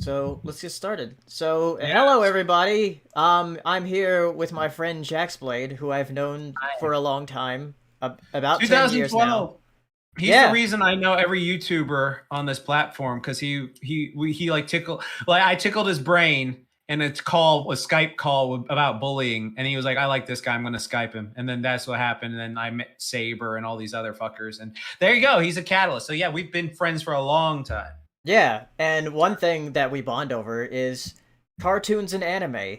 So let's get started. So hello everybody. I'm here with my friend JaxBlade, who I've known for Hi. a long time, about 10 years now. 2012. He's the Yeah, reason I know every YouTuber on this platform because he like I tickled his brain and it's call a Skype call about bullying and he was like, I like this guy, I'm gonna Skype him, and then that's what happened. And then I met Saber and all these other fuckers, and there you go. He's a catalyst. So yeah, we've been friends for a long time. yeah. And one thing that we bond over is cartoons and anime.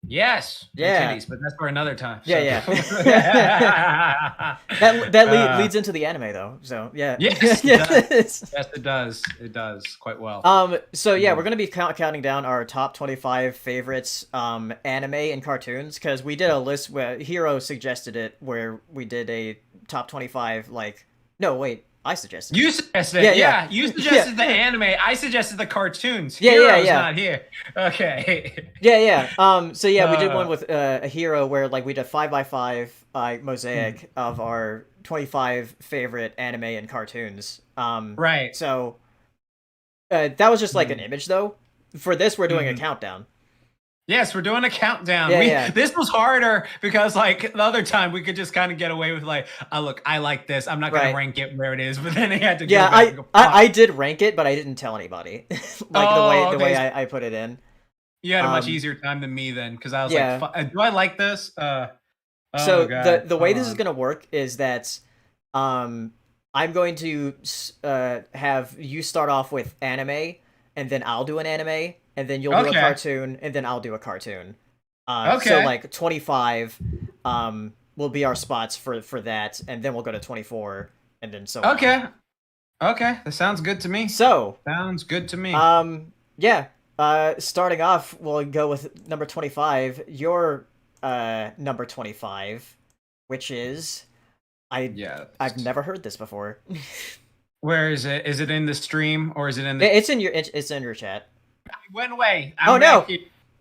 Yes, and Yeah, titties, but that's for another time. yeah, So yeah. Leads into the anime though. So yeah, yes, it does. Yes, it does. It does quite well. So yeah, we're gonna be counting down our top 25 favorites, anime and cartoons, because we did a list where Hero suggested it, where we did a top 25, like, no, wait, I suggested it. You suggested Yeah, it. yeah. Yeah, you suggested Yeah. the anime. I suggested the cartoons. Yeah, yeah, Hero's yeah. not here. Okay. Yeah, yeah. So yeah, we did one Uh, with a Hero where, like, we did 5x5 mosaic of our 25 favorite anime and cartoons. right. So that was just like an Mhm. image though. For this, we're doing a Mhm. countdown. Yes, we're doing a countdown. Yeah, yeah. This was harder because like the other time we could just kind of get away with like, oh look, I like this. I'm not gonna Right. rank it where it is, but then I had to Yeah, go back and go, fuck. I did rank it, but I didn't tell anybody. Like Oh, the okay. way I put it in. You had a much Um, easier time than me then, because I was like, yeah. do I like this? Oh So god. the way Hold this is on. gonna work is that um I'm going to have you start off with anime, and then I'll do an anime, and then you'll do a Okay. cartoon, and then I'll do a cartoon. So Okay. like 25 will be our spots for that, and then we'll go to 24, and then so on. Okay. Okay. That sounds good to me. So Sounds good to me. yeah. Starting off, we'll go with number 25. Your number 25, which is Yeah. I've never heard this before. Where is it? Is it in the stream or is it in the? It's in your chat. It went away. Oh I'm back no. here.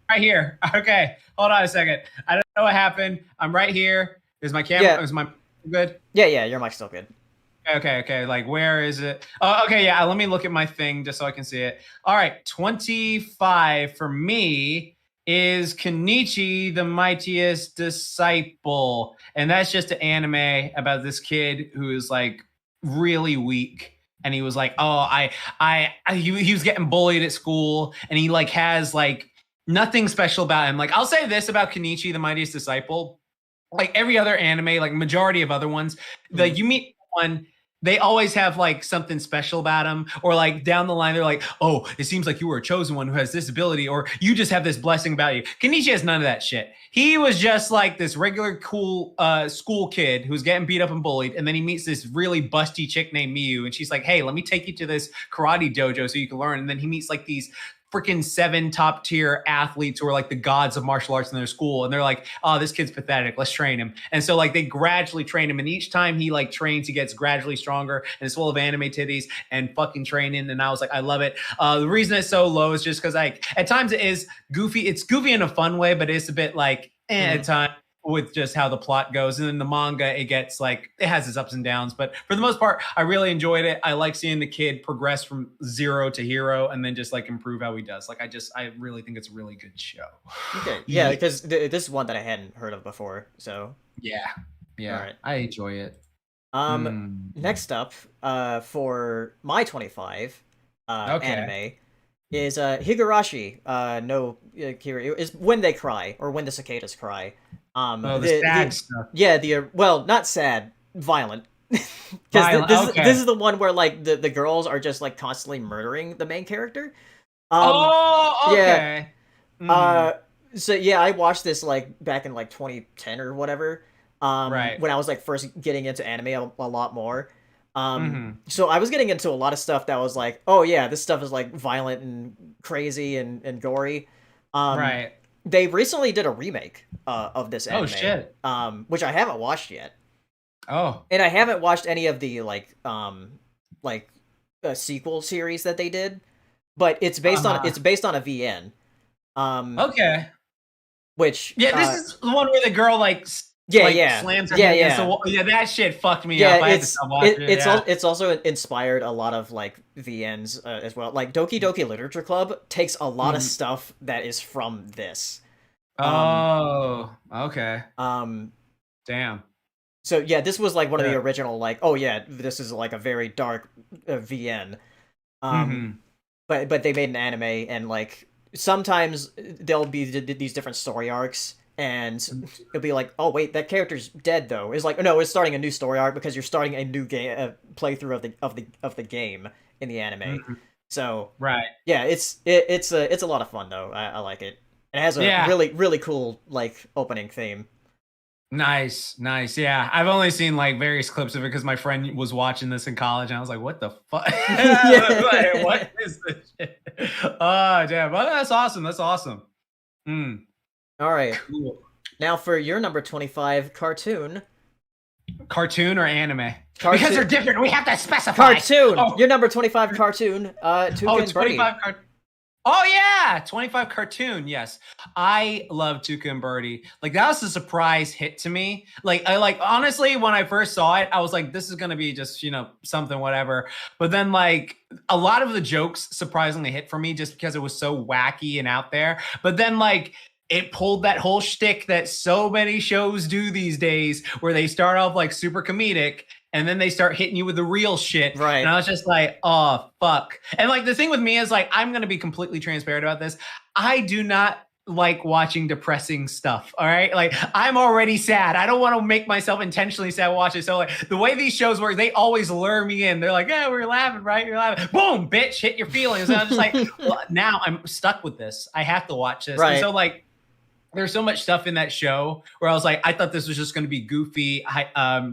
Right here. Okay. Hold on a second. I don't know what happened. I'm right here. Is my camera? Yeah. Is my good? Yeah, yeah, your mic's still good. Okay. Okay. Like, where is it? Oh, okay. Yeah. Let me look at my thing just so I can see it. All right. 25 for me is Kenichi, the Mightiest Disciple. And that's just an anime about this kid who is like really weak. And he was like, oh, he was getting bullied at school, and he like has like nothing special about him. Like, I'll say this about Kenichi, the Mightiest Disciple, like every other anime, like majority of other ones, like you meet one, they always have like something special about them, or like down the line they're like, oh, it seems like you were a chosen one who has this ability, or you just have this blessing about you. Kenichi has none of that shit. He was just like this regular cool school kid who's getting beat up and bullied, and then he meets this really busty chick named Miyu, and she's like, hey, let me take you to this karate dojo so you can learn. And then he meets like these freaking 7 top tier athletes who are like the gods of martial arts in their school, and they're like, oh, this kid's pathetic, let's train him. And so like they gradually train him, and each time he like trains, he gets gradually stronger, and it's full of anime titties and fucking training. And I was like, I love it. The reason it's so low is just because like at times it is goofy. It's goofy in a fun way, but it's a bit like at times with just how the plot goes. And then the manga, it gets like, it has its ups and downs, but for the most part, I really enjoyed it. I like seeing the kid progress from zero to hero and then just like improve how he does. Like, I really think it's a really good show. Okay. Yeah, because this is one that I hadn't heard of before. So Yeah. Yeah. all right. I enjoy it. Next up, for my 25 Okay. anime is Higurashi no Kiri, is When They Cry, or When the Cicadas Cry. Oh, the sad stuff. Yeah, well, not sad, violent. Because Violent, okay. this is the one where like the girls are just like constantly murdering the main character. Oh, Yeah. okay. Mm. So yeah, I watched this like back in like 2010 or whatever. Right. When I was like first getting into anime a lot more. Mhm. So I was getting into a lot of stuff that was like, oh yeah, this stuff is like violent and crazy and gory. Right. They recently did a remake of this anime. Oh, shit. Which I haven't watched yet. Oh. And I haven't watched any of the like sequel series that they did, but it's based on a VN. Okay. Which Yeah, this is the one where the girl like Yeah, like yeah, slams her yeah, head against the yeah. wall. Yeah, that shit fucked me Yeah, up. I had to stop watching it. Yeah. it's also inspired a lot of like VNs as well. Like Doki Doki Literature Club takes a lot of Mhm. stuff that is from this. Um, Oh, okay. um, Damn. so yeah, this was like one of the Yeah. original like, oh yeah, this is like a very dark VN. Um, Mm-hmm. but they made an anime, and like sometimes there'll be these different story arcs, and it'll be like, oh wait, that character's dead though. It's like, no, it's starting a new story arc because you're starting a new game playthrough of the game in the anime. Mm-hmm. So Right. yeah, it's a lot of fun though. I like it. It has a Yeah. really cool like opening theme. Nice, nice. Yeah, I've only seen like various clips of it because my friend was watching this in college, and I was like, "What the fuck? Like, Yeah. what is this shit?" Oh, damn! Well, that's awesome. That's awesome. Mm, All right. cool. Now for your number 25 cartoon. Cartoon or anime? Cartoon. Because they're different. We have to specify. Cartoon. Oh, Your number 25 cartoon. Tuca and Birdie. 25 cart. Oh yeah, 25 cartoon. Yes, I love Tuca and Birdie. Like that was a surprise hit to me. Like I like honestly, when I first saw it, I was like, this is gonna be just something whatever. But then like a lot of the jokes surprisingly hit for me just because it was so wacky and out there. But then like it pulled that whole shtick that so many shows do these days, where they start off like super comedic and then they start hitting you with the real shit. Right. And I was just like, oh, fuck. And like the thing with me is like, I'm going to be completely transparent about this. I do not like watching depressing stuff. All right. Like I'm already sad. I don't want to make myself intentionally sad watch it. So like the way these shows work, they always lure me in. They're like, yeah, we're laughing, right? You're laughing. Boom, bitch, hit your feelings. And I'm just like, well, now I'm stuck with this. I have to watch this. Right. And so like, there's so much stuff in that show where I was like, I thought this was just going to be goofy,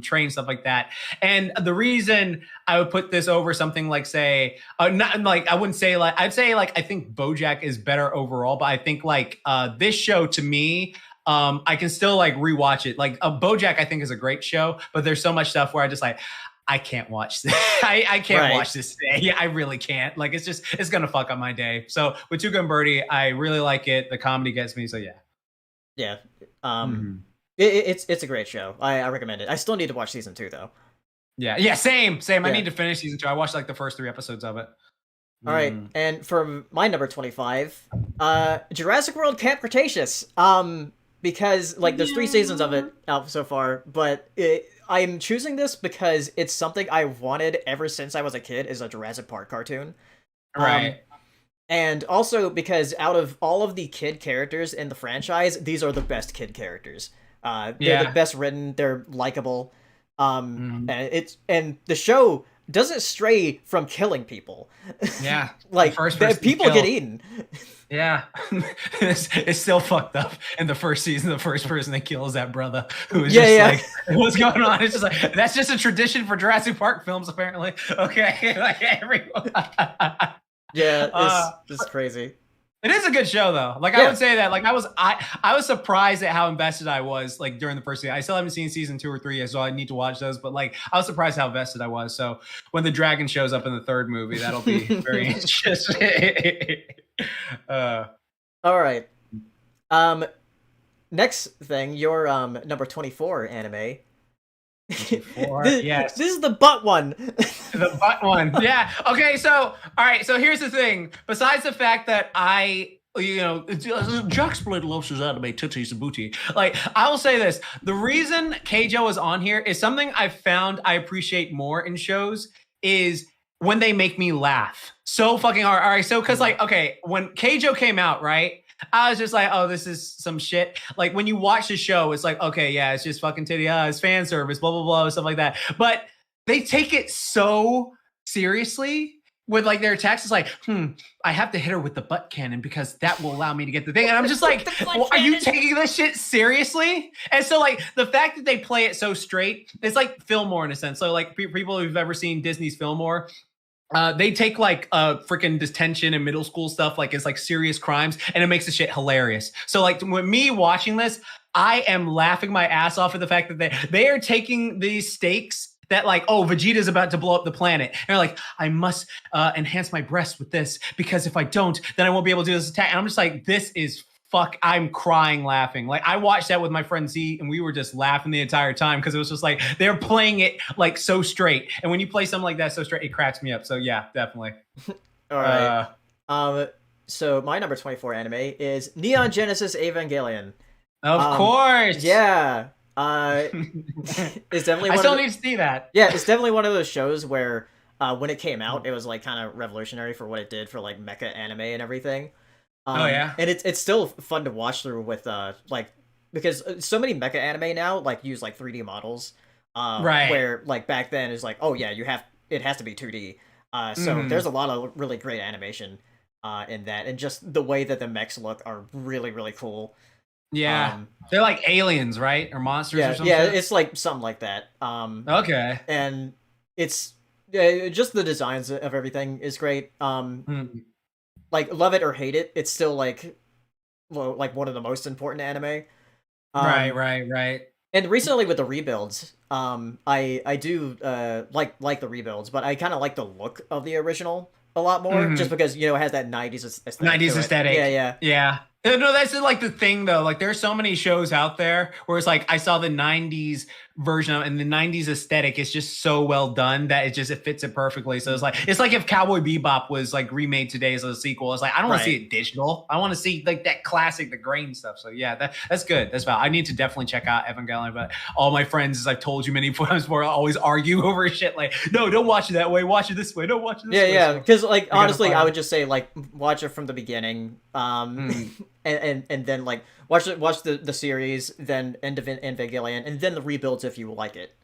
train stuff like that. And the reason I would put this over something like, say, not like I wouldn't say like I'd say like I think BoJack is better overall, but I think like this show to me, I can still like rewatch it. Like BoJack, I think is a great show, but there's so much stuff where I just like. I can't watch this. I can't watch this today. Yeah, I really can't. Like it's gonna fuck up my day. So with Tuca and Birdie, I really like it. The comedy gets me. So yeah. Yeah. Mm-hmm. It's a great show. I recommend it. I still need to watch season 2 though. Yeah, same. Yeah. I need to finish season 2. I watched like the first 3 episodes of it. All right, and for my number 25, Jurassic World Camp Cretaceous. Because like there's 3 seasons of it out so far, but I'm choosing this because it's something I wanted ever since I was a kid, is a Jurassic Park cartoon. Right. And also because out of all of the kid characters in the franchise, these are the best kid characters. They're the best written. They're likable. And the show doesn't stray from killing people. Yeah, like people get eaten. Yeah, it's still fucked up. In the first season, the first person they kill is that brother who is like, what's going on? It's just like that's just a tradition for Jurassic Park films, apparently. Okay, like everyone. Yeah, it's crazy. It is a good show though. Like I would say that. Like I was surprised at how invested I was like during the first season. I still haven't seen season 2 or 3 yet, so I need to watch those. But like I was surprised how invested I was. So when the dragon shows up in the 3rd movie, that'll be very interesting. All right. Next thing, your number 24 anime. Yes. This is the butt one. The butt one. Yeah. Okay, so all right, so here's the thing. Besides the fact that JaxBlade loves his anime titties and booty. Like, I will say this. The reason Keijo is on here is something I've found I appreciate more in shows is when they make me laugh so fucking hard. All right, so because like, okay, when Keijo came out, right? I was just like, oh, this is some shit. Like when you watch the show, it's like, okay, yeah, it's just fucking titty, it's fan service, blah, blah, blah, stuff like that. But they take it so seriously with like their attacks. It's like, I have to hit her with the butt cannon because that will allow me to get the thing. And I'm just like, well, are you taking this shit seriously? And so like the fact that they play it so straight, it's like Fillmore in a sense. So like people who've ever seen Disney's Fillmore, they take like freaking detention and middle school stuff like it's like serious crimes, and it makes the shit hilarious. So like with me watching this, I am laughing my ass off at the fact that they are taking these stakes that like, oh, Vegeta's about to blow up the planet. And they're like, I must enhance my breast with this because if I don't, then I won't be able to do this attack. And I'm just like, this is I'm crying laughing. Like I watched that with my friend Z and we were just laughing the entire time because it was just like they're playing it like so straight. And when you play something like that so straight, it cracks me up. So yeah, definitely. All right. So my number 24 anime is Neon Genesis Evangelion. Of course. Yeah. It's definitely I still need to see that. Yeah, it's definitely one of those shows where when it came out, it was like kind of revolutionary for what it did for like mecha anime and everything. Oh yeah. And it's still fun to watch through with like because so many mecha anime now like use like 3D models. Right. Where like back then it's like, oh yeah, it has to be 2D. So there's a lot of really great animation in that, and just the way that the mechs look are really, really cool. Yeah, they're like aliens, right? Or monsters or something? Yeah, it's like something like that. Okay. And it's just the designs of everything is great. Like love it or hate it, it's still like one of the most important anime. Right. And recently with the rebuilds, I do like the rebuilds, but I kind of like the look of the original a lot more, just because it has that 90s aesthetic. 90s aesthetic. Yeah. No, that's like the thing though. Like there's so many shows out there where it's like I saw the 90s version of, and the 90s aesthetic is just so well done that it fits it perfectly. So it's like if Cowboy Bebop was like remade today as a sequel. It's like I don't want to see it digital. I want to see like that classic, the grain stuff. So yeah, that's good. That's valid. I need to definitely check out Evangelion, but all my friends, as I've told you many times before, always argue over shit like, no, don't watch it that way. Watch it this way. Don't watch it this way. Yeah, because like honestly, I would just say like watch it from the beginning. And then like watch the series, then end of Evangelion, and then the rebuilds if you like it.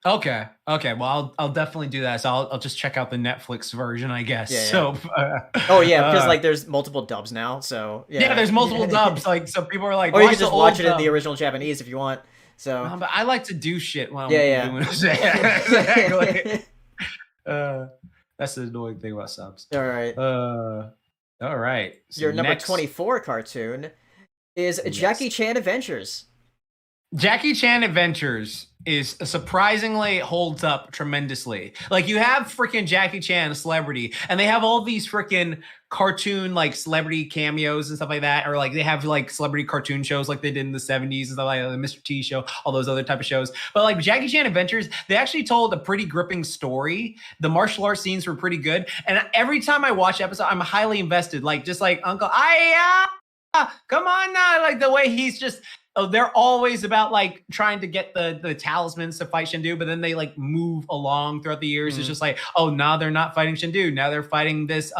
Okay. Well, I'll definitely do that. So I'll just check out the Netflix version, I guess. Yeah. So. Because like there's multiple dubs now, so yeah. Yeah, there's multiple dubs. Like so, people are like, or you can just watch it in the original Japanese if you want. So. But I like to do shit when I'm doing it. Exactly. That's the annoying thing about subs. All right. All right. So your number 24 cartoon is Jackie Chan Adventures. Jackie Chan Adventures is surprisingly holds up tremendously. Like you have freaking Jackie Chan, a celebrity, and they have all these freaking cartoon like celebrity cameos and stuff like that, or like they have like celebrity cartoon shows like they did in the 70s and stuff like the Mr. T show, all those other type of shows. But like Jackie Chan Adventures, they actually told a pretty gripping story. The martial arts scenes were pretty good, and every time I watch the episode, I'm highly invested. Like just like Uncle come on now, like the way he's just. Oh, they're always about like trying to get the talismans to fight Shendu, but then they like move along throughout the years. It's just like, oh, now they're not fighting Shendu. Now they're fighting this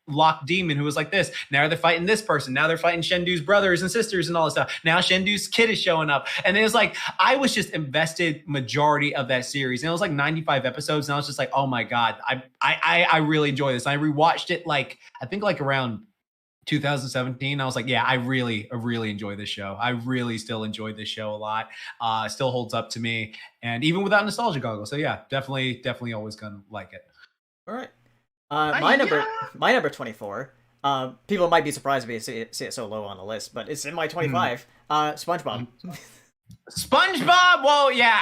locked demon who was like this. Now they're fighting this person. Now they're fighting Shendu's brothers and sisters and all this stuff. Now Shendu's kid is showing up. And it was like, I was just invested majority of that series. And it was like 95 episodes. And I was just like, oh my God, I really enjoy this. I rewatched it like, I think like around 2017. I was like, yeah, I really enjoy this show. I really still enjoy this show a lot. Still holds up to me, and even without nostalgia goggles. So yeah, definitely always gonna like it. All right. My number 24. People might be surprised to see it so low on the list, but it's in my 25. SpongeBob. SpongeBob. Well, yeah.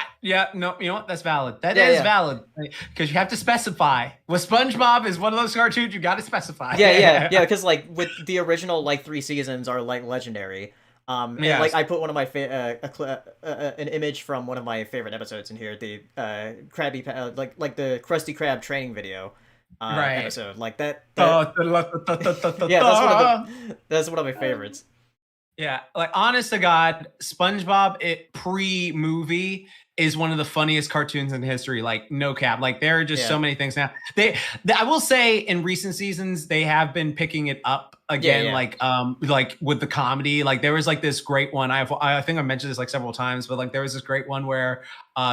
No, you know what? That's valid. That is valid because you have to specify. With SpongeBob is one of those cartoons you got to specify. Yeah. Because like with the original like 3 seasons are like legendary. And like I put one of my an image from one of my favorite episodes in here, the Krabby like the Krusty Krab training video. Episode like that. Yeah, that's one of my favorites. Yeah, like honest to God, SpongeBob pre-movie is one of the funniest cartoons in history. Like no cap. Like there are just so many things now. I will say in recent seasons they have been picking it up again. Like with the comedy. Like there was like this great one. I think I mentioned this like several times, but like there was this great one where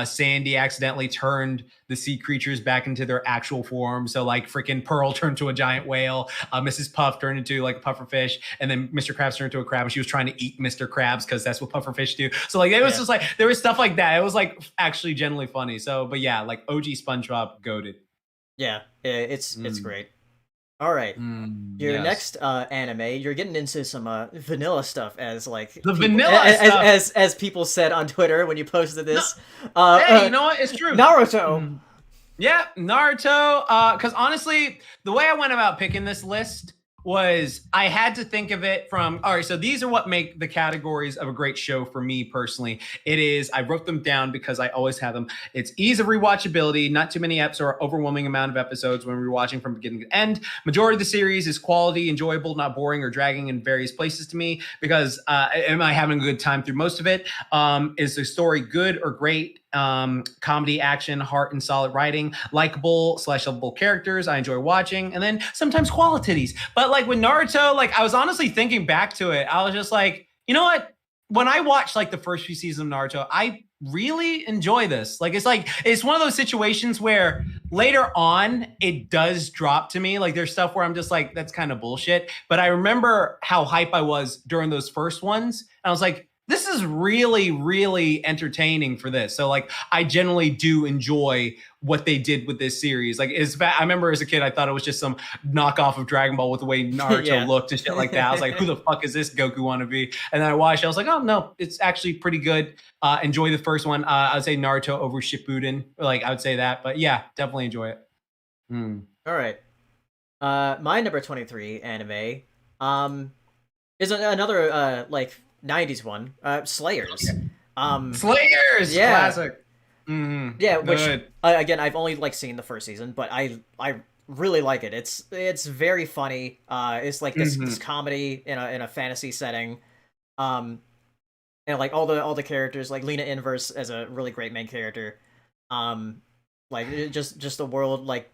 Sandy accidentally turned the sea creatures back into their actual form. So like freaking Pearl turned to a giant whale, Mrs. Puff turned into like a pufferfish, and then Mr. Krabs turned into a crab, and she was trying to eat Mr. Krabs because that's what pufferfish do. So like it was just like there was stuff like that. It was like actually genuinely funny. So but yeah, like OG SpongeBob goated. Yeah, it's great. All right, your next anime, you're getting into some vanilla stuff, as like as people said on Twitter when you posted this. Hey, you know what? It's true. Naruto. Yeah, Naruto. Because honestly, the way I went about picking this list was I had to think of it from, all right, so these are what make the categories of a great show for me personally. It is, I wrote them down because I always have them. It's ease of rewatchability, not too many eps or overwhelming amount of episodes when we're watching from beginning to end. Majority of the series is quality, enjoyable, not boring or dragging in various places to me because am I having a good time through most of it? Is the story good or great? Comedy, action, heart, and solid writing, likable / lovable characters I enjoy watching, and then sometimes qualities. But like with Naruto, like I was honestly thinking back to it, I was just like, you know what? When I watched like the first few seasons of Naruto, I really enjoy this. Like it's one of those situations where later on it does drop to me. Like there's stuff where I'm just like, that's kind of bullshit. But I remember how hype I was during those first ones. And I was like, this is really, really entertaining for this. So like, I generally do enjoy what they did with this series. Like, I remember as a kid, I thought it was just some knockoff of Dragon Ball with the way Naruto Yeah. looked and shit like that. I was like, who the fuck is this Goku wannabe? And then I watched it. I was like, oh no, it's actually pretty good. Enjoy the first one. I would say Naruto over Shippuden. Like, I would say that. But yeah, definitely enjoy it. All right. My number 23 anime is another like 90s one, Slayers. Slayers, yeah. classic. Yeah, which again, I've only like seen the first season, but I really like it. It's very funny. It's like this comedy in a fantasy setting. And like all the characters, like Lena Inverse as a really great main character. Like just the world, like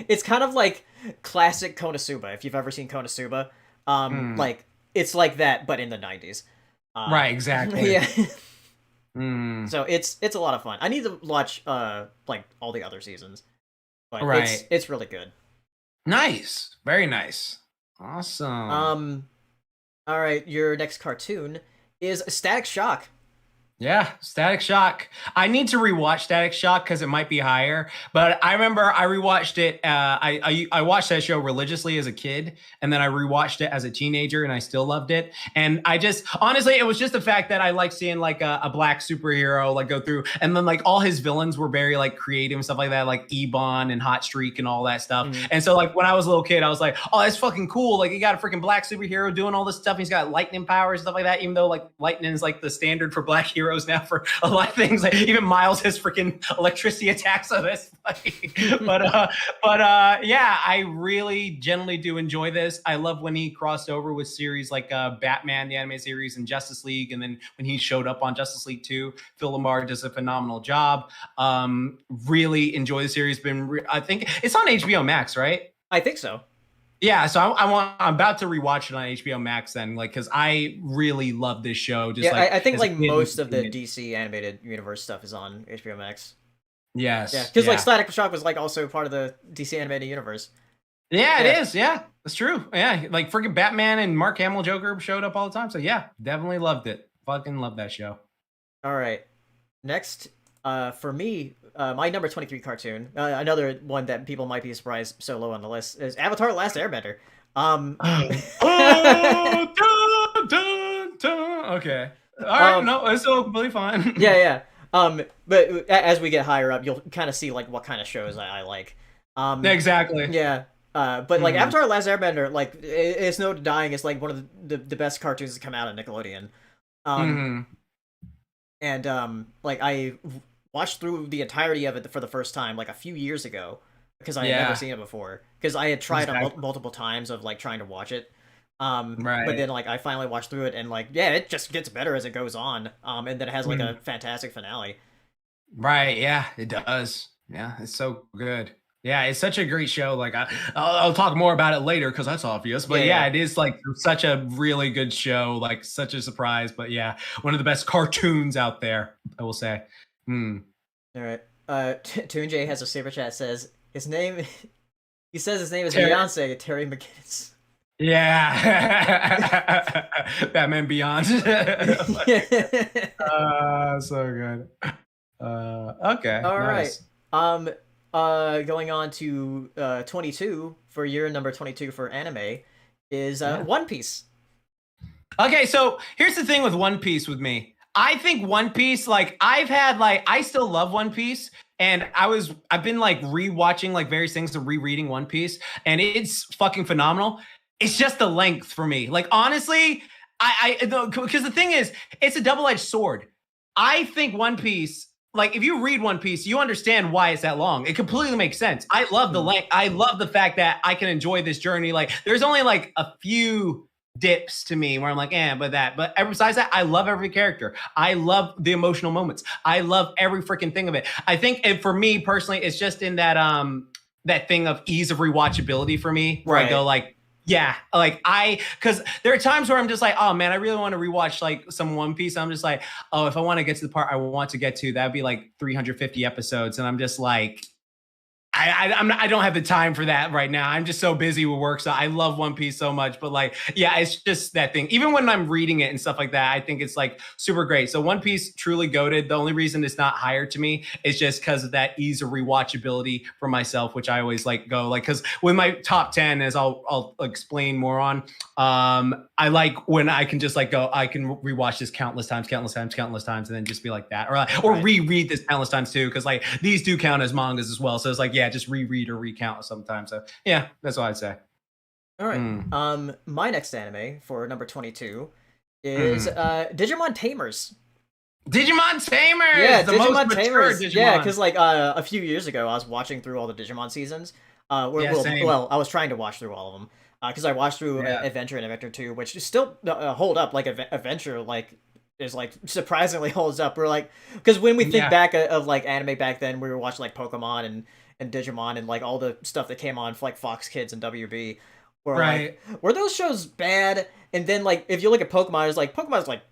it's kind of like classic Konosuba, if you've ever seen Konosuba. Like it's like that, but in the 90s. Right, exactly. Yeah. So it's a lot of fun. I need to watch like all the other seasons, but right, it's really good. Nice, very nice, awesome. All right, your next cartoon is Static Shock. Yeah, Static Shock. I need to rewatch Static Shock because it might be higher. But I remember I rewatched it. I watched that show religiously as a kid, and then I rewatched it as a teenager, and I still loved it. And I just honestly, it was just the fact that I like seeing like a black superhero like go through, and then like all his villains were very like creative and stuff like that, like Ebon and Hot Streak and all that stuff. And so like when I was a little kid, I was like, oh, that's fucking cool. Like you got a freaking black superhero doing all this stuff. And he's got lightning powers and stuff like that. Even though like lightning is like the standard for black heroes now for a lot of things. Like even Miles has freaking electricity attacks, so that's funny. but yeah, I really generally do enjoy this. I love when he crossed over with series like Batman the animated series and Justice League, and then when he showed up on Justice League 2, Phil Lamar does a phenomenal job. Really enjoy the series. I think it's on HBO Max, right? I think so. Yeah, so I'm about to rewatch it on HBO Max then, like, because I really love this show. Just yeah, like I think like most of the DC animated universe stuff is on HBO Max. Yes. Yeah, because like Static Shock was like also part of the DC animated universe. Yeah, it is. Yeah, that's true. Yeah, like freaking Batman and Mark Hamill Joker showed up all the time. So yeah, definitely loved it. Fucking love that show. All right, next, for me, my number 23 cartoon, another one that people might be surprised so low on the list, is Avatar: The Last Airbender. Okay. All right. No, it's all completely fine. Yeah. But as we get higher up, you'll kind of see like what kind of shows I like. Exactly. Yeah. But like Avatar: The Last Airbender, like it's no denying it's like one of the best cartoons to come out of Nickelodeon. And like I watched through the entirety of it for the first time like a few years ago because I had never seen it before, because I had tried on multiple times of like trying to watch it. But then like I finally watched through it, and like it just gets better as it goes on. And then it has like a fantastic finale. Right, yeah, it does. Yeah, it's so good. Yeah, it's such a great show. Like I'll talk more about it later because that's obvious. But yeah, it is like such a really good show. Like such a surprise. But yeah, one of the best cartoons out there, I will say. All right. Toon J has a super chat. Says his name. He says his name is Beyonce. Terry McGinnis. Yeah. Batman Beyond. So good. Okay. All right. Going on to 22 for your number 22 for anime is One Piece. Okay, so here's the thing with One Piece with me. I think One Piece, like I still love One Piece. And I've been like rewatching like various things and rereading One Piece, and it's fucking phenomenal. It's just the length for me. Like honestly, because the thing is, it's a double-edged sword. I think One Piece, like if you read One Piece, you understand why it's that long. It completely makes sense. I love the length. I love the fact that I can enjoy this journey. Like there's only like a few dips to me where I'm like, but besides that, I love every character. I love the emotional moments. I love every freaking thing of it. I think for me personally, it's just in that thing of ease of rewatchability for me, where I go like, yeah, like because there are times where I'm just like, oh man, I really want to rewatch like some One Piece. I'm just like, oh, if I want to get to the part I want to get to, that'd be like 350 episodes, and I'm just like, I don't have the time for that right now. I'm just so busy with work. So I love One Piece so much, but like, yeah, it's just that thing. Even when I'm reading it and stuff like that, I think it's like super great. So One Piece truly goated. The only reason it's not higher to me is just because of that ease of rewatchability for myself, which I always like go like, because with my top 10, as I'll explain more on, I like when I can just like go, I can rewatch this countless times, and then just be like that, or reread this countless times too, because like these do count as mangas as well. So it's like, yeah, just reread or recount sometimes. So yeah, that's what I'd say. All right. My next anime for number 22 is Digimon Tamers. Digimon Tamers. Yeah, the Digimon most Tamers. Digimon. Yeah, because like a few years ago, I was watching through all the Digimon seasons. Well, I was trying to watch through all of them because I watched through Adventure and Adventure 2, which still hold up. Like Adventure, like is like surprisingly holds up. We're like, because when we think back of like anime back then, we were watching like Pokemon and Digimon and like all the stuff that came on for like Fox Kids and WB. Like, were those shows bad? And then like if you look at Pokemon, it's like Pokemon's like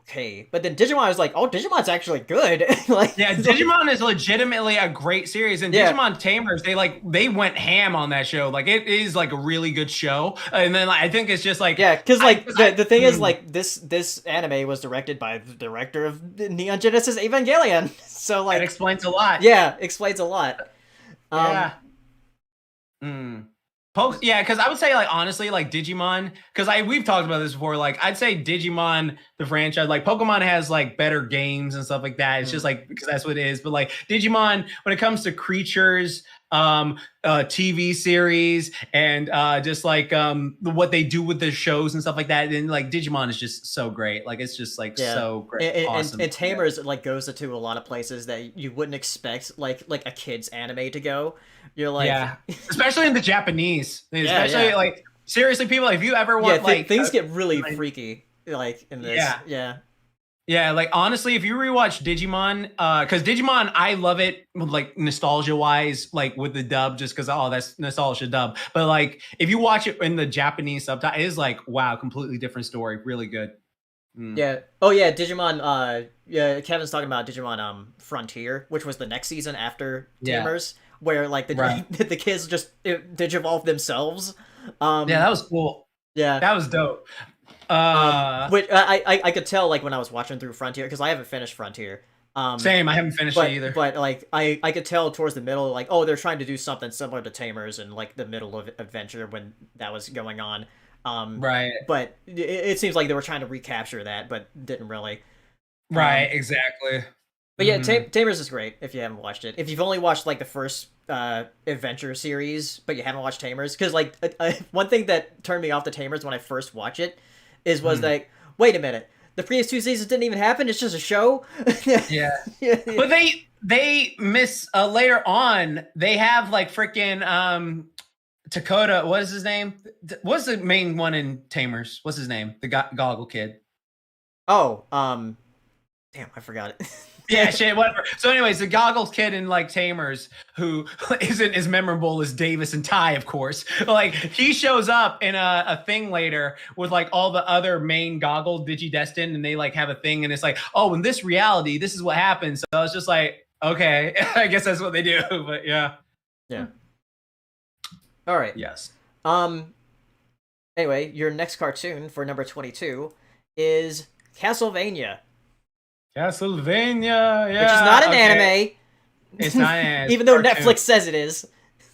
okay, but then Digimon is like, oh, Digimon's actually good. Like, yeah, Digimon is legitimately a great series, and Digimon Tamers, they went ham on that show. Like it is like a really good show, and then like, I think it's just like because like the thing is like this anime was directed by the director of Neon Genesis Evangelion, so like it explains a lot. Yeah, explains a lot. Yeah, because I would say like honestly, like Digimon, because we've talked about this before. Like I'd say Digimon, the franchise, like Pokemon has like better games and stuff like that. It's just like because that's what it is. But like Digimon, when it comes to creatures, TV series, and just like what they do with the shows and stuff like that, and like Digimon is just so great. Like it's just like so great, awesome. And Tamers like goes to a lot of places that you wouldn't expect like a kid's anime to go. You're like, especially in the Japanese, especially like seriously, people, if you ever want like things get really freaky like in this. Yeah, like honestly, if you rewatch Digimon, because Digimon, I love it like nostalgia wise, like with the dub, just because that's nostalgia dub. But like if you watch it in the Japanese subtitle, it is like wow, completely different story, really good. Yeah. Oh yeah, Digimon. Yeah, Kevin's talking about Digimon Frontier, which was the next season after Tamers, where like the kids just digivolve themselves. Yeah, that was cool. Yeah, that was dope. Which I could tell like when I was watching through Frontier, because I haven't finished Frontier. Same, I haven't finished it either. But like I could tell towards the middle, like, oh, they're trying to do something similar to Tamers in like the middle of Adventure when that was going on. But it seems like they were trying to recapture that, but didn't really. Exactly. But yeah, Tamers is great if you haven't watched it. If you've only watched like the first Adventure series, but you haven't watched Tamers, because like one thing that turned me off the Tamers when I first watched it was like, wait a minute, the previous two seasons didn't even happen. It's just a show. But they miss later on. They have like freaking Dakota. What is his name? What's the main one in Tamers? What's his name? The goggle kid. Oh, damn, I forgot it. Yeah, shit, whatever. So anyways, the goggles kid in like Tamers, who isn't as memorable as Davis and Ty, of course. Like he shows up in a thing later with like all the other main goggle Digidestined, and they like have a thing, and it's like, oh, in this reality, this is what happens. So I was just like, okay, I guess that's what they do. But yeah. All right. Yes. Anyway, your next cartoon for number 22 is Castlevania. Castlevania, which is not an anime. It's not an anime. Even though Netflix says it is.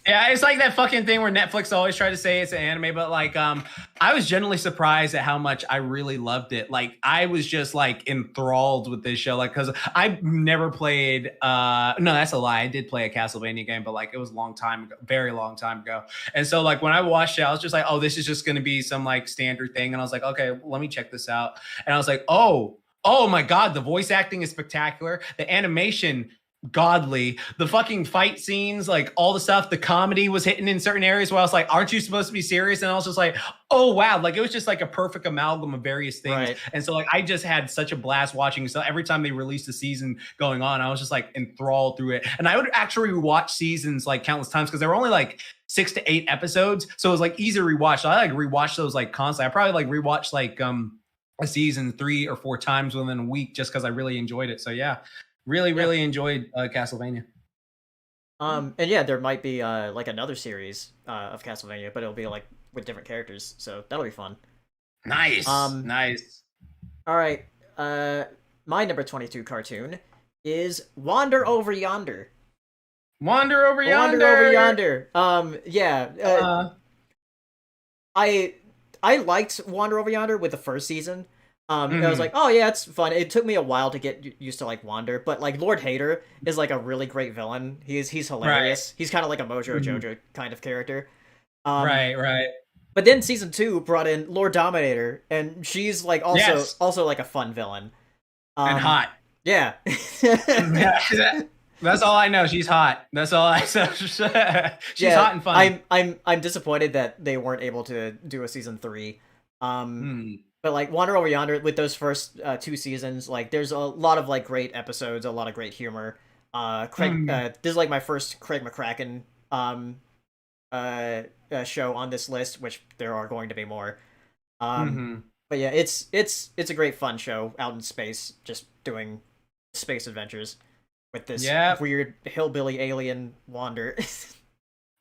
Yeah, it's like that fucking thing where Netflix always try to say it's an anime, but like, I was genuinely surprised at how much I really loved it. Like, I was just like enthralled with this show, like, because I never played. No, that's a lie. I did play a Castlevania game, but like, it was a long time ago, very long time ago. And so, like, when I watched it, I was just like, oh, this is just going to be some like standard thing. And I was like, okay, well, let me check this out. And I was like, oh my god, the voice acting is spectacular. The animation godly. The fucking fight scenes, like all the stuff, the comedy was hitting in certain areas where I was like, aren't you supposed to be serious? And I was just like, oh wow, like it was just like a perfect amalgam of various things. Right. And so like I just had such a blast watching. So every time they released a season going on, I was just like enthralled through it. And I would actually rewatch seasons like countless times because they were only like 6 to 8 episodes. So it was like easy to rewatch. So I like rewatch those like constantly. I probably like rewatched like a season 3 or 4 times within a week just because I really enjoyed it. So yeah. Really enjoyed Castlevania. And yeah, there might be like another series of Castlevania, but it'll be like with different characters, so that'll be fun. Nice. Nice. All right. My number 22 cartoon is Wander Over Yonder. Wander Over Yonder. Wander Over Yonder. Yeah. I liked Wander Over Yonder with the first season. And I was like, oh yeah, it's fun. It took me a while to get used to like Wander, but like Lord Hater is like a really great villain. He's hilarious. Right. He's kind of like a Mojo Jojo kind of character. Right. But then season 2 brought in Lord Dominator, and she's like also like a fun villain. And hot. Yeah. That's all I know. She's hot. That's all I know. She's hot and fun. I'm disappointed that they weren't able to do a season 3. But like Wander Over Yonder with those first 2 seasons, like there's a lot of like great episodes, a lot of great humor. This is like my first Craig McCracken show on this list, which there are going to be more. But yeah, it's a great fun show out in space, just doing space adventures with this weird hillbilly alien Wander.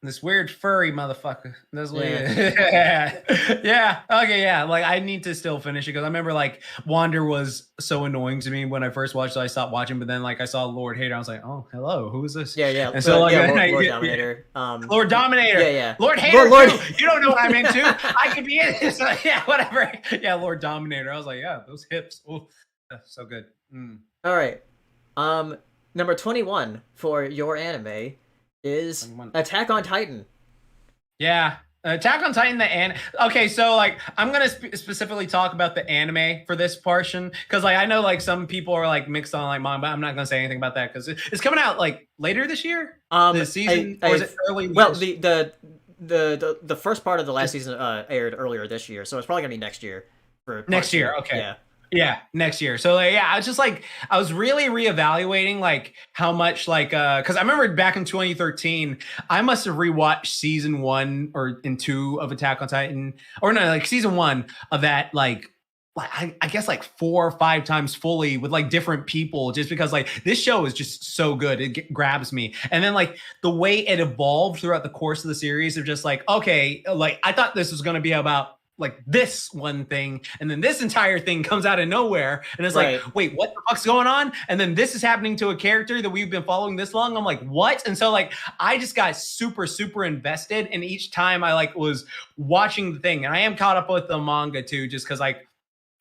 This weird furry motherfucker. That's what yeah. Okay, yeah. Like I need to still finish it because I remember like Wander was so annoying to me when I first watched it. I stopped watching, but then like I saw Lord Hater, I was like, oh, hello, who is this? Yeah. And so like Lord Dominator. Lord Dominator. Yeah. Lord Hater. Lord. You don't know what I'm into. I could be in this. Yeah, whatever. Yeah, Lord Dominator. I was like, yeah, those hips. Oh, so good. All right. Number 21 for your anime is Attack on Titan. Yeah. Attack on Titan, okay, so like I'm gonna specifically talk about the anime for this portion because like I know like some people are like mixed on like manga, but I'm not gonna say anything about that because it's coming out like later this year. This season, or is it early? Well, the first part of the last season aired earlier this year, so it's probably gonna be next year. For next year, okay. Yeah, next year. So like, yeah, I was just like, I was really reevaluating like how much like, because I remember back in 2013, I must have rewatched season 1 or 2 of Attack on Titan, or no, like season 1 of that, like I guess like 4 or 5 times fully with like different people, just because like this show is just so good, it grabs me. And then like the way it evolved throughout the course of the series of just like, okay, like I thought this was going to be about like this one thing, and then this entire thing comes out of nowhere, and it's like, wait, what the fuck's going on? And then this is happening to a character that we've been following this long. I'm like, what? And so like I just got super invested, and each time I like was watching the thing, and I am caught up with the manga too, just because like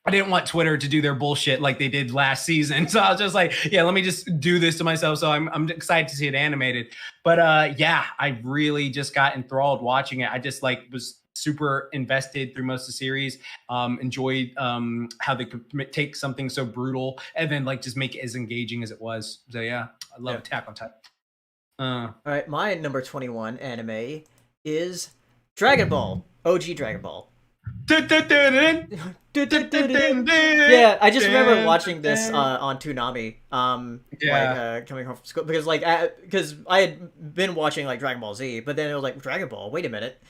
I didn't want Twitter to do their bullshit like they did last season. So I was just like, yeah, let me just do this to myself. So I'm excited to see it animated. But yeah, I really just got enthralled watching it. I just like was super invested through most of the series. Enjoyed how they could take something so brutal and then like just make it as engaging as it was. So yeah, I love Attack on Titan. All right, my number 21 anime is Dragon Ball. OG Dragon Ball. Yeah, I just remember watching this on Toonami, like coming home from school because I had been watching like Dragon Ball Z, but then it was like Dragon Ball. Wait a minute.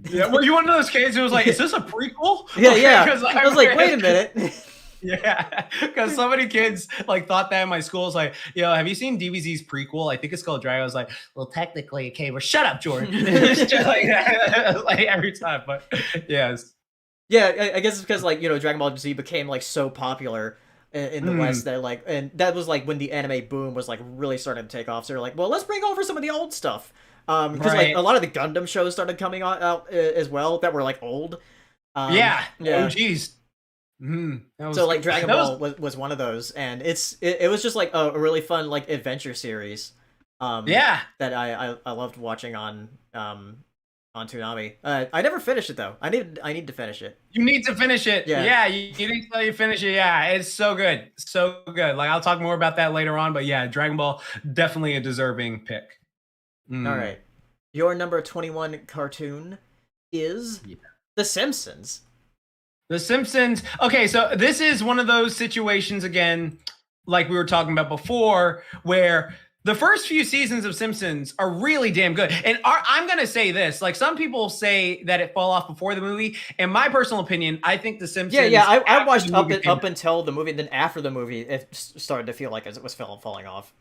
Yeah, well, you one of those kids who was like, "Is this a prequel?" Yeah. I was like, "Wait a minute." Yeah, because so many kids like thought that in my school. It's like, yo, have you seen DBZ's prequel? I think it's called Dragon. I was like, well, technically, okay, well, shut up, Jordan. It's just like every time, but yes. Yeah, I guess it's because like Dragon Ball Z became like so popular in the West that like, and that was like when the anime boom was like really starting to take off. So they're like, well, let's bring over some of the old stuff. Because like a lot of the Gundam shows started coming out as well that were like old. Yeah. Yeah. Oh, geez. So like Dragon Ball was one of those, and it was just like a really fun like adventure series. Yeah. That I loved watching on Toonami. I never finished it though. I need to finish it. You need to finish it. Yeah. Yeah, you need to finish it. Yeah, it's so good. So good. Like I'll talk more about that later on, but yeah, Dragon Ball definitely a deserving pick. All right. Your number 21 cartoon is The Simpsons. The Simpsons. Okay, so this is one of those situations again, like we were talking about before, where the first few seasons of Simpsons are really damn good. And I'm going to say this, like some people say that it fell off before the movie. In my personal opinion, I think The Simpsons... Yeah, I watched up until the movie, and then after the movie, it started to feel like it was falling off.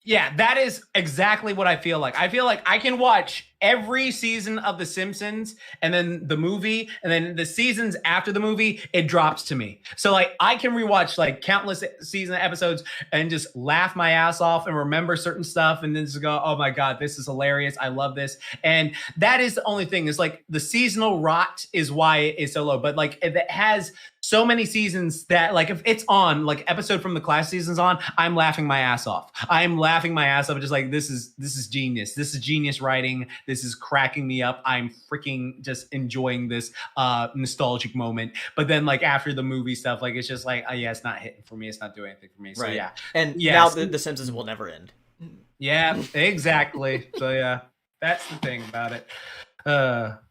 Yeah, that is exactly what I feel like. I feel like I can watch every season of The Simpsons and then the movie, and then the seasons after the movie, it drops to me. So like I can rewatch like countless season episodes and just laugh my ass off and remember certain stuff and then just go, oh my God, this is hilarious. I love this. And that is the only thing is like the seasonal rot is why it is so low. But like if it has so many seasons that like if it's on like episode from the class seasons on, I'm laughing my ass off. I'm laughing my ass off, just like this is genius. This is genius writing. This is cracking me up. I'm freaking just enjoying this nostalgic moment. But then like after the movie stuff, like it's just like, oh yeah, it's not hitting for me. It's not doing anything for me. So right. yeah. And now the Simpsons will never end. Yeah, exactly. So yeah, that's the thing about it.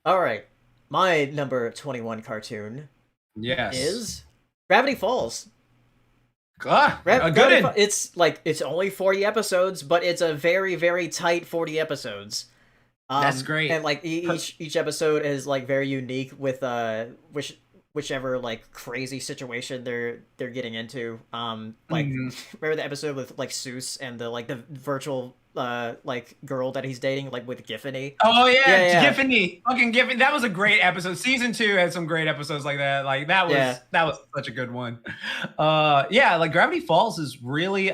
All right. My number 21 cartoon is Gravity Falls. It's only 40 episodes, but it's a very, very tight 40 episodes. That's great. And like each episode is like very unique with whichever like crazy situation they're getting into. Remember the episode with like Seuss and the virtual like girl that he's dating, like with Giffany. Oh yeah. Giffany, fucking Giffany. That was a great episode. Season 2 had some great episodes like that. Like that was such a good one. Like Gravity Falls is really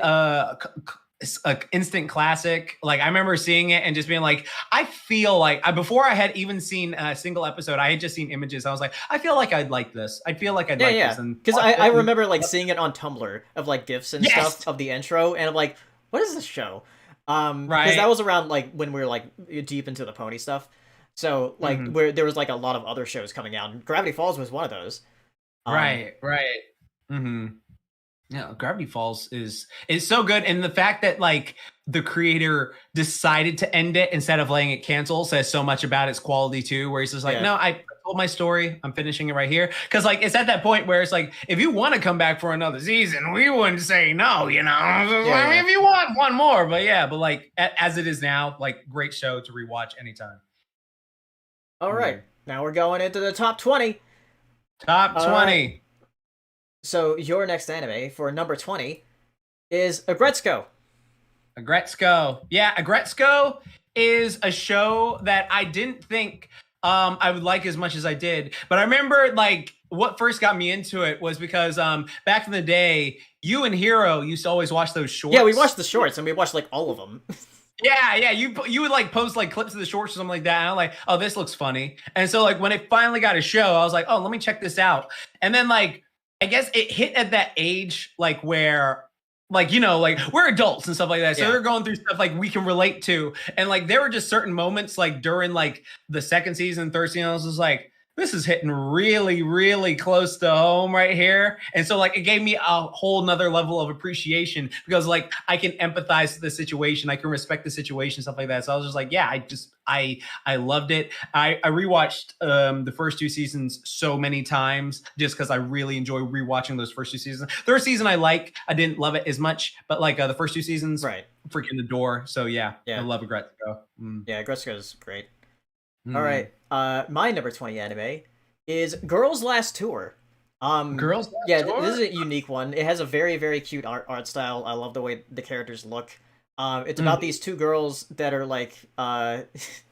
it's an instant classic. Like I remember seeing it and just being like, I feel like before I had even seen a single episode, I had just seen images. I was like, I feel like I'd like this. I feel like I'd like this. Because I remember like seeing it on Tumblr of like GIFs and stuff of the intro, and I'm like, what is this show? Because that was around like when we were like deep into the pony stuff. So like where there was like a lot of other shows coming out, and Gravity Falls was one of those. Right. Yeah, Gravity Falls is so good, and the fact that like the creator decided to end it instead of letting it cancel says so much about its quality too. Where he's just like, no, I told my story, I'm finishing it right here. Because like it's at that point where it's like, if you want to come back for another season, we wouldn't say no, you know. I mean, if you want one more, but like as it is now, like great show to rewatch anytime. All right, now we're going into the top 20. Top 20. So your next anime for number 20 is Agretzko. Agretzko. Yeah, Agretzko is a show that I didn't think I would like as much as I did. But I remember like what first got me into it was because back in the day, you and Hiro used to always watch those shorts. Yeah, we watched the shorts and we watched like all of them. Yeah, you would like post like clips of the shorts or something like that. And I'm like, oh, this looks funny. And so like when it finally got a show, I was like, oh, let me check this out. And then like I guess it hit at that age, like where, like, you know, like we're adults and stuff like that. So they're going through stuff like we can relate to. And like, there were just certain moments like during like the second season, third season, I was just like, this is hitting really, really close to home right here. And so like, it gave me a whole nother level of appreciation because like, I can empathize with the situation. I can respect the situation, stuff like that. So I was just like, yeah, I loved it. I rewatched the first 2 seasons so many times just because I really enjoy rewatching those first 2 seasons. Third season I didn't love it as much, but like the first 2 seasons, freaking adore. So yeah. I love Agretzko. Yeah, Agretzko is great. All right, my number 20 anime is Girls Last Tour. Girls Last Tour? This is a unique one. It has a very, very cute art style. I love the way the characters look. It's about these 2 girls that are like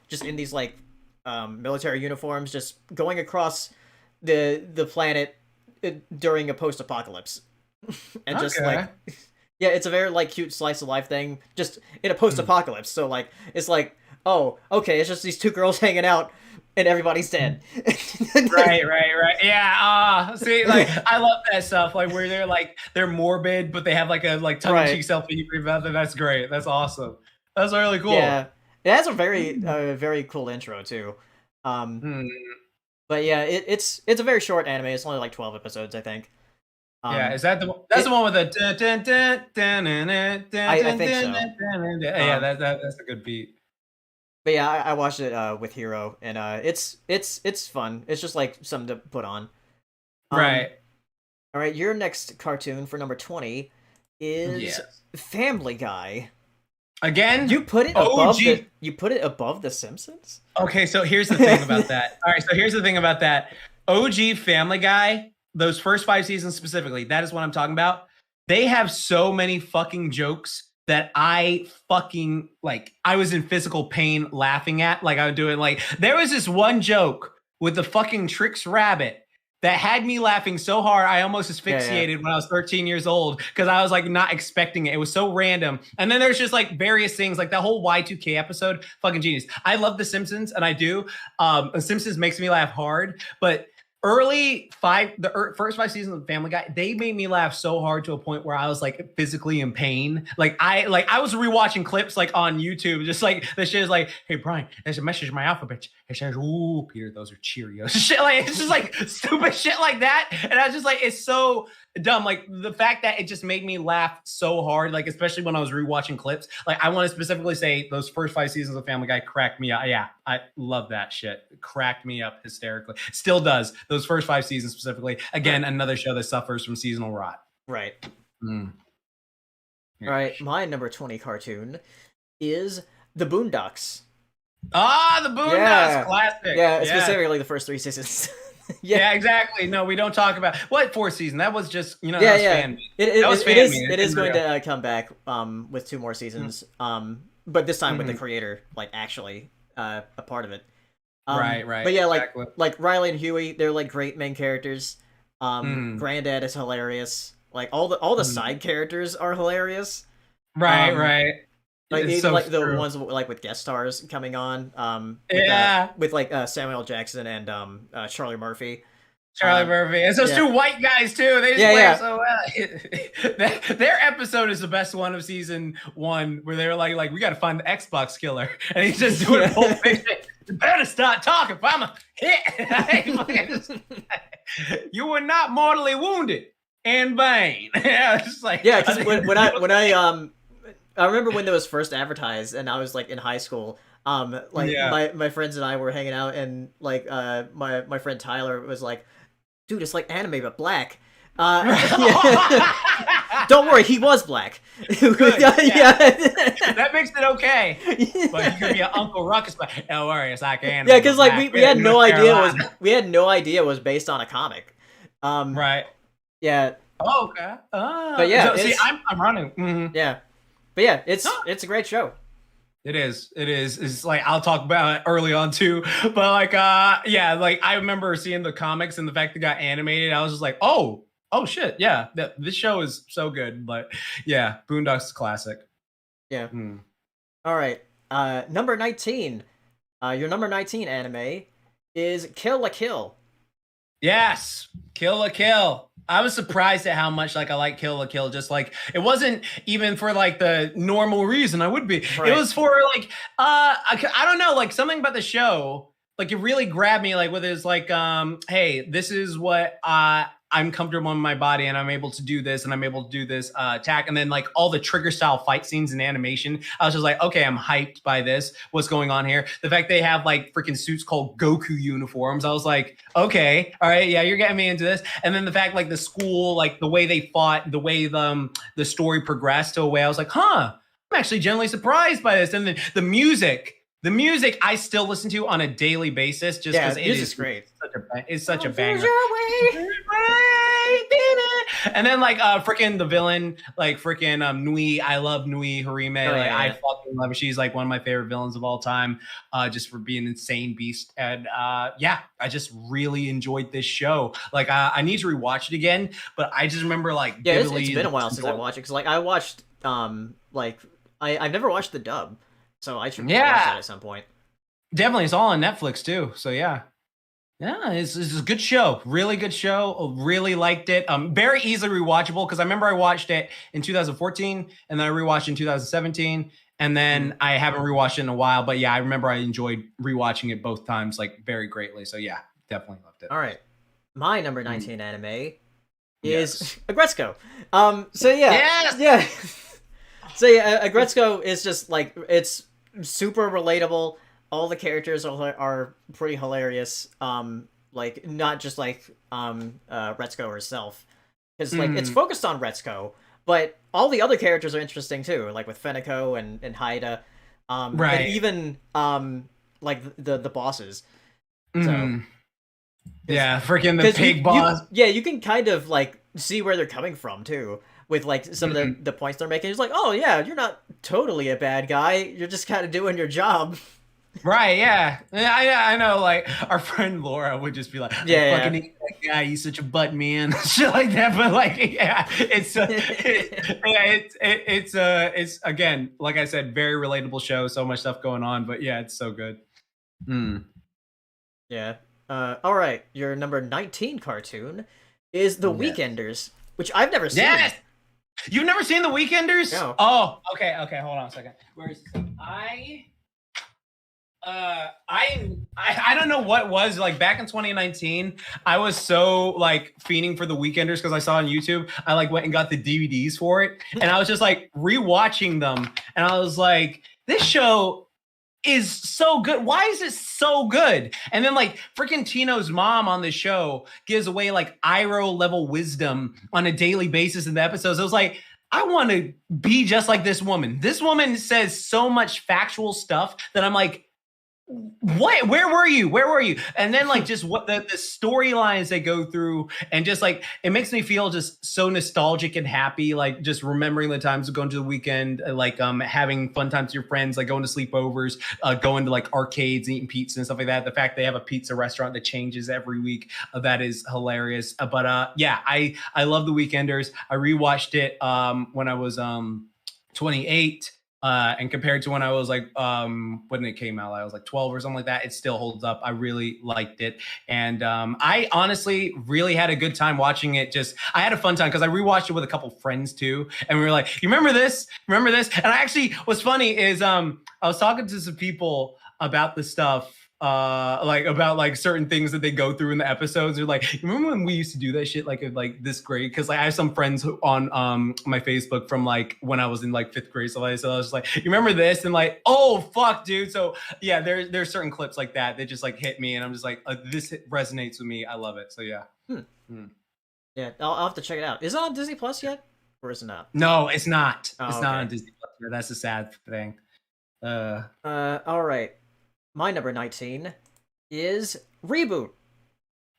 just in these like military uniforms, just going across the planet during a post-apocalypse, and just like it's a very like cute slice of life thing, just in a post-apocalypse. So like it's like oh, okay, it's just these two girls hanging out and everybody's dead. Right. Yeah. See, like I love that stuff. Like where they're morbid, but they have like a tongue-in-cheek Right. self-pity about it. That's great. That's awesome. That's really cool. Yeah. It has a very cool intro too. Um, Hmm. but yeah, it's a very short anime. It's only like 12 episodes, I think. Yeah, Um, is that that's it, the one with the dun, dun, dun, dun, dun, dun, dun, I dun, think dun, so. dun, dun, dun. Yeah, Um, that's a good beat. but yeah, I watched it with Hero, and it's fun. It's just like something to put on. Um, Right. all right, your next cartoon for number 20 is Yes. Family Guy. Again? You OG. put it above The Simpsons? Okay, so here's the thing about that. All right, so here's the thing about that. OG Family Guy, those first 5 seasons specifically, that is what I'm talking about. They have so many fucking jokes that I fucking like. I was in physical pain laughing at. Like I would do it. Like there was this one joke with the fucking Trix rabbit that had me laughing so hard I almost Yeah. asphyxiated when I was 13 years old because I was like not expecting it. It was so random. And then there's just like various things like that whole Y2K episode, fucking genius. I love The Simpsons and I do. The Simpsons makes me laugh hard, but first 5 seasons of Family Guy, they made me laugh so hard to a point where I was like physically in pain. I was rewatching clips like on YouTube, just like the shit is like, hey Brian, there's a message in my alphabet. It says, ooh, Peter, those are Cheerios. Shit like it's just like stupid shit like that. And I was just like, it's so dumb. Like the fact that it just made me laugh so hard, like especially when I was rewatching clips. Like I want to specifically say those first 5 seasons of Family Guy cracked me up. Yeah, I love that shit. It cracked me up hysterically. Still does. Those first 5 seasons specifically. Again, another show that suffers from seasonal rot. Right. Mm. All right, my number 20 cartoon is The Boondocks. Ah, the Boondocks classic. Yeah, specifically the first 3 seasons. Yeah, exactly. No, we don't talk about what 4th season. That was just that was fan made. It, That was fan made. it is going to come back with 2 more seasons. But this time with the Mhm. creator like actually a part of it. Right. But yeah, Exactly. like Riley and Huey, they're like great main characters. Mm. Granddad is hilarious. Like all the Mm. side characters are hilarious. Right. Like It's even so like the true. ones like with guest stars coming on. Yeah. With like Samuel Jackson and Charlie Murphy. Charlie Murphy. And those yeah. 2 white guys too. They just Yeah, play yeah. so well. Their episode is the best one of season 1, where they're like we got to find the Xbox killer, and he's just doing Yeah. Pulp Fiction. You better start talking. If I'm a hit, you were not mortally wounded in vain. Yeah, it's just like Yeah, because I remember when it was first advertised, and I was like in high school. Like Yeah. my friends and I were hanging out, and like my friend Tyler was like, "Dude, it's like anime but black." Yeah. Don't worry, he was black. Good, Yeah. that makes it okay. But you could be an Uncle Ruckus, but don't worry, it's like anime. Yeah, because like black we had in no North idea Carolina. we had no idea it was based on a comic. Right. Yeah, Oh, okay. But yeah, so, see, it's- I'm running. Mhm. yeah, but yeah, Huh. it's a great show. It is. It's like I'll talk about it early on too. But like yeah, like I remember seeing the comics and the fact that it got animated. I was just like, oh shit, yeah. This show is so good. But yeah, Boondocks is classic. Yeah. Hmm. All right. Number 19. Your number 19 anime is Kill la Kill. Yes, Kill la Kill. I was surprised at how much like I like Kill la Kill. Just like it wasn't even for like the normal reason I would be. Right. It was for like I don't know, like something about the show. Like it really grabbed me. Like with his like hey, this is what I'm comfortable in my body and I'm able to do this and I'm able to do this attack. And then like all the trigger style fight scenes and animation, I was just like, okay, I'm hyped by this. What's going on here? The fact they have like freaking suits called Goku uniforms, I was like, okay, all right, yeah, you're getting me into this. And then the fact like the school, like the way they fought, the way the story progressed to a way I was like, huh, I'm actually genuinely surprised by this. And then the music I still listen to on a daily basis just because it is great. it's such a banger. And then like freaking the villain, like freaking Nui. I love Nui Harime. I fucking love her. She's like one of my favorite villains of all time, just for being an insane beast. And yeah, I just really enjoyed this show. Like I need to rewatch it again, but I just remember like Yeah, it's been a while since I watched it because like I watched like I've never watched the dub. So I should watch that at some point. Definitely, it's all on Netflix too. So yeah. Yeah, it's a good show. Really good show. Really liked it. Very easily rewatchable because I remember I watched it in 2014 and then I rewatched in 2017 and then I haven't rewatched it in a while. But yeah, I remember I enjoyed rewatching it both times like very greatly. So yeah, definitely loved it. All right, my number 19 anime is Agretzko. So yeah. So yeah, Agretzko is just like it's super relatable. All the characters are pretty hilarious. Like not just like Retsuko herself, because like it's focused on Retsuko, but all the other characters are interesting too. Like with Feneko and Haida, right? And even like the bosses. So yeah, freaking the pig boss. You can kind of like see where they're coming from too. With like some of the points they're making, it's like, oh yeah, you're not totally a bad guy. You're just kind of doing your job. Right, yeah. I know, like, our friend Laura would just be like, fucking hate that guy, he's such a butt man, shit like that, but like, yeah, it's again, like I said, very relatable show, so much stuff going on, but yeah, it's so good. Yeah. All right, your number 19 cartoon is The Weekenders, which I've never seen. Yes! You've never seen The Weekenders? No. Oh, okay, hold on a second. Where is this? I don't know what was like back in 2019. I was so like fiending for The Weekenders because I saw on YouTube. I like went and got the DVDs for it, and I was just like rewatching them, and I was like, this show is so good. Why is it so good? And then like freaking Tino's mom on the show gives away like Iroh level wisdom on a daily basis in the episodes. It was like, I want to be just like this woman. This woman says so much factual stuff that I'm like, what? Where were you? And then like just what the storylines they go through, and just like it makes me feel just so nostalgic and happy, like just remembering the times of going to the weekend, like having fun times with your friends, like going to sleepovers, going to like arcades, eating pizza and stuff like that. The fact they have a pizza restaurant that changes every week, that is hilarious. But yeah, I love The Weekenders. I rewatched it when I was 28. And compared to when I was like, when it came out, I was like 12 or something like that. It still holds up. I really liked it. And I honestly really had a good time watching it. I had a fun time because I rewatched it with a couple friends too. And we were like, you remember this? Remember this? And I actually, what's funny is I was talking to some people about the stuff, like about like certain things that they go through in the episodes. They're like, you remember when we used to do that shit like this grade? Because like I have some friends on my Facebook from like when I was in like 5th grade. So I was just like, you remember this? And like, oh fuck, dude. So yeah, there's certain clips like that just like hit me, and I'm just like, this resonates with me. I love it. So yeah. Yeah, I'll have to check it out. Is it on Disney Plus yet, or is it not? No, it's not. It's not on Disney Plus. That's a sad thing. All right. My number 19 is Reboot.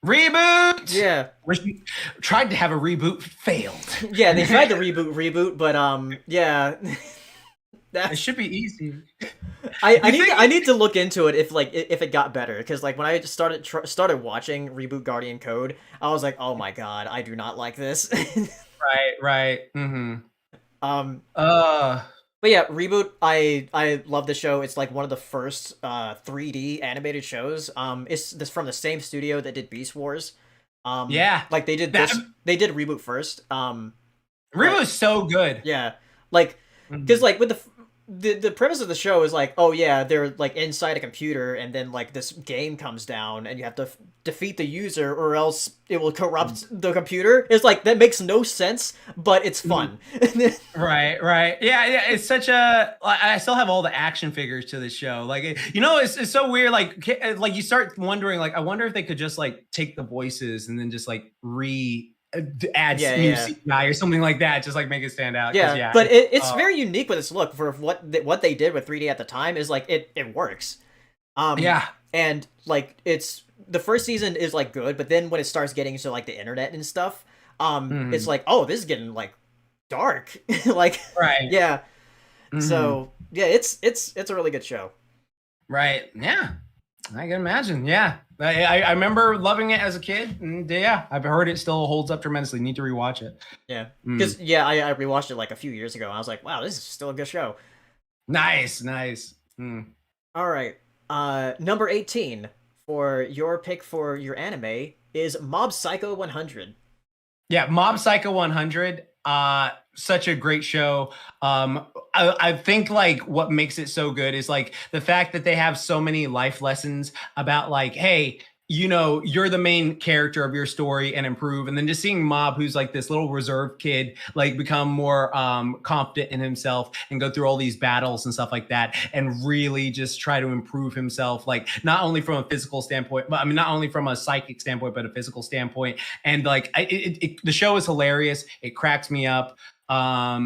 Reboot! Yeah. We tried to have a reboot, failed. Yeah, they tried to reboot, but yeah. It should be easy. I need to look into it if it got better, because like when I just started watching Reboot Guardian Code, I was like, oh my god, I do not like this. Right. But yeah, Reboot, I love the show. It's like one of the first 3D animated shows. It's this from the same studio that did Beast Wars. Yeah. Like they did Reboot first. Reboot's so good. Yeah. Like, because like with the premise of the show is like, oh yeah, they're like inside a computer, and then like this game comes down, and you have to defeat the user, or else it will corrupt the computer. It's like that makes no sense, but it's fun. Right. Yeah. It's such a. I still have all the action figures to the show. Like, it's so weird. Like you start wondering, like, I wonder if they could just like take the voices and then just like add new CGI or something like that, just like make it stand out. Yeah, but it's very unique with its look for what they did with 3D at the time. Is like it works. And like it's the first season is like good, but then when it starts getting into like the internet and stuff, it's like, oh, this is getting like dark. Like yeah. So yeah, it's a really good show. Right. Yeah. I can imagine. Yeah. I remember loving it as a kid, and yeah, I've heard it still holds up tremendously. Need to rewatch it. Yeah, because I rewatched it like a few years ago, and I was like, wow, this is still a good show. Nice. Hmm. All right. Number 18 for your pick for your anime is Mob Psycho 100. Yeah, Mob Psycho 100. Such a great show. I think like what makes it so good is like the fact that they have so many life lessons about like, hey, you know, you're the main character of your story and improve. And then just seeing Mob, who's like this little reserved kid, like become more confident in himself and go through all these battles and stuff like that, and really just try to improve himself, like not only from a physical standpoint, but I mean, not only from a psychic standpoint, but a physical standpoint. And like, the show is hilarious. It cracks me up. I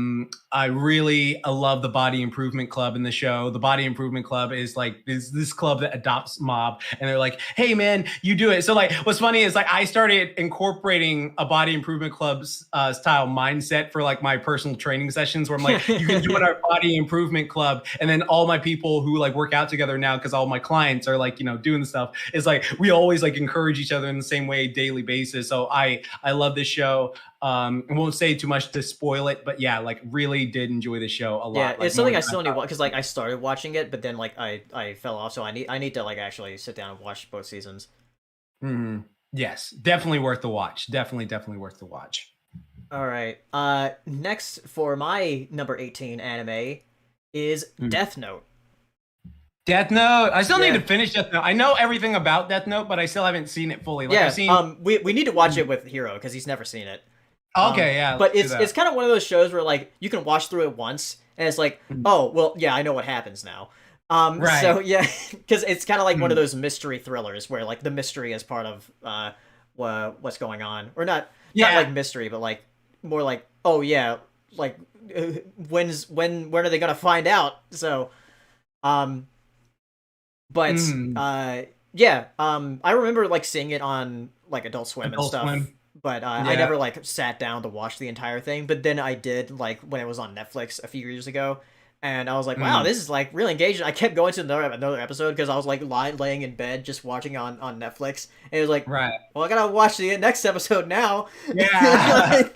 love the Body Improvement Club in the show. The Body Improvement Club is like this club that adopts Mob, and they're like, hey man, you do it. So like what's funny is like I started incorporating a Body Improvement Club's style mindset for like my personal training sessions, where I'm like, you can join our Body Improvement Club, and then all my people who like work out together now, because all my clients are like, you know, doing the stuff, is like we always like encourage each other in the same way, daily basis. So I love this show. I won't say too much to spoil it, but yeah, like really did enjoy the show a lot. Yeah, Like, it's something I still need to watch because like I started watching it, but then like I fell off, so I need to like actually sit down and watch both seasons. Mm-hmm. Yes, definitely worth the watch. Definitely worth the watch. All right. Next for my number 18 anime is Death Note. Death Note. I still Yeah. need to finish Death Note. I know everything about Death Note, but I still haven't seen it fully. Like Yeah. I've seen. We need to watch it with Hiro because he's never seen it. Okay, yeah. But it's kind of one of those shows where like you can watch through it once and it's like, oh well, yeah, I know what happens now. Right. So yeah, because it's kind of like one of those mystery thrillers where like the mystery is part of what's going on, or not like mystery, but like more like, oh yeah, like when are they gonna find out? So but yeah, I remember like seeing it on like Adult Swim and stuff. But I never like sat down to watch the entire thing. But then I did like when it was on Netflix a few years ago, and I was like, wow, this is like really engaging. I kept going to another episode because I was like laying in bed just watching on Netflix, and it was like, right. Well, I gotta watch the next episode now. Yeah.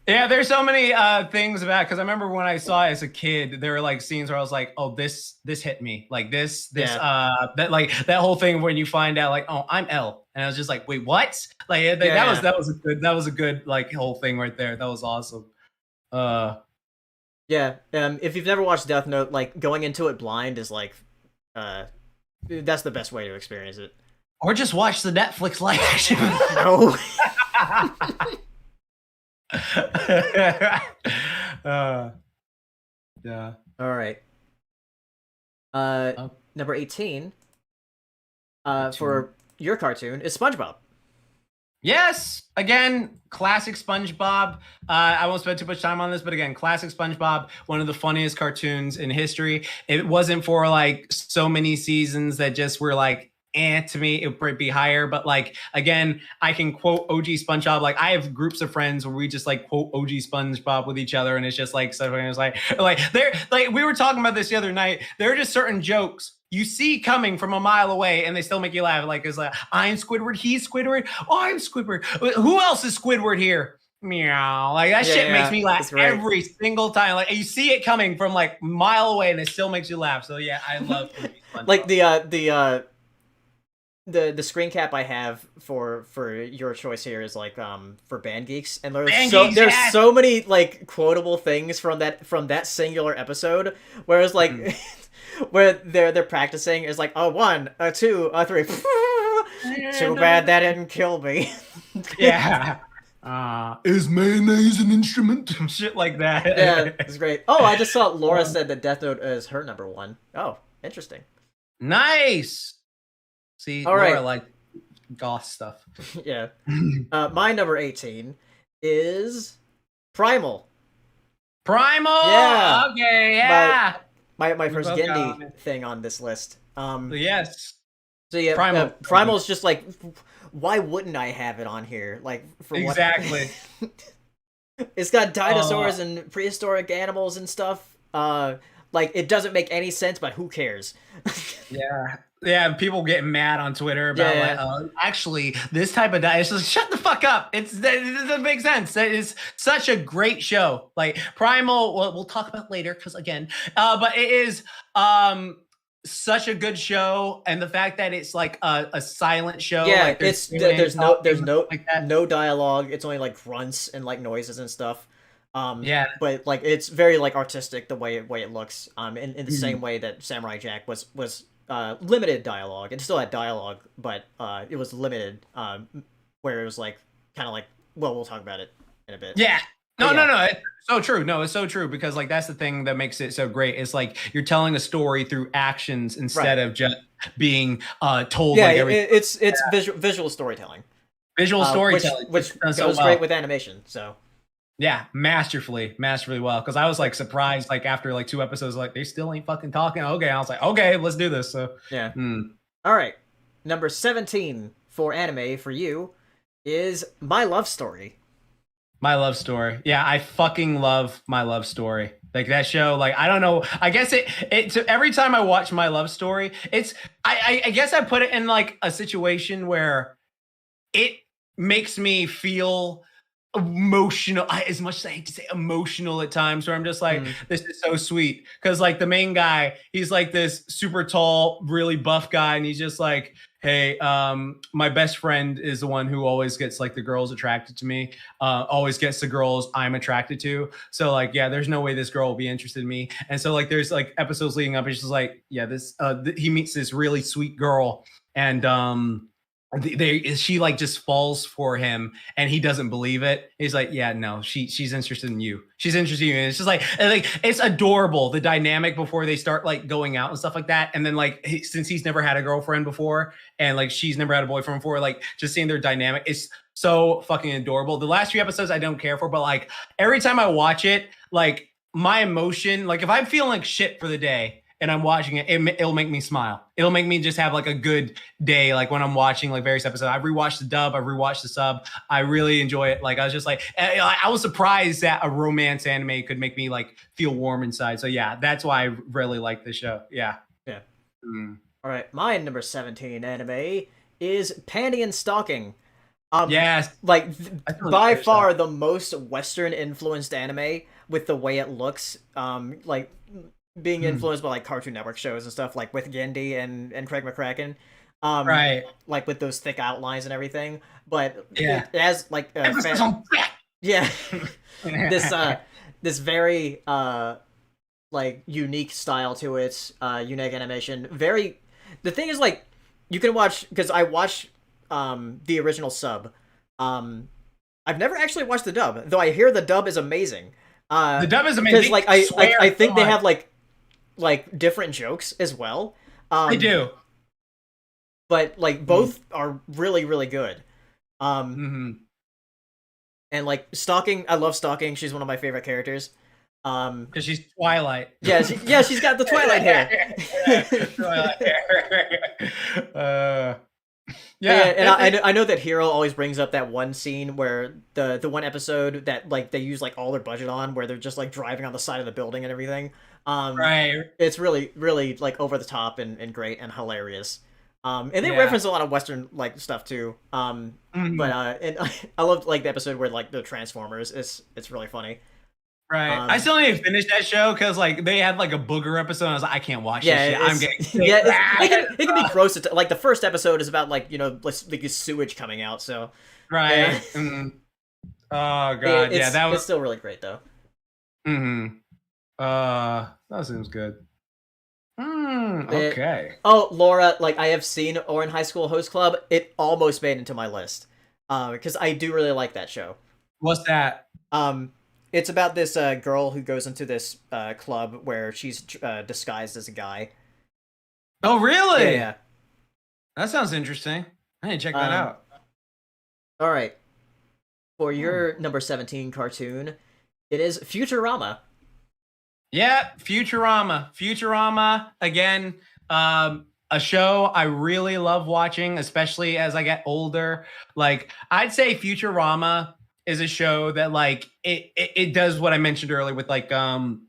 Yeah, there's so many things about, because I remember when I saw it as a kid, there were like scenes where I was like, oh, this hit me, like this that like that whole thing when you find out like, oh, I'm L, and I was just like, wait, what? Like that was a good like whole thing right there. That was awesome. Yeah, if you've never watched Death Note, like going into it blind is like that's the best way to experience it. Or just watch the Netflix live action. No. Yeah. All right. Number 18. For your cartoon is SpongeBob. Yes, again, classic SpongeBob. I won't spend too much time on this, but again, classic SpongeBob, one of the funniest cartoons in history. It wasn't for like so many seasons that just were like, to me, it would be higher. But like, again, I can quote OG SpongeBob. Like I have groups of friends where we just like quote OG SpongeBob with each other. And it's just like, so it's like they're like, we were talking about this the other night. There are just certain jokes you see coming from a mile away and they still make you laugh. Like, it's like, I'm Squidward, he's Squidward. Oh, I'm Squidward. Who else is Squidward here? Meow. Like that shit makes me laugh every single time. Like you see it coming from like a mile away and it still makes you laugh. So yeah, I love SpongeBob. Like the screen cap I have for your choice here is like for Band Geeks, and there's so many like quotable things from that singular episode, whereas like where they're practicing is like a 1, a 2, a 3. Too bad that didn't kill me. Yeah. Is mayonnaise an instrument? Shit like that. Yeah, it's great. Oh, I just saw Laura said that Death Note is her number 1. Oh, interesting. Nice. See, all right, Laura like goth stuff. Yeah. My number 18 is Primal. Primal. Yeah. Okay. Yeah. My first Gendy thing on this list. Yes. So yeah, Primal's just like, why wouldn't I have it on here? Like for exactly. It's got dinosaurs and prehistoric animals and stuff. Like it doesn't make any sense, but who cares? Yeah, people getting mad on Twitter about like, actually, this type of diet. It's just shut the fuck up. It doesn't make sense. It is such a great show. Like Primal, we'll talk about later because again, but it is such a good show, and the fact that it's like a silent show. Yeah, like there's no like that. no dialogue. It's only like grunts and like noises and stuff. Yeah. But like it's very like artistic the way it looks. In the Mhm. same way that Samurai Jack was limited dialogue. It still had dialogue, but it was limited. Where it was like kind of like, well, we'll talk about it in a bit. Yeah. But No, yeah. no, no. It's so true. No, it's so true because like that's the thing that makes it so great. It's like you're telling a story through actions instead of just being told Yeah, like everything. it's visual storytelling. Visual storytelling, which done goes great with animation. So yeah, masterfully well. Because I was like surprised, like after like 2 episodes, like they still ain't fucking talking. Okay, I was like, okay, let's do this. So yeah. All right, number 17 for anime for you is My Love Story. My Love Story. Yeah, I fucking love My Love Story. Like that show, like I don't know. I guess so every time I watch My Love Story, it's I guess I put it in like a situation where it makes me feel emotional. As much as I hate to say emotional at times, where I'm just like, this is so sweet. Because like the main guy, he's like this super tall, really buff guy, and he's just like, hey, my best friend is the one who always gets like the girls attracted to me, always gets the girls I'm attracted to. So like, yeah, there's no way this girl will be interested in me. And so like, there's like episodes leading up, it's just like, yeah, this he meets this really sweet girl, and she like just falls for him, and he doesn't believe it. He's like, yeah, no, she's interested in you. She's interested in you. And it's just like it's adorable, the dynamic before they start like going out and stuff like that. And then like since he's never had a girlfriend before, and like she's never had a boyfriend before, like just seeing their dynamic is so fucking adorable. The last few episodes I don't care for, but like every time I watch it, like my emotion, like if I'm feeling like shit for the day and I'm watching it, it'll make me smile. It'll make me just have like a good day. Like when I'm watching like various episodes, I've rewatched the dub, I've rewatched the sub. I really enjoy it. Like I was just like, I was surprised that a romance anime could make me like feel warm inside. So yeah, that's why I really like the show. Yeah. Yeah. All right, my number 17 anime is Panty and Stalking. Yes. Like by far the most Western influenced anime with the way it looks. Like being influenced by like Cartoon Network shows and stuff, like with Gendy and Craig McCracken. Right. Like with those thick outlines and everything. But yeah, it has like yeah, this very like unique style to it, unique animation. Very. The thing is, like, you can watch, because I watched the original sub. I've never actually watched the dub, though I hear the dub is amazing. The dub is amazing. Because like I think they have like different jokes as well. They do. But like both are really, really good. And like Stalking, I love Stalking. She's one of my favorite characters. Because she's Twilight. Yeah, she's got the Twilight hair. Twilight hair. Yeah, and I know that Hiro always brings up that one scene where the one episode that like they use like all their budget on, where they're just like driving on the side of the building and everything. Right. It's really, really like over the top and great and hilarious. And they reference a lot of Western like stuff too. But and I loved like the episode where like the Transformers. It's really funny. Right. I still need to finish that show because like they had like a booger episode. And I was like, I can't watch this shit. I'm getting sick. It can be gross. Like the first episode is about like like this sewage coming out. So right. Oh god, it's still really great though. That seems good. Okay. Laura, like I have seen Ouran High School Host Club. It almost made into my list because I do really like that show. What's that? It's about this girl who goes into this club where she's disguised as a guy. Oh, really? Yeah. That sounds interesting. I need to check that out. All right. For your number 17 cartoon, it is Futurama. Yeah, Futurama. Futurama, again, a show I really love watching, especially as I get older. Like, I'd say Futurama is a show that like it does what I mentioned earlier with like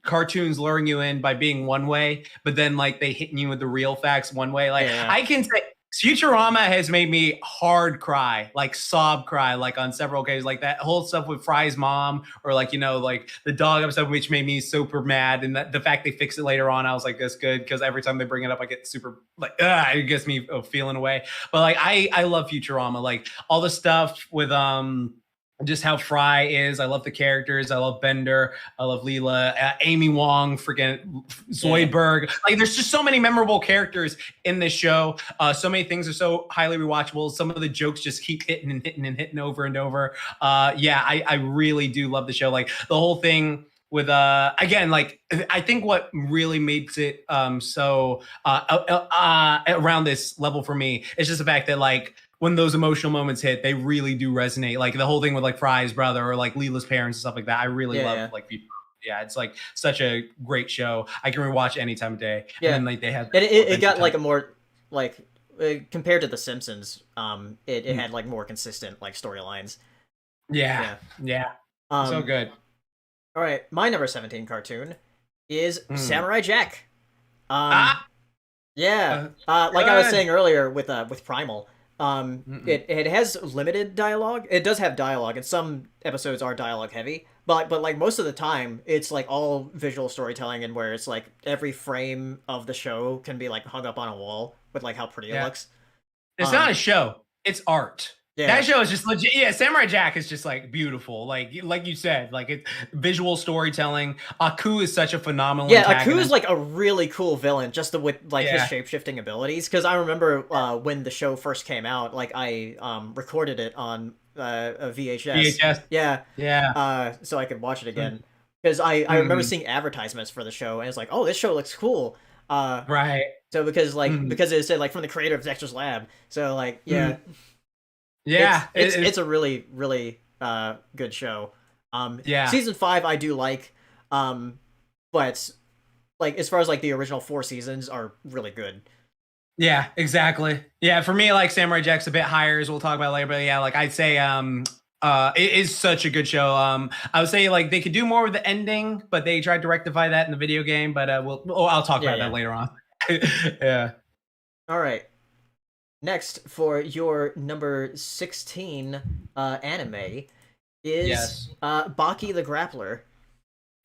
cartoons luring you in by being one way, but then like they hitting you with the real facts one way. Like I can say Futurama has made me hard cry, like sob cry, like on several occasions, like that whole stuff with Fry's mom, or like like the dog episode, which made me super mad, and the fact they fixed it later on, I was like, that's good, because every time they bring it up, I get super like, it gets me feeling away. But like, I love Futurama, like all the stuff with just how Fry is. I love the characters. I love Bender. I love Leela, Amy Wong, freaking Zoidberg. Like, there's just so many memorable characters in this show. So many things are so highly rewatchable. Some of the jokes just keep hitting and hitting and hitting over and over. Yeah, I really do love the show. Like the whole thing with again, like I think what really makes it so around this level for me is just the fact that like when those emotional moments hit, they really do resonate. Like the whole thing with like Fry's brother or like Leela's parents and stuff like that. I really love like yeah, it's like such a great show. I can rewatch any time of day. Yeah, and then like they had it got like a more like compared to The Simpsons, it had like more consistent like storylines. Yeah. So good. All right, my number 17 cartoon is Samurai Jack. Yeah, like I was saying earlier with Primal, it has limited dialogue. It does have dialogue, and some episodes are dialogue heavy, but like most of the time, it's like all visual storytelling, and where it's like every frame of the show can be like hung up on a wall with like how pretty it looks. It's not a show; it's art. Yeah. That show is just legit. Yeah, Samurai Jack is just like beautiful. Like you said, like it's visual storytelling. Aku is such a phenomenal. Yeah, Aku is like a really cool villain, just with like his shape-shifting abilities. Because I remember when the show first came out, like I recorded it on a VHS. VHS. Yeah. So I could watch it again. Because I remember seeing advertisements for the show, and it's like, oh, this show looks cool. Right. So because it said like from the creator of Dexter's Lab. So like yeah. Yeah, it's a really good show. Season 5 I do like, but like as far as like the original 4 seasons are really good. Yeah, exactly. Yeah, for me, like Samurai Jack's a bit higher, as we'll talk about later. But yeah, like I'd say, it is such a good show. I would say like they could do more with the ending, but they tried to rectify that in the video game. But I'll talk about that later on. Yeah. All right. Next, for your number 16 anime is Baki the Grappler.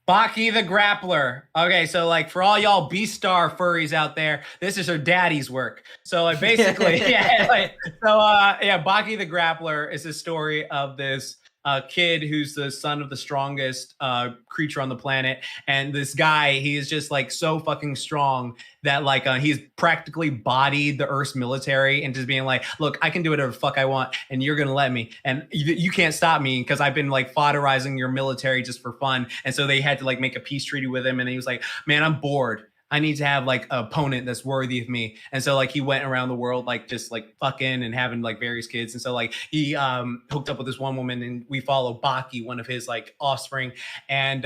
Baki the Grappler. Okay, so like for all y'all Beastar furries out there, this is her daddy's work. So like basically, Baki the Grappler is the story of this kid who's the son of the strongest creature on the planet, and this guy, he is just like so fucking strong that like he's practically bodied the Earth's military and just being like, look, I can do whatever the fuck I want, and you're gonna let me, and you can't stop me because I've been like fodderizing your military just for fun. And so they had to like make a peace treaty with him, and he was like, man, I'm bored. I need to have like an opponent that's worthy of me. And so like he went around the world like just like fucking and having like various kids. And so like he hooked up with this one woman, and we follow Baki, one of his like offspring. And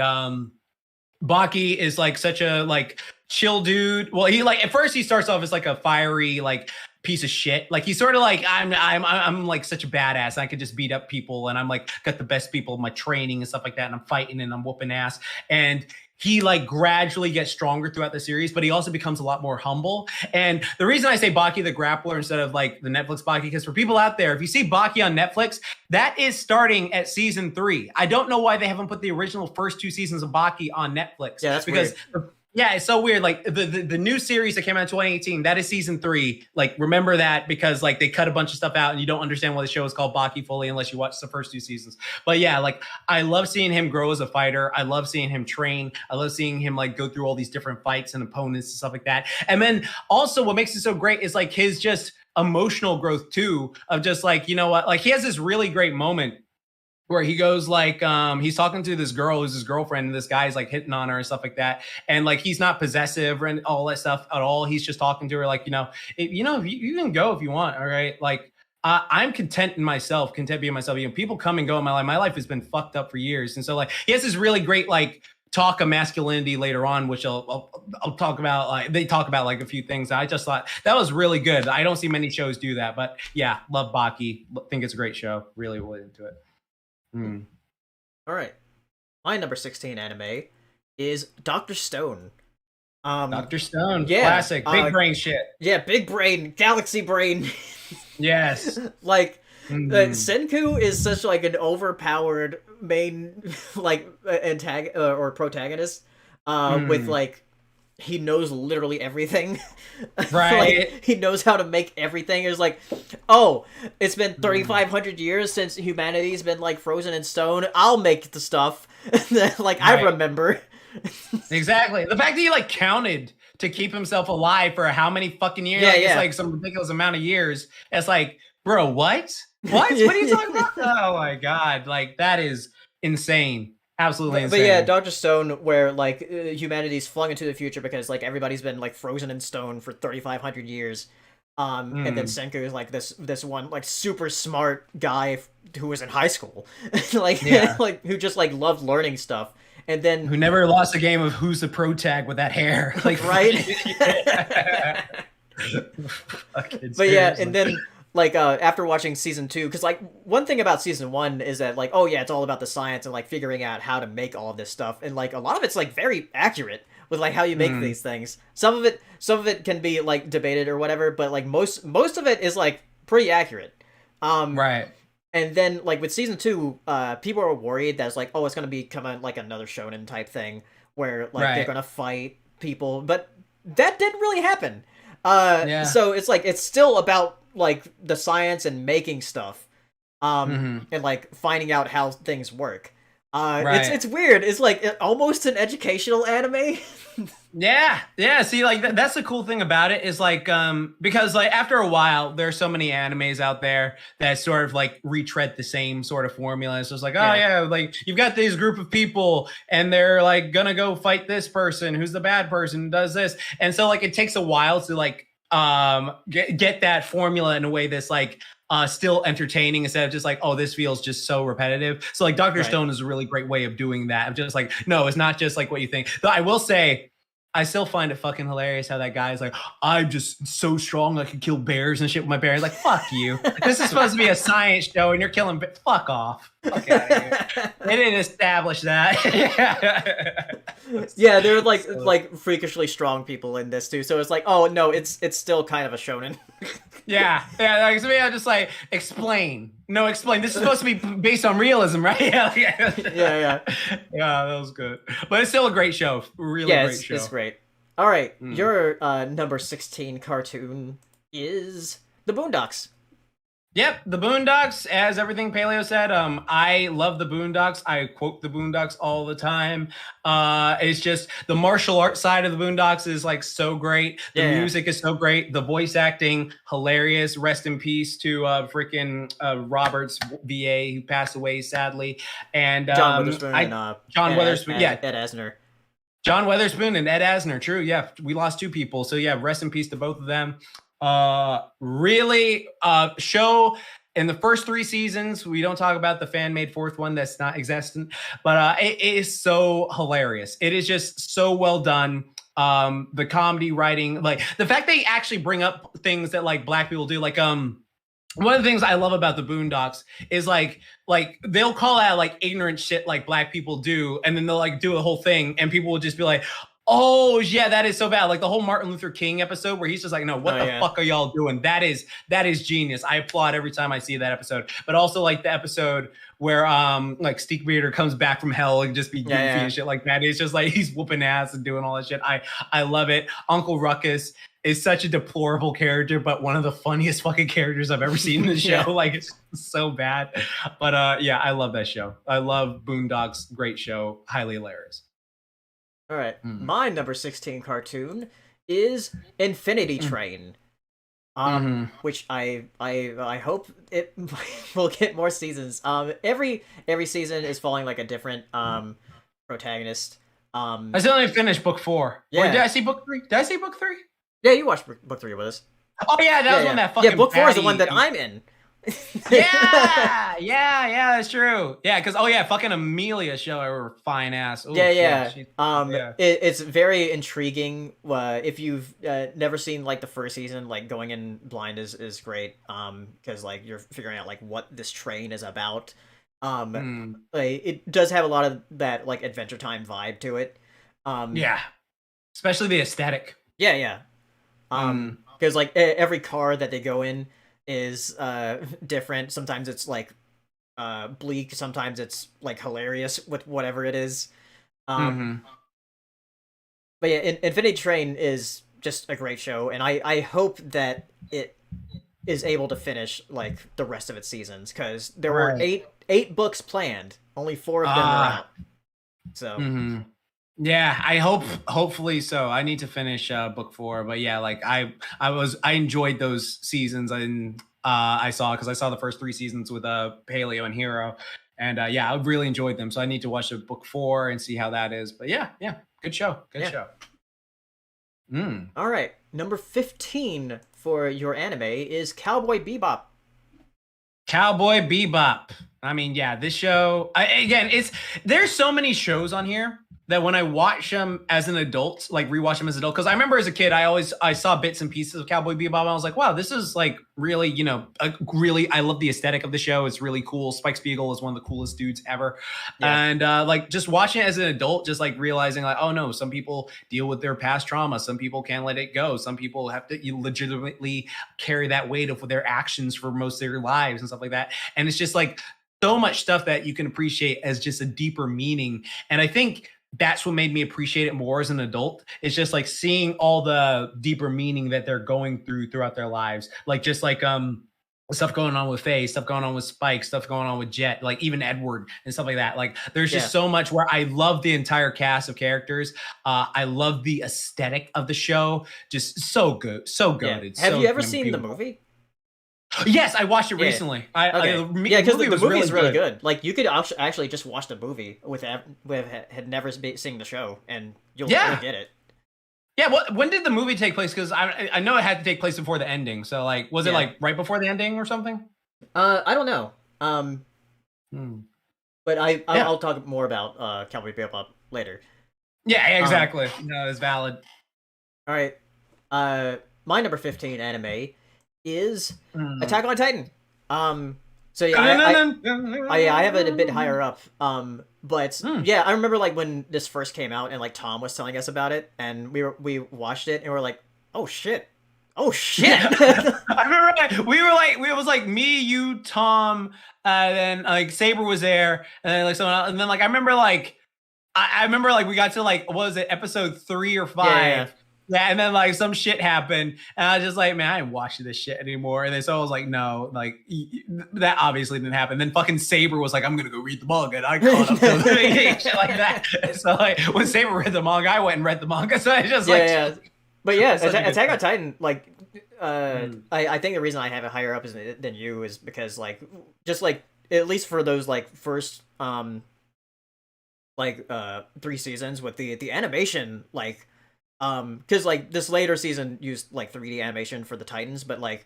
Baki is like such a like chill dude. Well, he like at first he starts off as like a fiery like piece of shit. Like he's sort of like I'm like such a badass. I could just beat up people, and I'm like got the best people in my training and stuff like that, and I'm fighting and I'm whooping ass. And he like gradually gets stronger throughout the series, but he also becomes a lot more humble. And the reason I say Baki the Grappler instead of like the Netflix Baki, because for people out there, if you see Baki on Netflix, that is starting at season 3. I don't know why they haven't put the original first 2 seasons of Baki on Netflix. Yeah, that's because weird. Yeah, it's so weird. Like the new series that came out in 2018, that is season 3. Like remember that, because like they cut a bunch of stuff out, and you don't understand why the show is called Baki fully unless you watch the first 2 seasons. But yeah, like I love seeing him grow as a fighter. I love seeing him train. I love seeing him like go through all these different fights and opponents and stuff like that. And then also what makes it so great is like his just emotional growth too, of just like, you know what, like he has this really great moment where he goes like he's talking to this girl who's his girlfriend, and this guy's like hitting on her and stuff like that, and like he's not possessive and all that stuff at all. He's just talking to her like, if you can go if you want, all right, like I'm content being myself. People come and go in my life. My life has been fucked up for years, and so like he has this really great like talk of masculinity later on, which I'll talk about. Like they talk about like a few things. I just thought that was really good. I don't see many shows do that, but yeah, love Baki. Think it's a great show. Really into it. All right, my number 16 anime is Dr. Stone. Dr. Stone, Yeah, classic, big brain shit. yeah, big brain, galaxy brain. Yes. Like, Mm. Senku is such like an overpowered main like or protagonist, with Mm. like he knows literally everything. Like Right. he knows how to make everything. It's like, oh, it's been Mm. 3,500 years since humanity's been like frozen in stone. I'll make the stuff. Like I Right. remember. Exactly. The fact that he like counted to keep himself alive for how many fucking years? Yeah, Like it's yeah. like some ridiculous amount of years. It's like, bro, what? What? What are you talking about? Oh my god! Like that is insane. Absolutely But yeah, insane. Dr. Stone, where like humanity's flung into the future because like everybody's been like frozen in stone for 3,500 years, and then Mm. Senku is like this one like super smart guy who was in high school, like Yeah. like who just like loved learning stuff, and then Who never lost a game of who's the pro tag with that hair? Like, right. fucking, yeah. Fucking But yeah, and seriously. then like after watching season 2, because like one thing about season 1 is that like, oh yeah, it's all about the science and like figuring out how to make all of this stuff, and like a lot of it's like very accurate with like how you make Mm. these things. Some of it can be like debated or whatever, but like most of it is like pretty accurate. Um, Right. and then like with season 2, people are worried that it's like, oh, it's gonna become like another shonen type thing where like they're Right. gonna fight people, but that didn't really happen. Yeah. So it's like it's still about like the science and making stuff, Hmm. and like finding out how things work. It's Right. weird. It's like almost an educational anime. Yeah, yeah. See, like that's the cool thing about it is like, because like after a while, there's so many animes out there that sort of like retread the same sort of formula. It's just like, oh Yeah, yeah, like you've got this group of people and they're like gonna go fight this person who's the bad person, does this, and so like it takes a while to like get that formula in a way that's like still entertaining instead of just like, oh, this feels just so repetitive. So like Dr. right. Stone is a really great way of doing that. I'm just like, no, it's not just like what you think. Though I will say, I still find it fucking hilarious how that guy is like, I'm just so strong I can kill bears and shit with my bear. Like, fuck you. This is supposed to be a science show and you're killing fuck off. Fuck out of here. They didn't establish that. Yeah, they're like So, like freakishly strong people in this too. So it's like, oh no, it's still kind of a shonen. yeah. Yeah. Like, so I'm just like, explain. No, explain. This is supposed to be based on realism, right? Yeah. Yeah, yeah. Yeah, that was good. But it's still a great show. Really Yeah, great it's show. great. All right, Mm. your number 16 cartoon is The Boondocks. Yep, the Boondocks, as everything Paleo said, I love the Boondocks. I quote the Boondocks all the time. It's just the martial arts side of the Boondocks is like so great. The Yeah, music is so great. The voice acting, hilarious. Rest in peace to freaking Roberts VA who passed away sadly. And John Witherspoon and John Witherspoon, yeah, Ed Asner. John Witherspoon and Ed Asner. True, yeah, we lost two people. So yeah, rest in peace to both of them. Really, show in the first three seasons. We don't talk about the fan made fourth one that's not existent, but it is so hilarious. It is just so well done. The comedy writing, like the fact they actually bring up things that like black people do, like one of the things I love about the Boondocks is like they'll call out like ignorant shit like black people do, and then they'll like do a whole thing, and people will just be like, "Oh yeah, that is so bad." Like the whole Martin Luther King episode where he's just like, "No, what Oh the yeah. fuck are y'all doing?" That is genius. I applaud every time I see that episode. But also like the episode where like Steve Beater comes back from hell and just be goofy Yeah, and shit like that. It's just like he's whooping ass and doing all that shit. I love it. Uncle Ruckus is such a deplorable character, but one of the funniest fucking characters I've ever seen in the show. Yeah. Like it's so bad. But yeah, I love that show. I love Boondocks. Great show. Highly hilarious. All right. Mm. My number 16 cartoon is Infinity Train. Which I hope it will get more seasons. Every season is following like a different protagonist. I still only finished book 4. Yeah. Or did I see book 3? Did I see book 3? Yeah, you watched book 3 with us. Oh yeah, that was Yeah. one that fucking book 4 is the baddie- one that I'm in. yeah, that's true. Yeah, because fucking Amelia show her fine ass. Ooh, Yeah. shit, Yeah. It's very intriguing. If you've never seen like the first season, like going in blind is great. Because like you're figuring out like what this train is about. Like, it does have a lot of that like Adventure Time vibe to it. Yeah. especially the aesthetic. Yeah. Because like every car that they go in is different. Sometimes it's like bleak. Sometimes it's like hilarious with whatever it is. Mm-hmm. But yeah, Infinity Train is just a great show, and I hope that it is able to finish like the rest of its seasons, because there were eight books planned. Only 4 of them are out. So yeah, I hopefully so. I need to finish book 4, but yeah, like I enjoyed those seasons, and I saw, because I saw the first 3 seasons with Paleo and Hero, and yeah, I really enjoyed them. So I need to watch the book 4 and see how that is. But yeah, good show. Show. All right, number 15 for your anime is Cowboy Bebop. Cowboy Bebop. I mean, yeah, this show, again, there's so many shows on here that when I watch them as an adult, like rewatch them as an adult, because I remember as a kid, I saw bits and pieces of Cowboy Bebop, and I was like, wow, this is like really, I love the aesthetic of the show. It's really cool. Spike Spiegel is one of the coolest dudes ever. Yeah. And like just watching it as an adult, just like realizing like, oh no, some people deal with their past trauma. Some people can't let it go. Some people have to legitimately carry that weight of their actions for most of their lives and stuff like that. And it's just like so much stuff that you can appreciate as just a deeper meaning. And I think that's what made me appreciate it more as an adult. It's just like seeing all the deeper meaning that they're going throughout their lives. Like just like stuff going on with Faye, stuff going on with Spike, stuff going on with Jet, like even Edward and stuff like that. Like there's just so much where I love the entire cast of characters. I love the aesthetic of the show. Just so good. So good. Yeah. Have you ever seen the movie? Yes, I watched it recently. Yeah, because the movie is really good. Like you could actually just watch the movie with had never seen the show, and you'll get it. Yeah, when did the movie take place? Because I know it had to take place before the ending. So like, was it like right before the ending or something? I don't know. But I'll talk more about Cowboy Bebop later. Yeah, exactly. No, it's valid. All right. My number 15 anime is Attack on Titan. So yeah, I have it a bit higher up. But yeah, I remember like when this first came out and like Tom was telling us about it, and we watched it and we're like, oh shit. Yeah. I remember we was like me, you, Tom, then like Saber was there, and then like someone else, and then like I remember like we got to like, what was it, episode 3 or 5. Yeah, and then like some shit happened, and I was just like, man, I ain't watching this shit anymore. And then so I was like, no, like that obviously didn't happen. Then fucking Saber was like, I'm gonna go read the manga, and I caught up to the shit like that. And so like when Saber read the manga, I went and read the manga. So I just But yeah, Attack on Titan, like, I think the reason I have it higher up than you is because like just like at least for those like first 3 seasons with the animation, like. Because like this later season used like 3D animation for the Titans, but like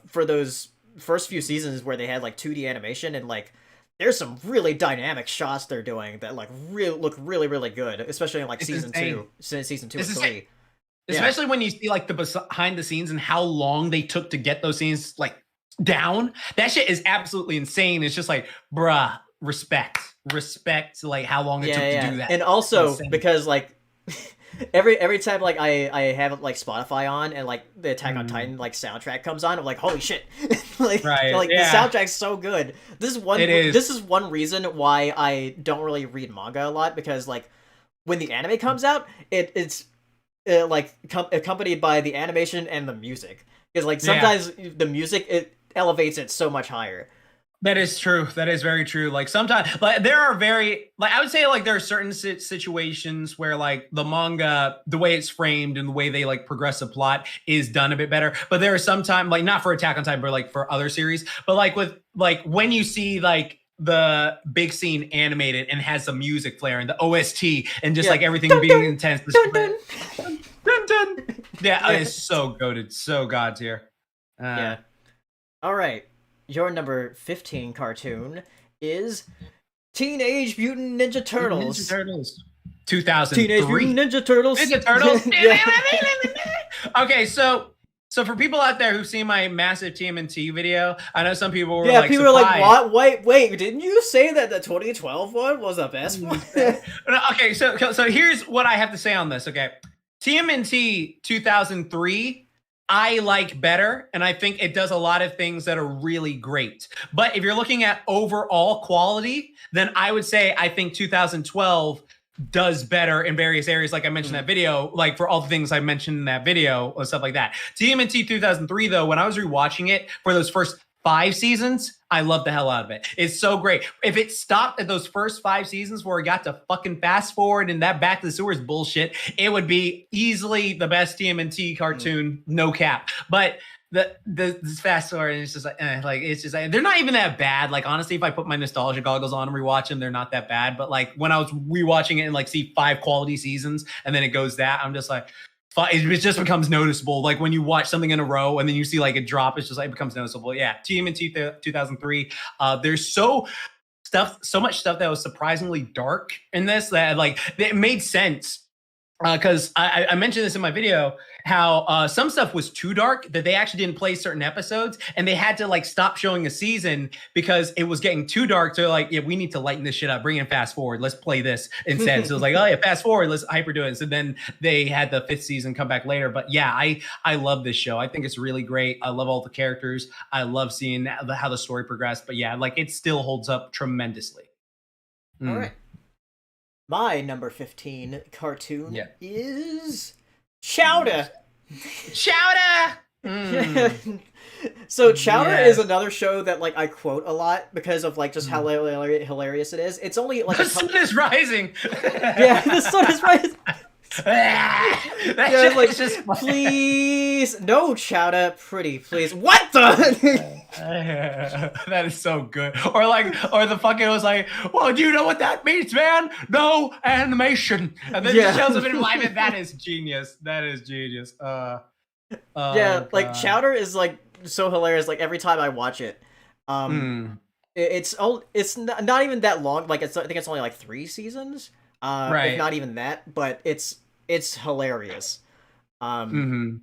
for those first few seasons where they had like 2D animation, and like there's some really dynamic shots they're doing that like look really good, especially in like season 2 and 3. Especially when you see like the behind the scenes and how long they took to get those scenes like down. That shit is absolutely insane. It's just like, bruh, respect to like how long it took to do that. And also because like every time like I have like Spotify on and like the Attack on Titan like soundtrack comes on, I'm like, holy shit. The soundtrack's so good. This is one reason why I don't really read manga a lot, because like when the anime comes out, it's like accompanied by the animation and the music, because like sometimes the music, it elevates it so much higher. That is true. That is very true. Like sometimes, like there are very, like I would say, like there are certain situations where like the manga, the way it's framed and the way they like progress the plot is done a bit better. But there are sometimes, like not for Attack on Titan, but like for other series. But like with like when you see like the big scene animated and has some music flaring, the OST, and just like everything being intense. Dun, dun. Yeah, it's so goated, so god tier. All right. Your number 15 cartoon is Teenage Mutant Ninja Turtles. 2003. Teenage Mutant Ninja Turtles. Ninja Turtles. Okay, so for people out there who've seen my massive TMNT video, I know some people were like, people surprised. Were like, what? Wait, didn't you say that the 2012 one was the best one? Okay, so here's what I have to say on this. Okay, TMNT 2003 I like better, and I think it does a lot of things that are really great. But if you're looking at overall quality, then I would say I think 2012 does better in various areas, like I mentioned in that video, like for all the things I mentioned in that video and stuff like that. TMNT 2003, though, when I was rewatching it for those first 5 seasons, I love the hell out of it. It's so great. If it stopped at those first 5 seasons where it got to fucking fast forward and that Back to the Sewers bullshit, it would be easily the best TMNT cartoon, no cap. But the fast forward, it's just like they're not even that bad. Like honestly, if I put my nostalgia goggles on and rewatch them, they're not that bad. But like when I was rewatching it and like see 5 quality seasons and then it goes that, I'm just like, it just becomes noticeable. Like when you watch something in a row and then you see like a drop, it's just like it becomes noticeable. Yeah, TMNT 2003. There's so much stuff that was surprisingly dark in this that like it made sense. Because I mentioned this in my video, how some stuff was too dark that they actually didn't play certain episodes, and they had to like stop showing a season because it was getting too dark. So like, yeah, we need to lighten this shit up, bring in fast forward, let's play this instead. So it was like, oh yeah, fast forward, let's hyper do it. So then they had the 5th season come back later. But yeah, I love this show. I think it's really great. I love all the characters. I love seeing how the story progressed. But yeah, like it still holds up tremendously. All right. My number 15 cartoon is Chowder. Chowder! So Chowder is another show that like I quote a lot because of like just how hilarious it is. It's only like the sun is rising. Yeah, the sun is rising. That's like, just please, no Chowder, pretty please. What the? That is so good. Or the fucking was like, well, do you know what that means, man? No animation. And then it shows up in live, and that is genius. That is genius. Like Chowder is like so hilarious. Like every time I watch it, it's not even that long. Like I think it's only like 3 seasons. If not even that, but it's hilarious. C.H.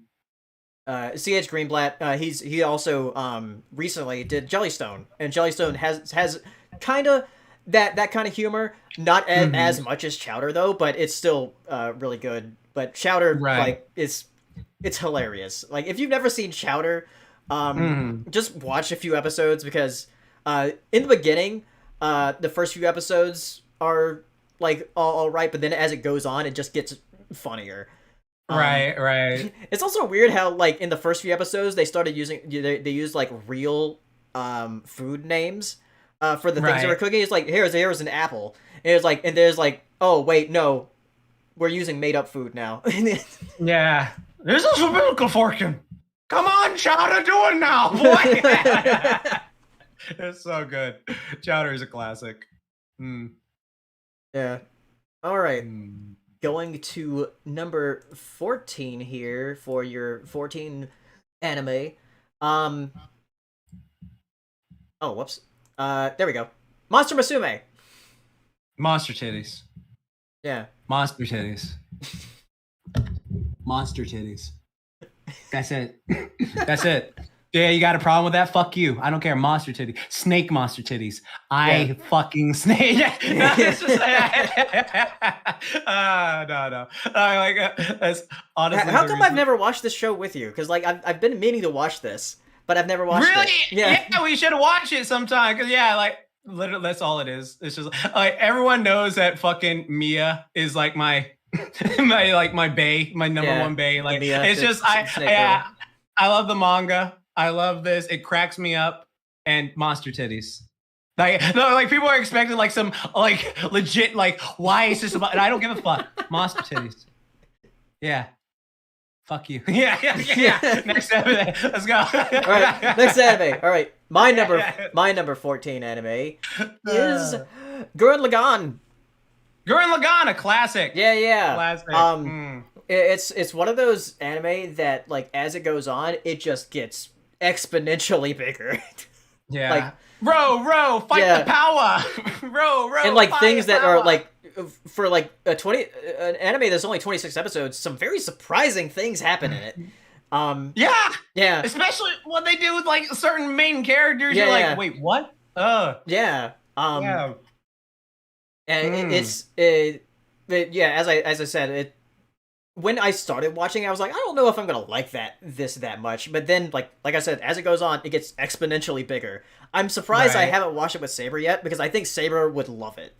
Greenblatt, he also recently did Jellystone, and Jellystone has kind of that kind of humor, not as much as Chowder though, but it's still really good. But Chowder like it's hilarious. Like if you've never seen Chowder, just watch a few episodes because in the beginning, the first few episodes are like all right, but then as it goes on, it just gets funnier. Right. It's also weird how like in the first few episodes they started using they used like real food names for the things they were cooking. It's like here's an apple. And it's like and there's like, oh wait, no, we're using made up food now. Yeah, this is umbilical forking. Come on, Chowder, do it now, boy. It's so good. Chowder is a classic. Yeah. All right. Going to number 14 here for your 14 anime. Oh, whoops. There we go. Monster Musume. Monster titties. Yeah. Monster titties. Monster titties. That's it. That's it. Yeah, you got a problem with that? Fuck you. I don't care. Monster titties. Snake monster titties. I fucking snake. No, it's just no. That's honestly. How come I've never watched this show with you? Because like I've been meaning to watch this, but I've never watched it. Really? Yeah, we should watch it sometime. Cause like literally, that's all it is. It's just like everyone knows that fucking Mia is like my my bae, my number one bae. Like Mia, it's just I love the manga. I love this. It cracks me up. And monster titties. Like no, like people are expecting like some like legit like why is this about? And I don't give a fuck. Monster titties. Yeah. Fuck you. Yeah. Next anime. Let's go. All right. Next anime. All right. My number 14 anime is Gurren Lagann. Gurren Lagann, a classic. Yeah. Classic. It's one of those anime that like as it goes on, it just gets exponentially bigger. Yeah. Like row, fight the power. row. And like things that are like for like an anime that's only 26 episodes, some very surprising things happen in it. Yeah. Especially what they do with like certain main characters. You're like, wait, what? Yeah. And as I said, when I started watching, I was like, I don't know if I'm gonna like that much. But then, like I said, as it goes on, it gets exponentially bigger. I'm surprised I Right. haven't watched it with Saber yet because I think Saber would love it.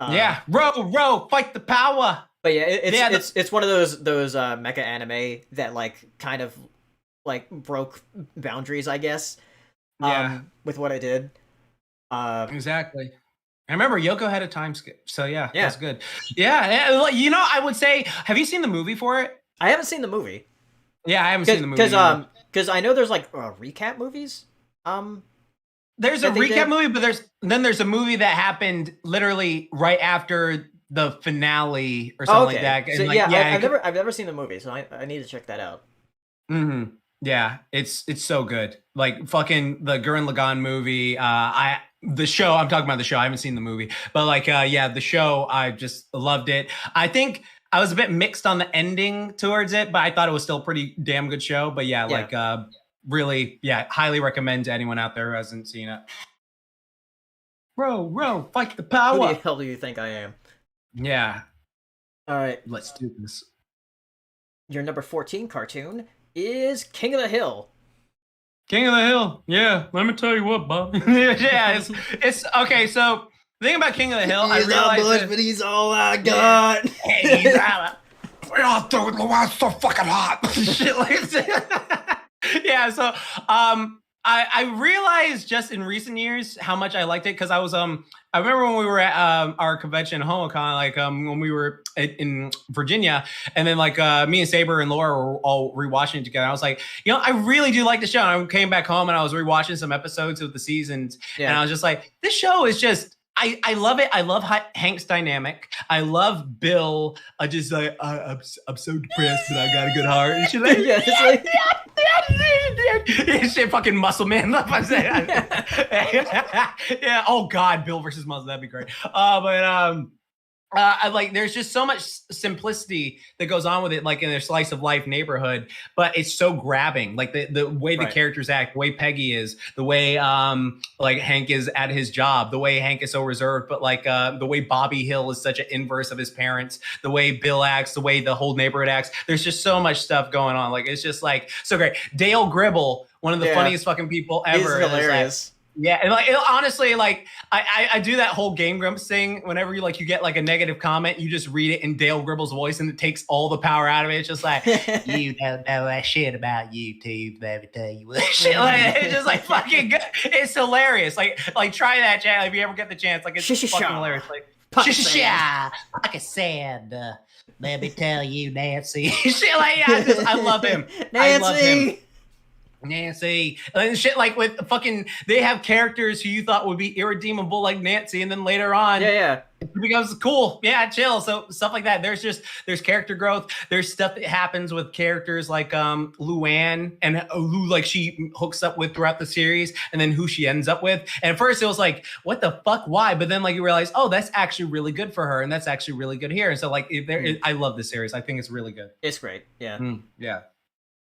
Yeah. Row, fight the power. But yeah, Yeah, it's one of those mecha anime that like kind of like broke boundaries, I guess. Yeah. With what I did. Exactly. I remember Yoko had a time skip, so yeah, Yeah. that's good. Yeah, you know, I would say, have you seen the movie for it? I haven't seen the movie. Yeah, I haven't seen the movie. Because I know there's like recap movies. There's a recap movie, but there's a movie that happened literally right after the finale or something like that. And So, like, yeah, I've never seen the movie, so I need to check that out. Mm-hmm. Yeah, it's so good. Like fucking the Gurren Lagann movie. The show, I'm talking about the show. I haven't seen the movie, but like yeah, the show, I just loved it. I think I was a bit mixed on the ending towards it, but I thought it was still a pretty damn good show. But yeah, like really, yeah, highly recommend to anyone out there who hasn't seen it. Row, fight the power. Who the hell do you think I am? Yeah. All right, let's do this. Your number 14 cartoon is King of the Hill. King of the Hill. Yeah, let me tell you what, Bob. Yeah, it's okay. So the thing about King of the Hill, I realized but he's all I got. Hey, oh, dude, Luan's so fucking hot. Shit like that. Yeah, so I realized just in recent years how much I liked it because I was I remember when we were at our convention HomoCon, like when we were in Virginia, and then like me and Saber and Laura were all rewatching it together. I was like, you know, I really do like the show. And I came back home and I was rewatching some episodes of the seasons, and I was just like, this show is just. I love it. I love Hank's dynamic. I love Bill. I just like I'm so depressed, but I got a good heart. And she's like, yeah, shit, fucking muscle man. Yeah. Oh God, Bill versus muscle. That'd be great. I like there's just so much simplicity that goes on with it, like in their slice of life neighborhood, but it's so grabbing. Like the way the characters act, the way Peggy is, the way like Hank is at his job, the way Hank is so reserved, but like the way Bobby Hill is such an inverse of his parents, the way Bill acts, the way the whole neighborhood acts. There's just so much stuff going on. Like it's just like so great. Dale Gribble, one of the funniest fucking people ever. He's hilarious. Yeah, and like honestly, like I do that whole Game Grumps thing. Whenever you get like a negative comment, you just read it in Dale Gribble's voice, and it takes all the power out of it. It's just like you don't know that shit about YouTube. Let me tell you what shit. Like, it's just like fucking good. It's hilarious. Like try that, Chad. If you ever get the chance, like it's fucking hilarious. Like like I said, let me tell you, Nancy. Shit like yeah, I love him. Nancy. I love him. Nancy and shit like with fucking they have characters who you thought would be irredeemable like Nancy, and then later on it becomes cool, chill. So stuff like that. There's character growth. There's stuff that happens with characters like Luann and who like she hooks up with throughout the series, and then who she ends up with. And at first it was like, what the fuck, why? But then like you realize, oh, that's actually really good for her, and that's actually really good here. And so like I love this series. I think it's really good. It's great. Yeah. Yeah.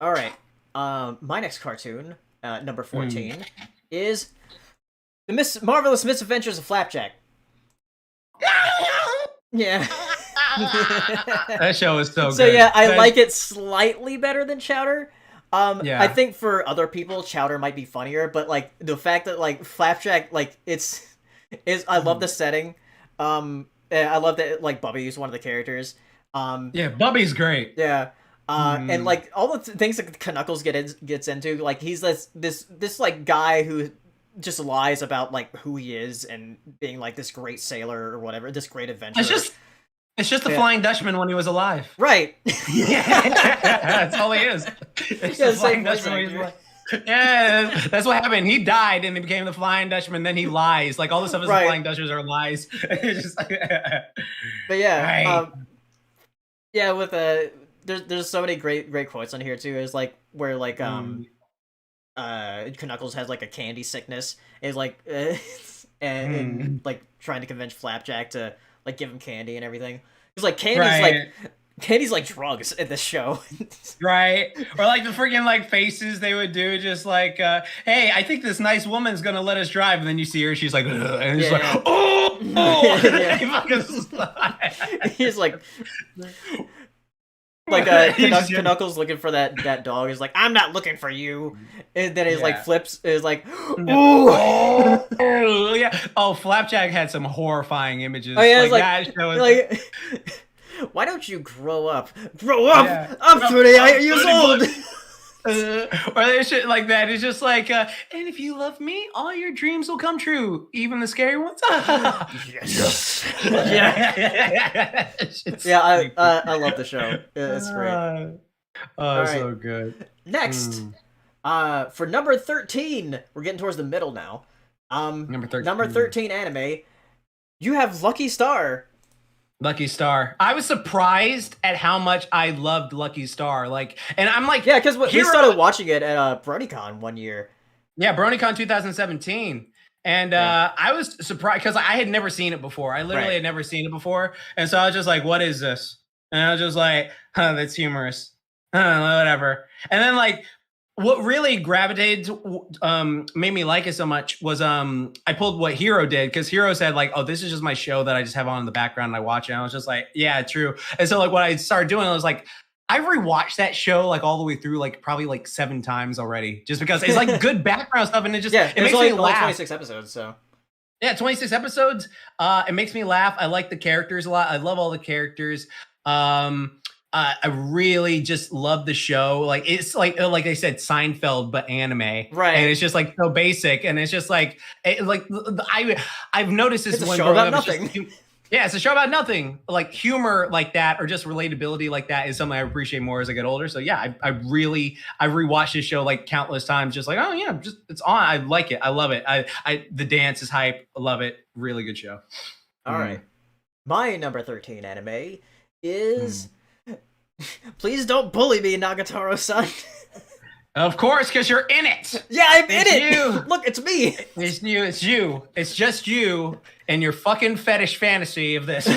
All right. My next cartoon, number 14, is the Marvelous Misadventures of Flapjack. Yeah. That show is so good. So yeah, I like it slightly better than Chowder. I think for other people, Chowder might be funnier, but like the fact that like Flapjack, like I love the setting. I love that like Bubby is one of the characters. Yeah, Bubby's great. Yeah. And like all the things that Knuckles gets into, like he's this like guy who just lies about like who he is and being like this great sailor or whatever, this great adventurer. It's just the Flying Dutchman when he was alive. Right. That's all he is. It's the Flying Dutchman when he was alive. Yeah, that's what happened. He died and he became the Flying Dutchman. Then he lies. Like all the stuff as the Flying Dutchmans are lies. Just but yeah, yeah. With there's so many great quotes on here too. It's like where like Knuckles has like a candy sickness. Is like and like trying to convince Flapjack to like give him candy and everything. It's like candy's like drugs in this show. Right. Or like the freaking like faces they would do, just like hey, I think this nice woman's gonna let us drive, and then you see her, she's like and he's like oh. He's like Like Knuckles looking for that dog is like, I'm not looking for you, and then he's like flips is like, ooh. Oh yeah. Oh, Flapjack had some horrifying images. Oh yeah, like that show is like why don't you grow up? Grow up! Yeah. I'm 38 years old! Or they shit like that. It's just like, and if you love me, all your dreams will come true, even the scary ones. Yes. Yeah, I love the show. It's great. Oh, so good. Next, for number 13, we're getting towards the middle now. Number 13 anime. You have Lucky Star. Lucky Star. I was surprised at how much I loved Lucky Star. Like, and I'm like, yeah, because we started watching it at BronyCon one year. Yeah, BronyCon 2017. And I was surprised because I had never seen it before. I literally had never seen it before. And so I was just like, what is this? And I was just like, that's humorous. Whatever. And then like, what really gravitated, made me like it so much was I pulled what Hero did, because Hero said like, oh, this is just my show that I just have on in the background and I watch it. And I was just like, yeah, true. And so like what I started doing, I was like, I've rewatched that show like all the way through, like probably like 7 times already, just because it's like good background stuff, and it just it makes me laugh. 26 episodes, so yeah, 26 episodes. It makes me laugh. I like the characters a lot. I love all the characters. I really just love the show. Like it's like I said, Seinfeld but anime, right? And it's just like so basic, and it's just like I've noticed this one show about nothing. Yeah, it's a show about nothing. Like humor like that, or just relatability like that, is something I appreciate more as I get older. So yeah, I rewatched this show like countless times, just like, oh yeah, just it's on. I like it. I love it. The dance is hype. I love it. Really good show. All right. My number 13 anime is Please Don't Bully Me, Nagatoro-san. Of course, because you're in it. Yeah, I'm in it. You. Look, it's me. It's you. It's you. It's just you and your fucking fetish fantasy of this. It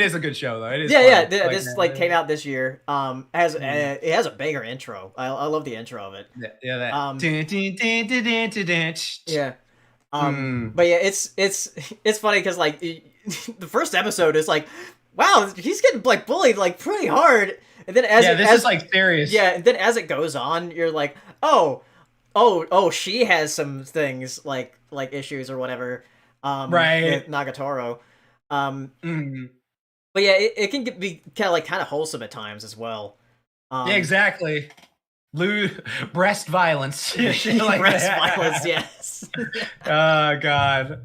is a good show, though. It is. Yeah. This came out this year. It has a banger intro. I love the intro of it. Yeah. That. Yeah. But yeah, it's funny because like the first episode is like, wow, he's getting like bullied like pretty hard. And then this is like serious. Yeah, and then as it goes on, you're like, oh, she has some things like issues or whatever. Right. With Nagatoro. But yeah, it can be kind of wholesome at times as well. Yeah, exactly. Breast violence. Like breast violence, yes. Oh God.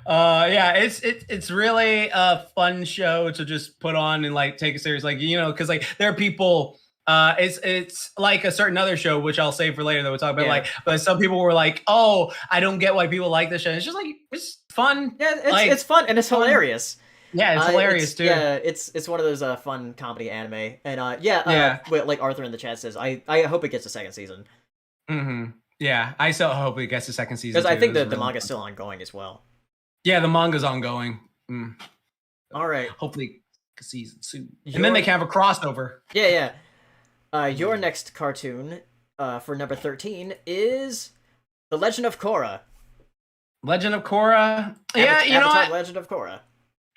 Yeah, it's really a fun show to just put on and like take it serious, like, you know, because like there are people. It's like a certain other show, which I'll save for later that we'll talk about. Yeah. Like, but some people were like, "Oh, I don't get why people like this show." It's just like it's fun. Yeah, it's fun and it's hilarious. Yeah, it's hilarious too. Yeah, it's one of those fun comedy anime, and like Arthur in the chat says, I hope it gets a second season. Yeah, I still hope it gets a second season because I think the manga's still ongoing as well. Yeah, the manga's ongoing. All right. Hopefully a season soon. And then they can have a crossover. Yeah. Your next cartoon for number 13 is The Legend of Korra. Legend of Korra? Yeah, you know what? Legend of Korra.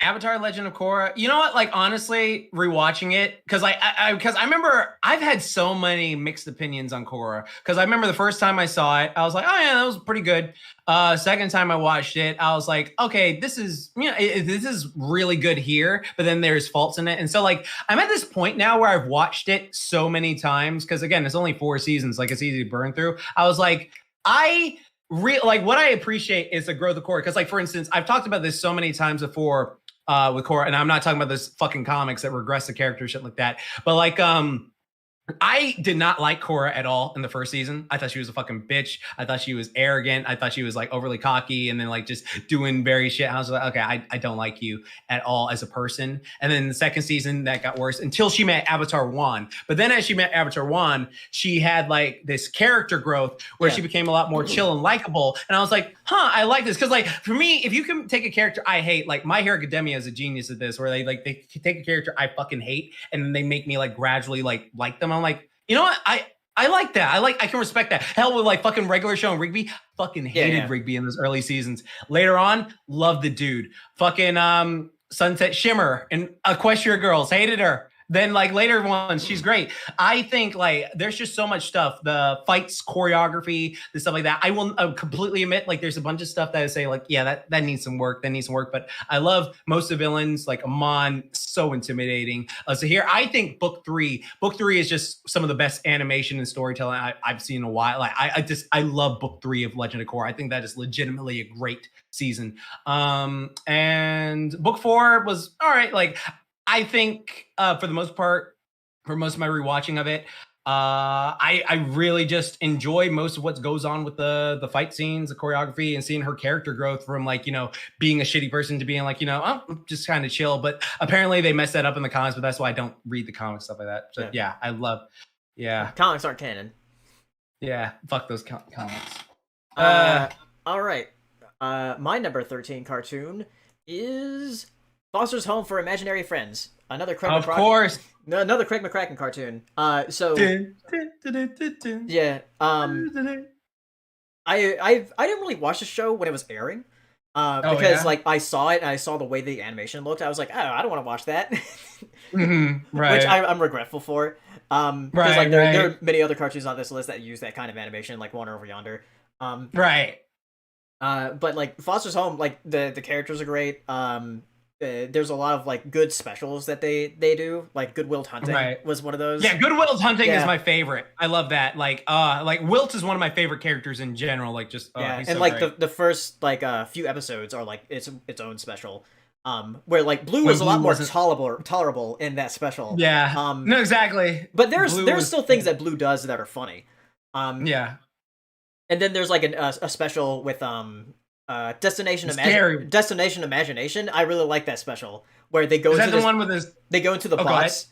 Avatar Legend of Korra. You know what? Like, honestly, rewatching it, because I remember I've had so many mixed opinions on Korra. Because I remember the first time I saw it, I was like, oh yeah, that was pretty good. Second time I watched it, I was like, okay, this is this is really good here, but then there's faults in it. And so like I'm at this point now where I've watched it so many times, because again, it's only 4 seasons, like it's easy to burn through. I was like, what I appreciate is the growth of Korra. Because like, for instance, I've talked about this so many times before with Korra, and I'm not talking about this fucking comics that regress the character, shit like that. But like, I did not like Korra at all in the first season. I thought she was a fucking bitch. I thought she was arrogant. I thought she was like overly cocky and then like just doing very shit. I was like, okay, I don't like you at all as a person. And then the second season that got worse until she met Avatar 1. But then as she met Avatar 1, she had like this character growth where she became a lot more chill and likable. And I was like, I like this. Cause like for me, if you can take a character I hate, like My Hero Academia is a genius at this, where they take a character I fucking hate and then they make me like gradually like them. I'm like, you know what? I like that. I can respect that. Hell, with like fucking regular show and Rigby, fucking hated Rigby in those early seasons. Later on, loved the dude. Fucking Sunset Shimmer and Equestria Girls, hated her. Then like later ones, she's great. I think like there's just so much stuff. The fights, choreography, the stuff like that. I will completely admit like there's a bunch of stuff that I say like, yeah, that needs some work. That needs some work. But I love most of the villains, like Amon, so intimidating. So here, I think book three is just some of the best animation and storytelling I've seen in a while. Like I love book 3 of Legend of Korra. I think that is legitimately a great season. And book 4 was all right. Like I think for the most part, for most of my rewatching of it, I really just enjoy most of what goes on with the fight scenes, the choreography, and seeing her character growth from like, being a shitty person to being like, I'm just kind of chill. But apparently they messed that up in the comics, but that's why I don't read the comics, stuff like that. So yeah, I love, Comics aren't canon. Yeah, fuck those comics. All right. My number 13 cartoon is Foster's Home for Imaginary Friends. Another Craig of course. Another Craig McCracken cartoon. Yeah. I didn't really watch the show when it was airing. Because like I saw it and I saw the way the animation looked. I was like, oh, I don't want to watch that. Right. Which I'm regretful for. Because like there are many other cartoons on this list that use that kind of animation, like One Over Yonder. Right. But like Foster's Home, like the characters are great. There's a lot of like good specials that they do. Like Good Will Hunting was one of those. Yeah, Good Will Hunting is my favorite. I love that. Like Wilt is one of my favorite characters in general. Like just and so like great. the first like few episodes are like its own special. Where like Blue was a lot more tolerable in that special. Yeah. No, exactly. But there's still things that Blue does that are funny. Yeah. And then there's like a special with Destination Imagination. I really like that special where they go into one with his. They go into the box.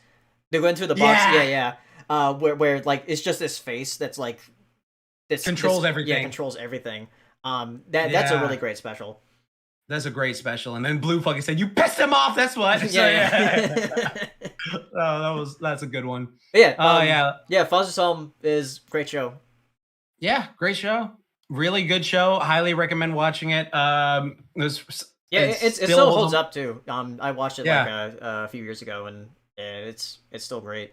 They go into the box. Yeah. Where like it's just this face that's like controls everything. Yeah, controls everything. That's a really great special. That's a great special. And then Blue fucking said, "You pissed him off." That's what. That's a good one. But yeah. Foster's Home is a great show. Yeah, great show. Really good show. Highly recommend watching it. It still holds up too. I watched it like a few years ago, and it's still great.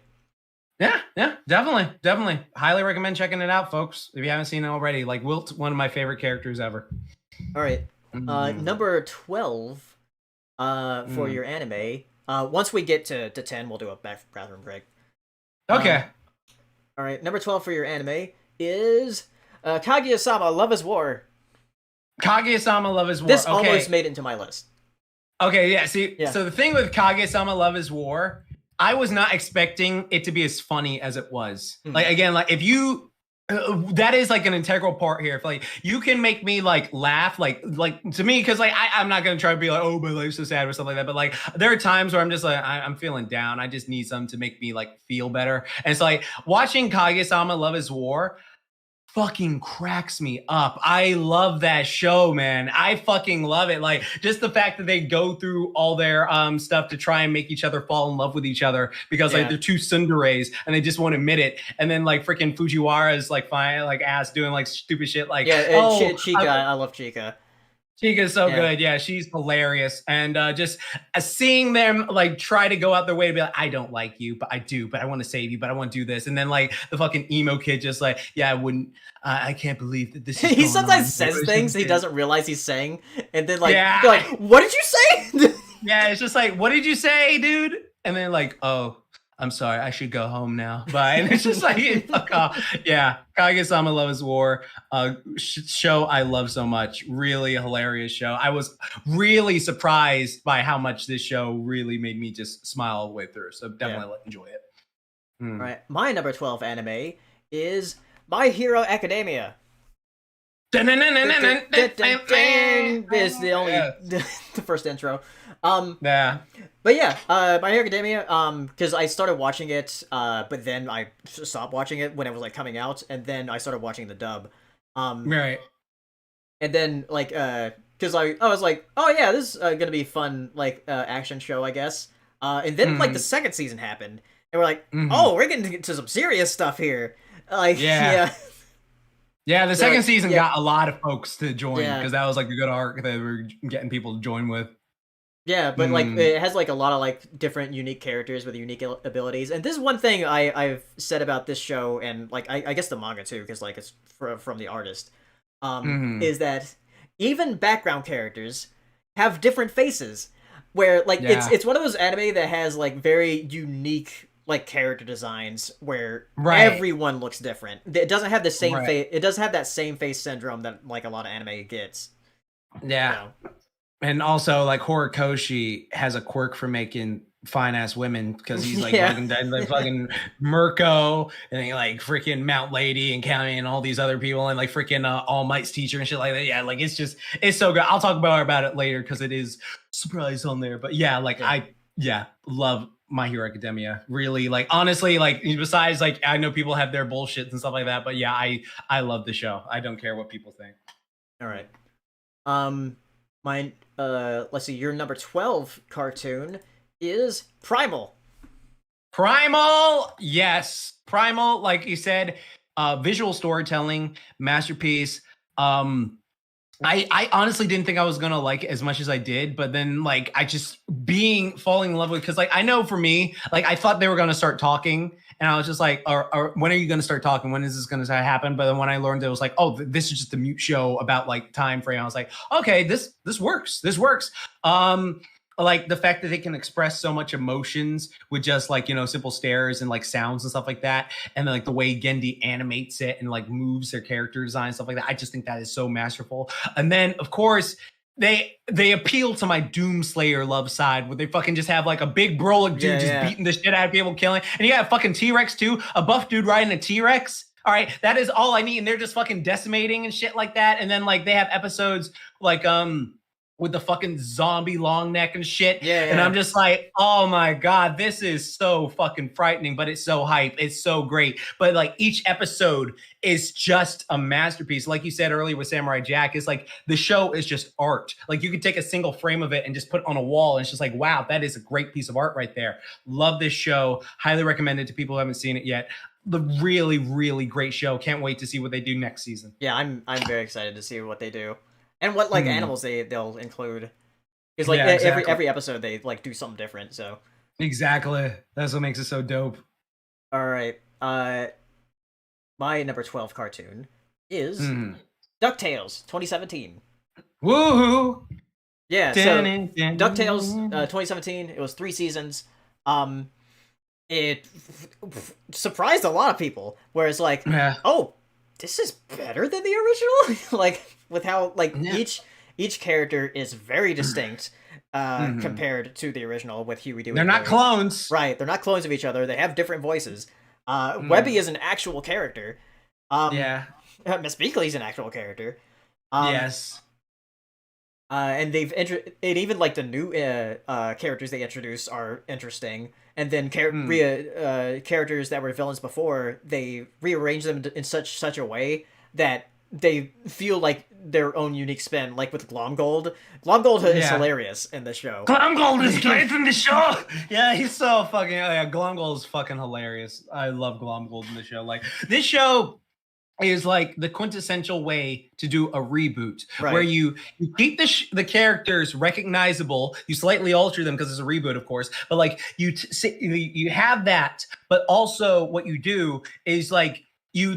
Yeah, definitely. Highly recommend checking it out, folks. If you haven't seen it already, like Wilt's one of my favorite characters ever. All right, number 12 for your anime. Once we get to 10, we'll do a bathroom break. Okay. All right, number 12 for your anime is Kaguya-sama Love is War. Kaguya-sama Love is War. This almost made it into my list. Okay, yeah. See, so the thing with Kaguya-sama Love is War, I was not expecting it to be as funny as it was. Like again, like if you, that is like an integral part here. If like you can make me like laugh, like to me, because like I'm not gonna try to be like, oh, my life's so sad or something like that. But like there are times where I'm just like I'm feeling down. I just need something to make me like feel better. And it's like watching Kaguya-sama Love is War fucking cracks me up. I love that show, man. I fucking love it. Like just the fact that they go through all their stuff to try and make each other fall in love with each other because like they're two tsunderes and they just won't admit it. And then like freaking Fujiwara's like fine, like ass doing like stupid shit. Like Chika. I love Chika. Chika's so good. Yeah, she's hilarious. And just seeing them like try to go out their way to be like, I don't like you, but I do, but I want to save you, but I want to do this. And then like the fucking emo kid just like, yeah, I can't believe that this is he sometimes says things he doesn't realize he's saying. And then like, like, what did you say? Yeah, it's just like, what did you say, dude? And then like, oh, I'm sorry, I should go home now. Bye. And it's just like, fuck off. Yeah, Kaguya-sama Love is War, show I love so much. Really hilarious show. I was really surprised by how much this show really made me just smile all the way through. So definitely enjoy it. All right, my number 12 anime is My Hero Academia. This is the only the first intro. But yeah, My Hero Academia, because I started watching it, but then I stopped watching it when it was like coming out, and then I started watching the dub. Right. And then like, because I was like, oh yeah, this is gonna be fun, like action show, I guess. And then like the second season happened, and we're like, oh, we're getting into some serious stuff here. Like, yeah, the second season got a lot of folks to join because that was like a good arc that we were getting people to join with. Yeah, but like it has like a lot of like different unique characters with unique abilities. And this is one thing I've said about this show, and like I guess the manga too, because like it's from the artist, is that even background characters have different faces. Where like Yeah. it's one of those anime that has like very unique like character designs where Right. everyone looks different. It doesn't have the same Right. face. It doesn't have that same face syndrome that like a lot of anime gets. Yeah. So And also, like Horikoshi has a quirk for making fine ass women because he's like yeah. fucking Mirko and he like freaking Mount Lady and County and all these other people and like freaking All Might's teacher and shit like that. Yeah, like it's so good. I'll talk about it later because it is surprise on there. But yeah, like Yeah. love My Hero Academia. Really, like honestly, like besides like I know people have their bullshits and stuff like that, but yeah, I love the show. I don't care what people think. All right. My let's see, your number 12 cartoon is Primal. Primal, yes. Primal, like you said, visual storytelling, masterpiece. I honestly didn't think I was gonna like it as much as I did, but then like I just falling in love with because like I know for me, like I thought they were gonna start talking, and I was just like, or when are you gonna start talking? When is this gonna happen? But then when I learned it was like, oh, this is just a mute show about like time frame. I was like, okay, this works. This works. Like the fact that they can express so much emotions with just like simple stares and like sounds and stuff like that, and then like the way Gendy animates it and like moves their character design and stuff like that. I just think that is so masterful. And then of course they appeal to my Doomslayer love side where they fucking just have like a big Brolic dude beating the shit out of people, killing, and you got a fucking T-Rex too, a buff dude riding a T-Rex. All right, that is all I need, and they're just fucking decimating and shit like that. And then like they have episodes like with the fucking zombie long neck and shit. Yeah. And I'm just like, oh my God, this is so fucking frightening, but it's so hype. It's so great. But like each episode is just a masterpiece. Like you said earlier with Samurai Jack, it's like the show is just art. Like you could take a single frame of it and just put it on a wall. And it's just like, wow, that is a great piece of art right there. Love this show. Highly recommend it to people who haven't seen it yet. The really, really great show. Can't wait to see what they do next season. Yeah, I'm very excited to see what they do. And what like animals they'll include. Because like every episode they like do something different, so. Exactly. That's what makes it so dope. Alright. My number 12 cartoon is DuckTales 2017. Woohoo! Yeah, so DuckTales 2017, it was 3 seasons. It surprised a lot of people, where it's like, oh, this is better than the original? Like, with how, like, each character is very distinct compared to the original with Huey, Dewey. They're not clones. Right, they're not clones of each other. They have different voices. Webby is an actual character. Miss Beakley's an actual character. Yes. And even like the new characters they introduce are interesting. And then characters that were villains before, they rearrange them in such a way that they feel like their own unique spin. Like with Glomgold. Glomgold is hilarious in the show. Glomgold is great in the show. Yeah, he's so fucking. Glomgold is fucking hilarious. I love Glomgold in the show. Like this show is like the quintessential way to do a reboot, where you keep the characters recognizable, you slightly alter them because it's a reboot, of course, but like you have that, but also what you do is like you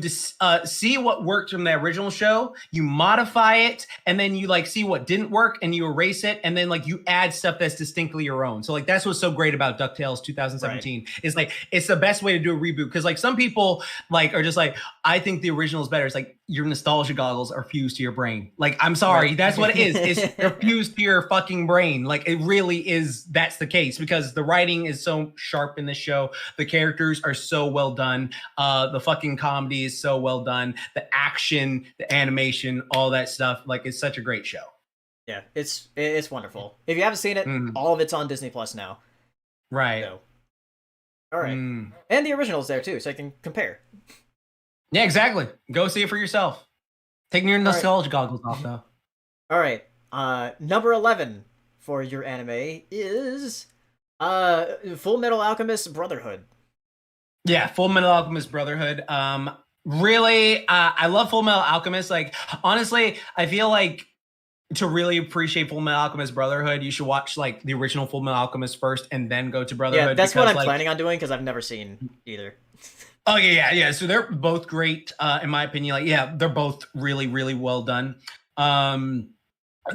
see what worked from the original show, you modify it, and then you like see what didn't work and you erase it, and then like you add stuff that's distinctly your own. So like that's what's so great about DuckTales 2017 is like it's the best way to do a reboot, because like some people like are just like, I think the original is better. It's like your nostalgia goggles are fused to your brain. Like, I'm sorry, that's what it is. It's they're fused to your fucking brain. Like it really is. That's the case, because the writing is so sharp in this show. The characters are so well done. The fucking comedy is so well done. The action, the animation, all that stuff. Like it's such a great show. Yeah, it's wonderful. If you haven't seen it, all of it's on Disney Plus now. Right. So. All right. And the original's there too, so I can compare. Yeah, exactly. Go see it for yourself. Taking your nostalgia goggles off, though. All right. Number 11 for your anime is Full Metal Alchemist Brotherhood. Yeah, Full Metal Alchemist Brotherhood. Really, I love Full Metal Alchemist. Like, honestly, I feel like to really appreciate Full Metal Alchemist Brotherhood, you should watch like the original Full Metal Alchemist first, and then go to Brotherhood. Yeah, that's what because, I'm like, planning on doing because I've never seen either. Oh yeah. So they're both great, in my opinion. Like, yeah, they're both really, really well done.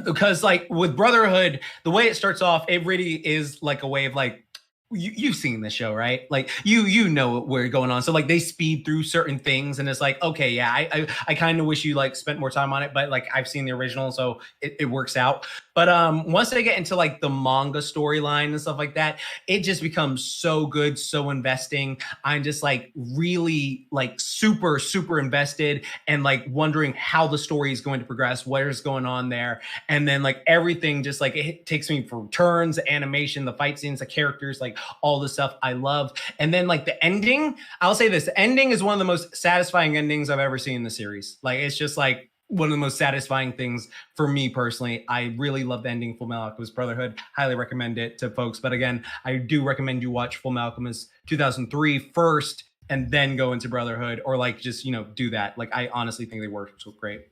Because like with Brotherhood, the way it starts off, it really is like a way of like you've seen the show, right? Like you know where going on. So like they speed through certain things, and it's like, okay, yeah, I kind of wish you like spent more time on it, but like I've seen the original, so it works out. But once they get into like the manga storyline and stuff like that, it just becomes so good, so investing. I'm just like really like super invested and like wondering how the story is going to progress, what is going on there. And then like everything just like it takes me for turns, the animation, the fight scenes, the characters, like all the stuff I love. And then like the ending, I'll say this, the ending is one of the most satisfying endings I've ever seen in the series. Like it's just like one of the most satisfying things for me personally. I really love the ending Full Metal Alchemist Brotherhood. Highly recommend it to folks. But again, I do recommend you watch Full Metal Alchemist 2003 first and then go into Brotherhood, or like just, you know, do that. Like I honestly think they work so great.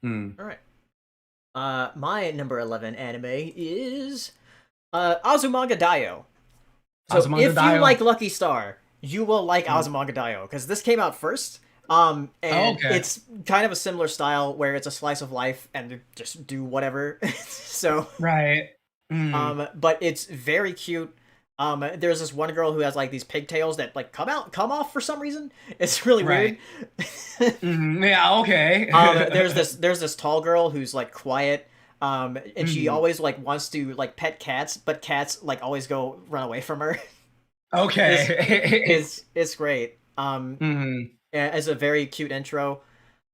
All right. My number 11 anime is Azumanga Daioh. So Azumanga if Daioh. you like Lucky Star, you will like Azumanga Daioh because this came out first. And it's kind of a similar style where it's a slice of life and just do whatever. So right. but it's very cute. There's this one girl who has like these pigtails that like come off for some reason. It's really weird. Yeah, okay. There's this tall girl who's like quiet. And she always like wants to like pet cats, but cats like always run away from her. Okay. It's great. As a very cute intro.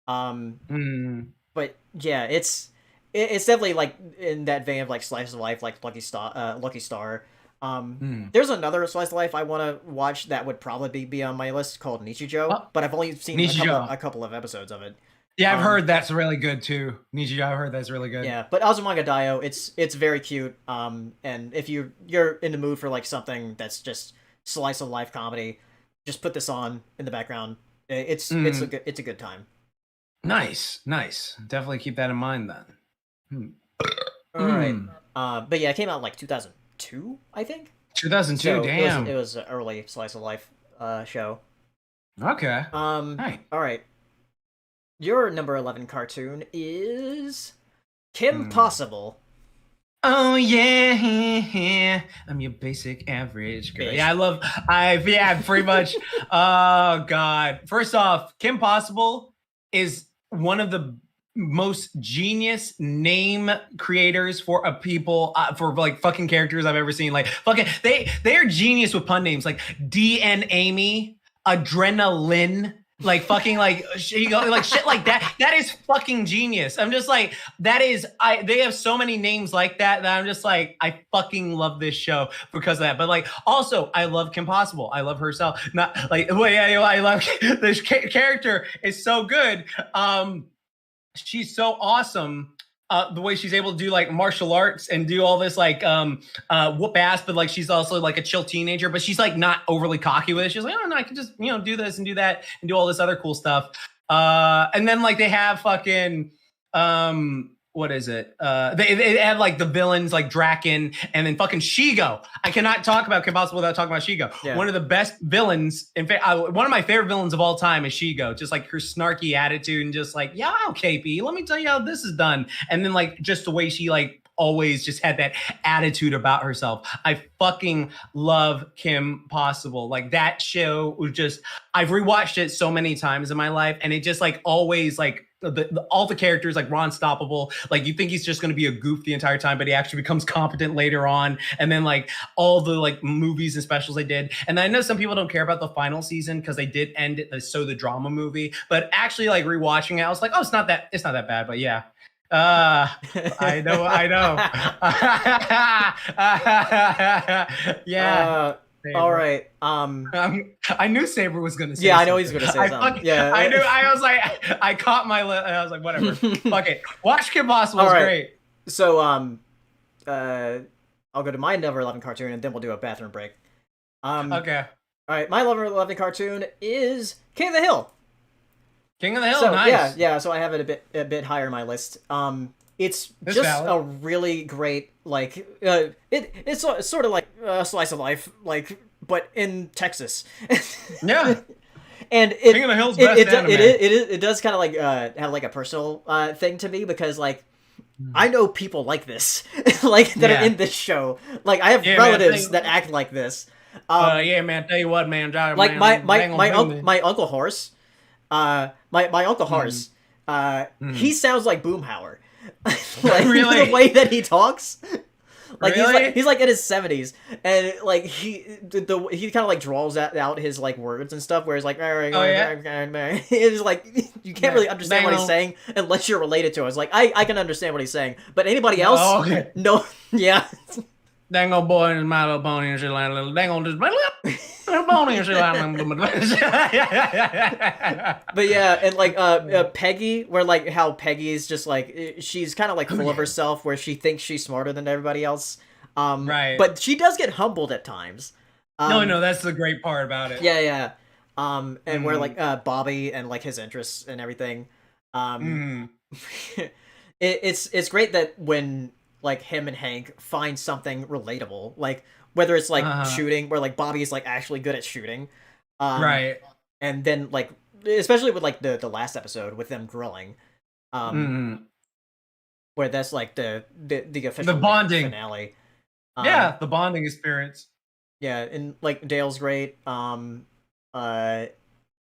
But yeah, it's definitely like in that vein of like slice of life, like Lucky Star. There's another slice of life I want to watch that would probably be on my list called Nichijou, but I've only seen a couple of episodes of it. Yeah, I've heard that's really good too. Nichijou, I've heard that's really good. Yeah, but Azumanga Daioh, it's very cute. And if you're in the mood for like something that's just slice of life comedy, just put this on in the background. It's a good time. Nice. Definitely keep that in mind then. All right. But yeah, it came out like 2002, I think. 2002. So damn. It was an early slice of life show. Okay. All right. Your number 11 cartoon is Kim Possible. Oh yeah, I'm your basic average girl. Yeah, pretty much. Oh god. First off, Kim Possible is one of the most genius name creators for a people for like fucking characters I've ever seen. Like fucking they are genius with pun names like DN Amy, Adrenaline. Like fucking like you go like shit like that. That is fucking genius. I'm just like they have so many names like that I'm just like I fucking love this show because of that. But like also I love Kim Possible. I love herself. Not like well yeah I love this character is so good. She's so awesome. The way she's able to do like martial arts and do all this like whoop ass, but like she's also like a chill teenager, but she's like not overly cocky with it. She's like, oh no, I can just do this and do that and do all this other cool stuff. And then like they have fucking what is it? They have like the villains like Draken and then fucking Shigo. I cannot talk about Kim Possible without talking about Shigo. Yeah. One of the best villains. In fact, one of my favorite villains of all time is Shigo. Just like her snarky attitude and just like, yeah, KP, let me tell you how this is done. And then like just the way she like always just had that attitude about herself. I fucking love Kim Possible. Like that show was just, I've rewatched it so many times in my life and it just like always like all the characters like Ron Stoppable, like you think he's just going to be a goof the entire time, but he actually becomes competent later on. And then like all the like movies and specials they did. And I know some people don't care about the final season because they did end it so the drama movie, but actually like rewatching it, I was like, oh, it's not that bad, but yeah. I know. Yeah. All right. I knew Saber was gonna say. Yeah, something. I know he's gonna say something. Yeah, I knew. I was like, I caught my. I was like, whatever. Fuck it. Watch Kim Possible is great. So I'll go to my number 11 cartoon and then we'll do a bathroom break. Okay. All right, my number 11 cartoon is King of the Hill. King of the Hill, so, nice. Yeah. So I have it a bit higher in my list. it's It's just valid. a really great like it's sort of like a slice of life like but in Texas. Yeah. And King of the Hill's best anime. it does kind of like have like a personal thing to me because like I know people like this like that are Yeah. in this show. Like I have Yeah, man. relatives that act like this. Yeah, man. Tell you what, man. Like Man, they ain't gonna do me. my uncle Horace, my uncle Mm. Horace, he Mm. sounds like Boomhauer. Like the Really? way that he talks. Like Really? he's like in his 70s and like he kind of like draws out his like words and stuff where he's like Oh yeah. it's like you can't really understand what he's Dangle. saying unless you're related to it. It's like I can understand what he's saying, but anybody else, Oh, okay. no, yeah. Dang old boy and his My Little Pony and shit like little dang on this little pony and shit like But yeah, and like Peggy, where like how Peggy is just like she's kind of like full of herself, where she thinks she's smarter than everybody else. Right. But she does get humbled at times. No, that's the great part about it. Yeah, yeah. And where Mm. like Bobby and like his interests and everything. Um, Mm. it's great that when like him and Hank find something relatable, like whether it's like Uh-huh. shooting, where like Bobby's like actually good at shooting. Um, Right. and then like especially with like the last episode with them grilling Mm. where that's like the The official like bonding. finale. Yeah, the bonding experience. Yeah, and like Dale's great. Uh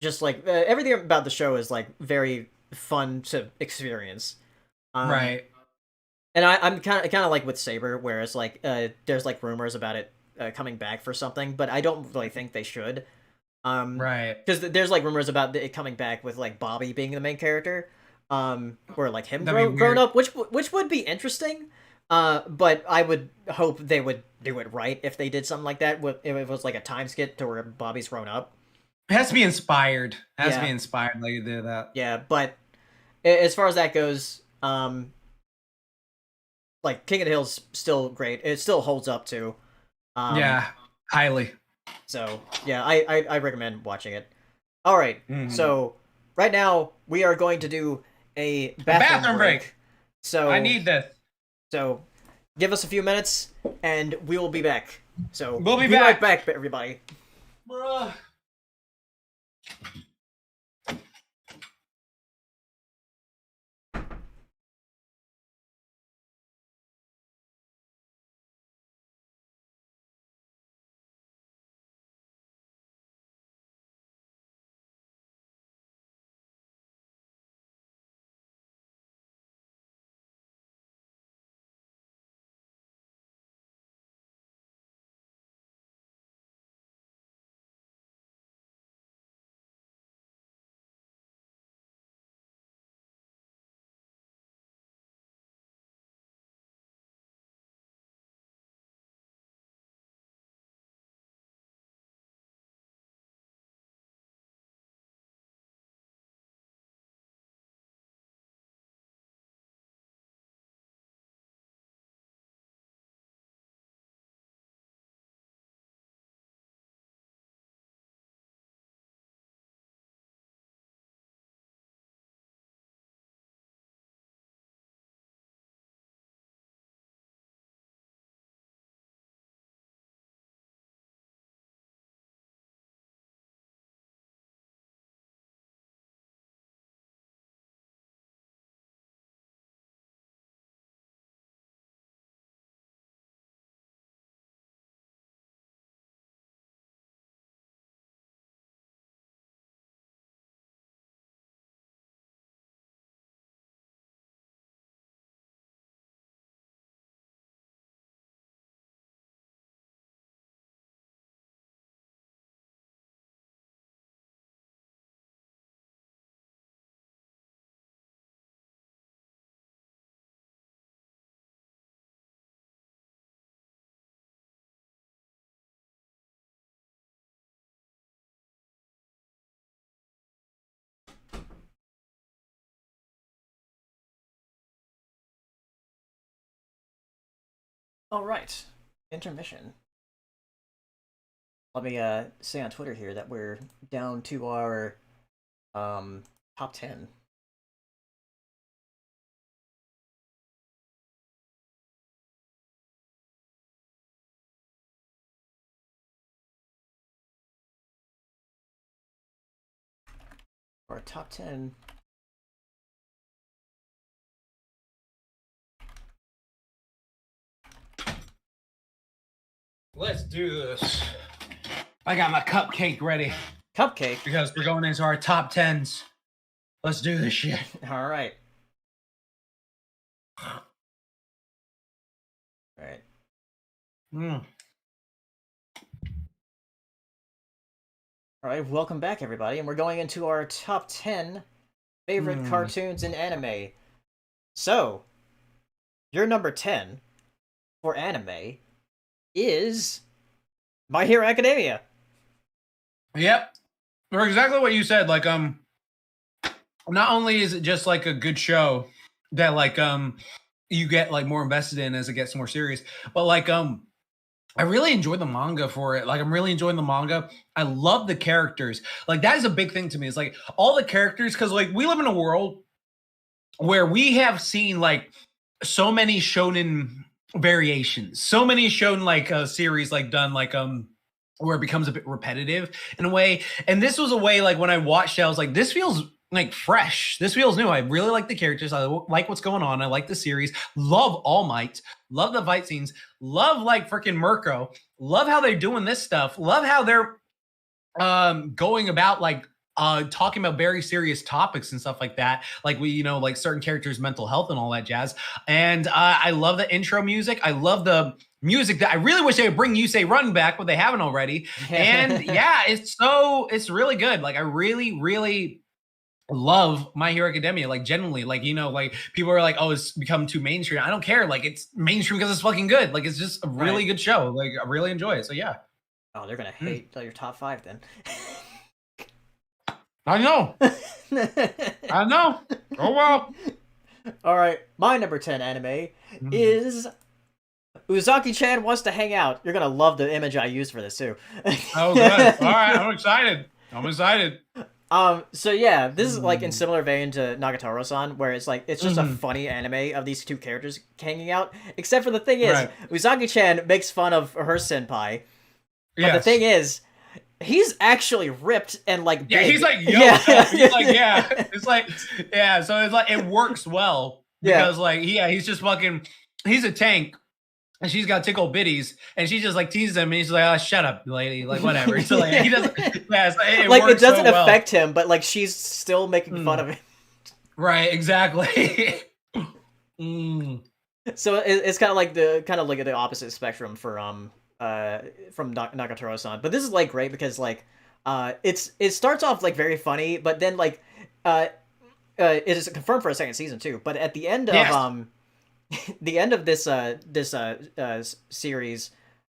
just like everything about the show is like very fun to experience. Right. And I'm kind of like with Saber where it's like there's like rumors about it coming back for something, but I don't really think they should. Right. Because there's like rumors about it coming back with like Bobby being the main character, or like him That'd be grown weird. up, which would be interesting. But I would hope they would do it right if they did something like that. If it was like a time skip to where Bobby's grown up. It has to be inspired. It has to be Yeah, inspired like you did that. yeah. But as far as that goes, like King of the Hill's still great. It still holds up too. Um, Yeah. Highly. so yeah, I recommend watching it. All right, Mhm. so right now we are going to do a A bathroom bathroom break. break. So I need this. so give us a few minutes and we will be back. So We'll be right back. back, everybody. Bruh. All right, intermission. Let me say on Twitter here that we're down to our um top 10. Our top 10. Let's do this. I got my cupcake ready. Cupcake? Because we're going into our top 10s. Let's do this shit. All right. All right. All right, welcome back, everybody, and we're going into our top 10 favorite cartoons in anime. So, your number 10 for anime is My Hero Academia. Yep. Or exactly what you said. Like, not only is it just like a good show that like you get like more invested in as it gets more serious, but like I really enjoy the manga for it. Like, I'm really enjoying the manga. I love the characters. Like, that is a big thing to me. It's like all the characters, because like we live in a world where we have seen like so many shonen variations, so many shonen like series like done like where it becomes a bit repetitive in a way. And this was a way like when I watched it, I was like, this feels like fresh. This feels new. I really like the characters. I like what's going on. I like the series. Love All Might. Love the fight scenes. Love like freaking Mirko. Love how they're doing this stuff. Love how they're going about like talking about very serious topics and stuff like that. Like we, you know, like certain characters' mental health and all that jazz. And I love the intro music. I love the music that I really wish they would bring You Say Run back, but they haven't already. And yeah, it's really good. Like I really love My Hero Academia, like genuinely, like, you know, like people are like, oh, it's become too mainstream. I don't care. Like it's mainstream because it's fucking good. Like it's just a really good show. Like I really enjoy it. So yeah. Oh, they're gonna hate your top 5 then. I know. I know. Oh well. All right, my number 10 anime is Uzaki-chan Wants to Hang Out. You're gonna love the image I used for this too. Oh, good. All right, I'm excited. So yeah, this is like in similar vein to Nagatoro-san, where it's like it's just a funny anime of these two characters hanging out. Except for the thing is, Uzaki-chan makes fun of her senpai. But the thing is, he's actually ripped and like big. Yeah, he's like yoked up. He's like it's like so it's like it works well because like he's just fucking he's a tank. And she's got tickle bitties, and she just like teases him, and he's like, "Oh, shut up, lady!" Like whatever. So like he doesn't, it doesn't affect him, but like she's still making fun of him. Right? Exactly. So it's kind of like the opposite spectrum for from Nagatoro-san, but this is like great because like it starts off like very funny, but then like it is confirmed for a second season too. But at the end of the end of this series,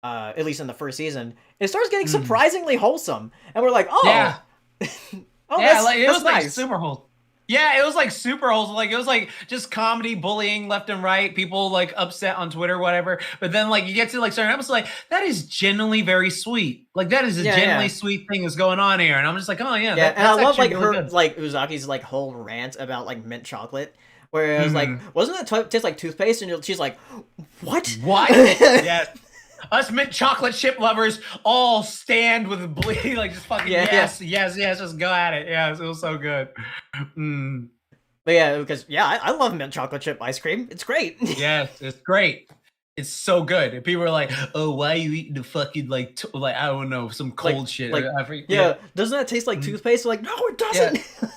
at least in the first season, it starts getting surprisingly wholesome, and we're like, oh, like it was nice. Like super wholesome. Yeah, it was like super wholesome. Like it was like just comedy, bullying left and right, people like upset on Twitter, whatever. But then like you get to like certain episodes, like that is genuinely very sweet. Like that is a genuinely sweet thing that's going on here, and I'm just like, oh yeah. And I love like really her good. Like Uzaki's like whole rant about like mint chocolate. Where I was like, wasn't that taste like toothpaste? And she's like, what? What? Yes. Us mint chocolate chip lovers all stand with bleed, like just fucking yes, just go at it. Yeah, it was so good. But yeah, because I love mint chocolate chip ice cream. It's great. Yes, it's great. It's so good. And people are like, "Oh, why are you eating the fucking like I don't know, some cold shit?" Like, doesn't that taste like toothpaste? Like, no, it doesn't. Yeah.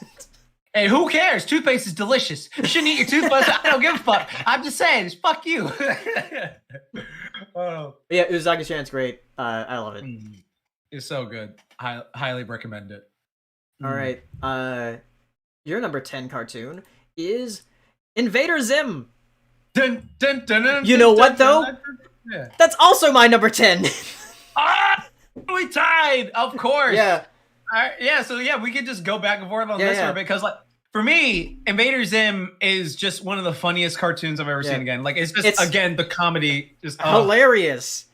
Hey, who cares? Toothpaste is delicious. You shouldn't eat your toothpaste. I don't give a fuck. I'm just saying, it's fuck you. Yeah, Uzaki-chan's great. I love it. It's so good. Highly recommend it. All right. Your number 10 cartoon is Invader Zim. Dun, dun, dun, dun, you know dun, what, though? Dun, dun, dun. That's also my number 10. We tied, of course. Yeah. So we could just go back and forth on this for a bit, because like for me, Invader Zim is just one of the funniest cartoons I've ever seen again. Like it's again the comedy just hilarious.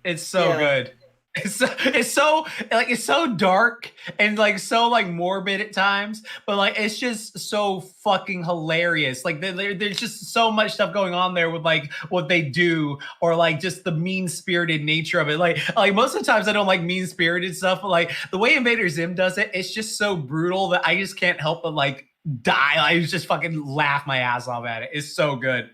It's so good. It's so dark and like so like morbid at times, but like it's just so fucking hilarious. Like there's just so much stuff going on there with like what they do, or like just the mean spirited nature of it. Like most of the times I don't like mean spirited stuff, but like the way Invader Zim does it, it's just so brutal that I just can't help but like die. I just fucking laugh my ass off at it. It's so good.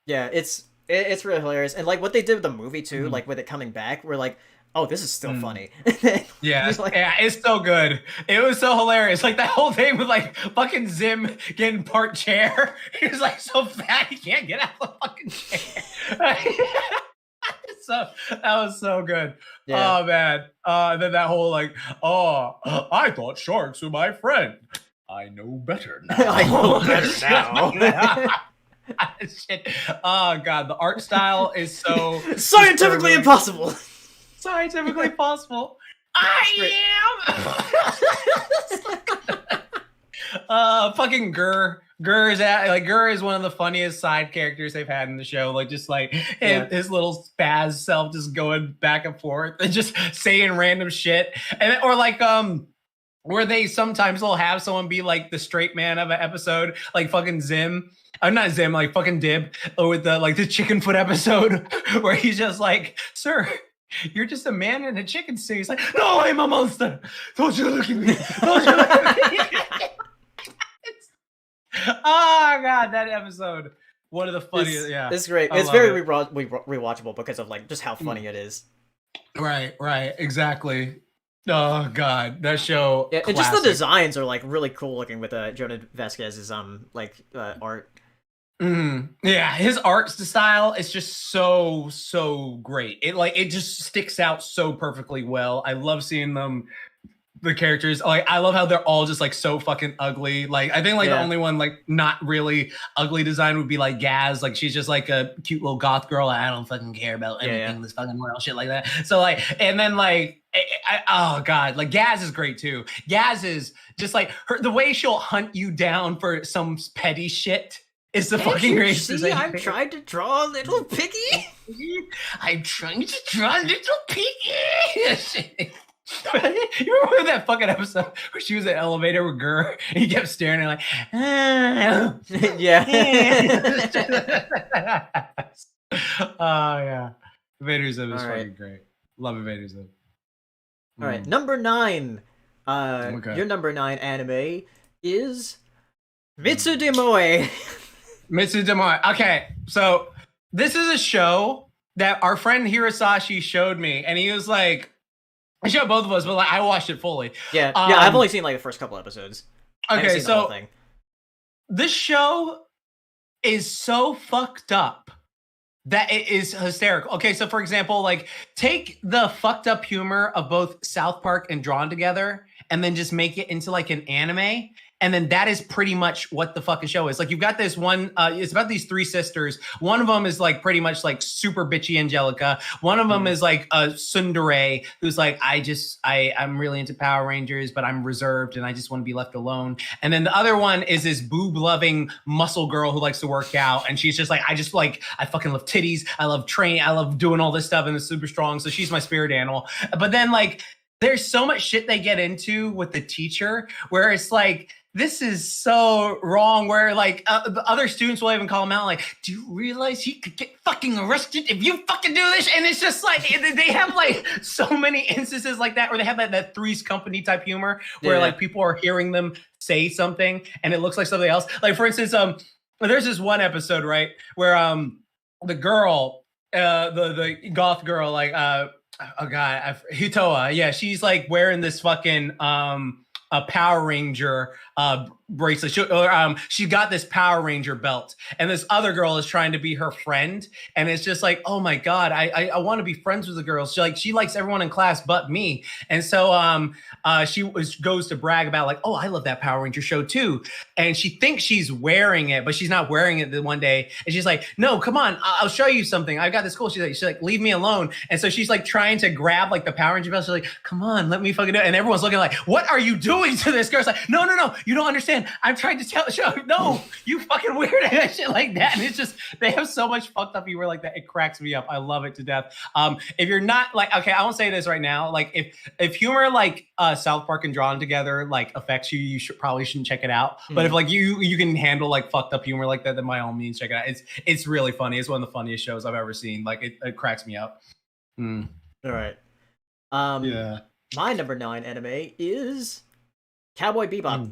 Yeah, it's really hilarious, and like what they did with the movie too, like with it coming back, we're like, oh, this is still funny. Yeah, like, yeah, it's so good. It was so hilarious. Like that whole thing with like fucking Zim getting part chair. He was like so fat he can't get out of the fucking chair. So that was so good. Yeah. Oh man. Then that whole like, oh, I thought sharks were my friend. I know better now. I know better now. Shit. Oh god, the art style is so scientifically impossible. Scientifically possible. I am. Fucking Gur. Gur is one of the funniest side characters they've had in the show. Like just like his little spaz self just going back and forth and just saying random shit, and or like where they sometimes will have someone be like the straight man of an episode, like fucking Zim. I'm not Zim, like fucking Dib, with the like the chicken foot episode where he's just like, sir, you're just a man in a chicken suit. He's like, no, I'm a monster. Don't you look at me. Don't you look at me. Oh god, that episode. One of the funniest. It's great. It's very rewatchable because of like just how funny it is. Right, exactly. Oh god, that show. Yeah, and just the designs are like really cool looking with Jonah Vasquez's art. Yeah, his art style is just so great. It just sticks out so perfectly well. I love seeing them. The characters, like I love how they're all just like so fucking ugly. Like I think like the only one like not really ugly design would be like Gaz. Like she's just like a cute little goth girl. I don't fucking care about anything this fucking world, shit like that. So like, and then like, oh god, like Gaz is great too. Gaz is just like the way she'll hunt you down for some petty shit. Is the fucking greatest. See, I'm trying to draw a little piggy. I'm trying to draw a little piggy. You remember that fucking episode where she was in the elevator with Gur and he kept staring at her like, yeah. Oh yeah. Invader Zim is fucking great. Love Invader Zim. All right, number 9. Your number 9 anime is Mitsudemoe. Mitsudemoe. Okay, so this is a show that our friend Hirasashi showed me, and he was like, I showed both of us, but like I watched it fully. Yeah, I've only seen like the first couple episodes. Okay, so this show is so fucked up that it is hysterical. Okay, so for example, like take the fucked up humor of both South Park and Drawn Together, and then just make it into like an anime. And then that is pretty much what the fucking show is. Like you've got this one, it's about these 3 sisters. One of them is like pretty much like super bitchy Angelica. One of them is like a tsundere who's like, I'm really into Power Rangers, but I'm reserved and I just want to be left alone. And then the other one is this boob loving muscle girl who likes to work out. And she's just like, I fucking love titties. I love training. I love doing all this stuff and it's super strong. So she's my spirit animal. But then like, there's so much shit they get into with the teacher where it's like, this is so wrong, where like the other students will even call him out like, do you realize he could get fucking arrested if you fucking do this? And it's just like, they have like so many instances like that where they have that Three's Company type humor where like people are hearing them say something and it looks like something else. Like for instance, there's this one episode, right, where the girl, the goth girl, like oh god, Hitoa, yeah, she's like wearing this fucking a Power Ranger bracelet. She got this Power Ranger belt, and this other girl is trying to be her friend, and it's just like, oh my god, I want to be friends with the girls. She likes everyone in class but me, and so she goes to brag about like, oh, I love that Power Ranger show too, and she thinks she's wearing it, but she's not wearing it. The one day, and she's like, no, come on, I'll show you something. I've got this cool. She's like, leave me alone, and so she's like trying to grab like the Power Ranger belt. She's like, come on, let me fucking do it, and everyone's looking like, what are you doing to this girl? It's like, no, you don't understand. understand. I'm trying to tell the show, no, you fucking weird and shit like that. And it's just, they have so much fucked up humor like that. It cracks me up. I love it to death. If you're not like, okay, I won't say this right now. Like if humor like South Park and Drawn Together like affects you, you probably shouldn't check it out. But if like you can handle like fucked up humor like that, then by all means check it out. It's really funny. It's one of the funniest shows I've ever seen. Like it cracks me up. All right. Yeah. My number 9 anime is Cowboy Bebop.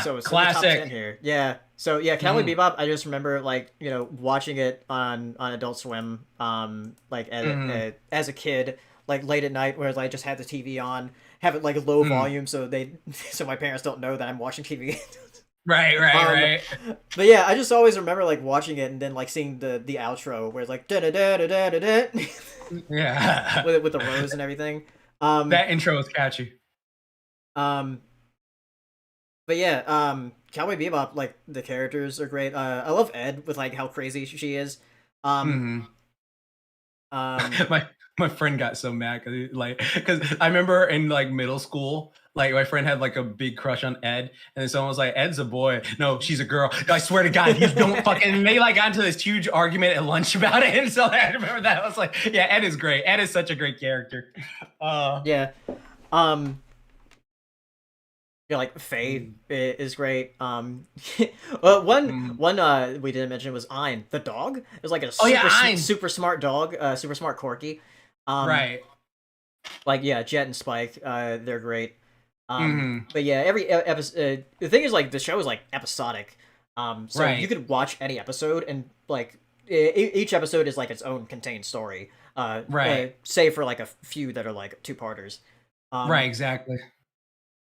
So it's classic. in the top 10 here. Yeah. So yeah, Cowboy Bebop. I just remember like watching it on Adult Swim. Like as a kid, like late at night, where I just had the TV on, have it like low volume, so my parents don't know that I'm watching TV. Right. But yeah, I just always remember like watching it and then like seeing the outro where it's like da da da da da da. Yeah. with the rose and everything. That intro is catchy. But yeah, Cowboy Bebop, like the characters are great. I love Ed with like how crazy she is. My friend got so mad because I remember in like middle school, like my friend had like a big crush on Ed, and then someone was like, "Ed's a boy." No, she's a girl. I swear to God, you don't fucking. And they like got into this huge argument at lunch about it, and so I remember that. I was like, "Yeah, Ed is great. Ed is such a great character." Yeah, like Faye is great. One we didn't mention was Ein, the dog. It was like a super smart dog, super smart corgi. Right. Like yeah, Jet and Spike, they're great. But yeah, every episode. The thing is, like, the show is like episodic. So you could watch any episode, and like each episode is like its own contained story. Save for like a few that are like 2-parters. Right. Exactly.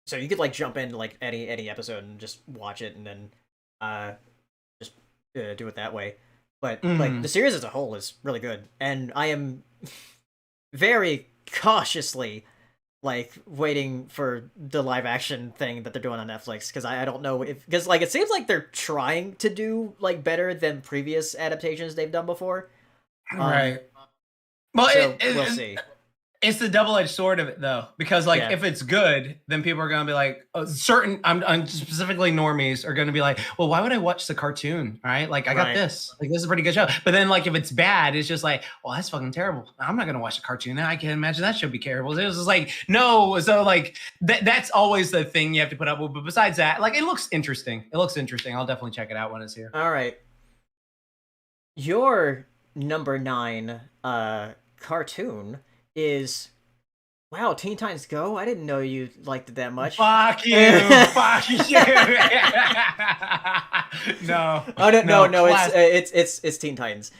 So you could like jump into like any episode and just watch it, and then just do it that way. But like the series as a whole is really good, and I am very cautiously like waiting for the live action thing that they're doing on Netflix, because I don't know because like it seems like they're trying to do like better than previous adaptations they've done before. Right. Well, so we'll see. It's the double-edged sword of it, though, because like if it's good, then people are gonna be like certain. I'm specifically normies are gonna be like, well, why would I watch the cartoon? Right? Like I got this. Like this is a pretty good show. But then like if it's bad, it's just like, well, that's fucking terrible. I'm not gonna watch the cartoon. Now I can't imagine that should be terrible. It was just like no. So like that's always the thing you have to put up with. But besides that, like it looks interesting. I'll definitely check it out when it's here. All right. Your number 9 cartoon is Teen Titans Go. I didn't know you liked it that much. Fuck you. Fuck you. No. Oh no. It's Teen Titans.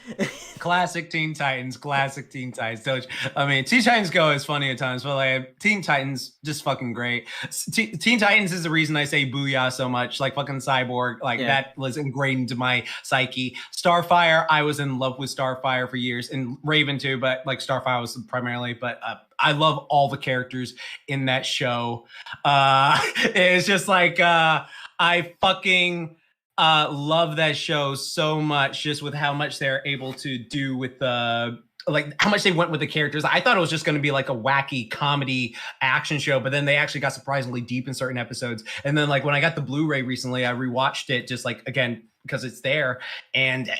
Classic Teen Titans. I mean, Teen Titans Go is funny at times, but like Teen Titans just fucking great. Teen Titans is the reason I say booyah so much. Like fucking Cyborg, like that was ingrained into my psyche. Starfire, I was in love with Starfire for years, and Raven too, but like Starfire was primarily. But I love all the characters in that show. It's just like I fucking love that show so much, just with how much they're able to do with like how much they went with the characters. I thought it was just going to be like a wacky comedy action show, but then they actually got surprisingly deep in certain episodes. And then like when I got the Blu-ray recently, I rewatched it just like again because it's there, and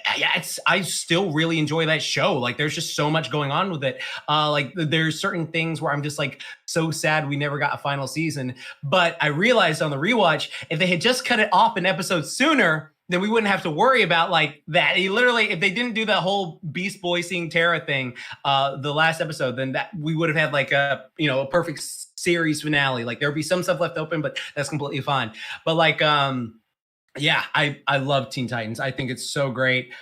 I still really enjoy that show. Like there's just so much going on with it. Like there's certain things where I'm just like so sad we never got a final season. But I realized on the rewatch, if they had just cut it off an episode sooner, then we wouldn't have to worry about like that. If they didn't do that whole Beast Boy seeing Terra thing, the last episode, then that we would have had like a perfect series finale. Like there'd be some stuff left open, but that's completely fine. But like, yeah, I love Teen Titans. I think it's so great.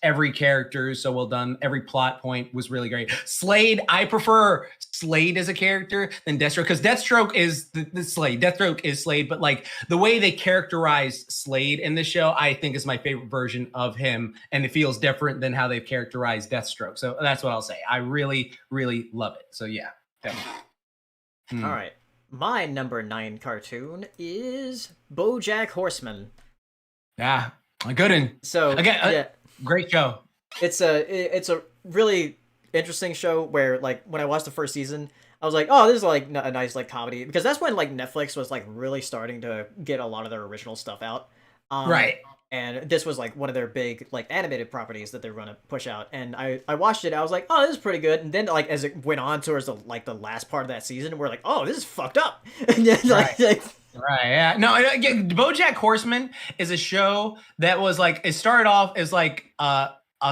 Every character is so well done. Every plot point was really great. Slade, I prefer Slade as a character than Deathstroke, because Deathstroke is the Slade. Deathstroke is Slade, but like the way they characterize Slade in this show, I think is my favorite version of him, and it feels different than how they've characterized Deathstroke. So that's what I'll say. I really, really love it. So yeah, definitely. All right. My number 9 cartoon is BoJack Horseman. Yeah, a good one. So again, great show. It's a really interesting show where like when I watched the first season, I was like, oh, this is like a nice like comedy because that's when like Netflix was like really starting to get a lot of their original stuff out. Um, Right. and this was like one of their big like animated properties that they're gonna push out. And I watched it. I was like, oh, this is pretty good. And then like as it went on towards the last part of that season, we're like, oh, this is fucked up. And then, Right. Right. Yeah. No. BoJack Horseman is a show that was like it started off as like a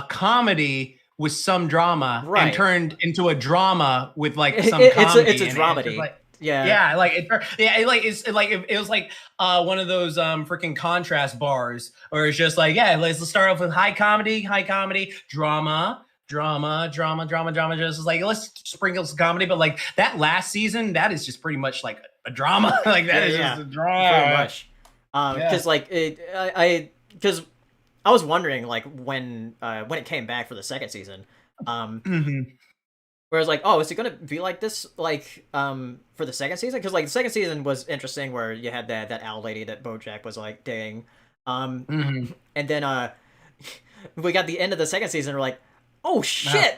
comedy with some drama Right. and turned into a drama with like some comedy. It's a dramedy. Like, yeah. Yeah, like it was like one of those freaking contrast bars, where it's just like, yeah, let's start off with high comedy, drama, just like let's sprinkle some comedy, but like that last season, that is just pretty much like a drama. Like that is just a drama. Very much. Because like because I was wondering like when it came back for the second season. Where I was like, oh, is it gonna be like this, like, for the second season? Because like the second season was interesting, where you had that owl lady that BoJack was like dating, and then we got the end of the second season. We're like, oh shit!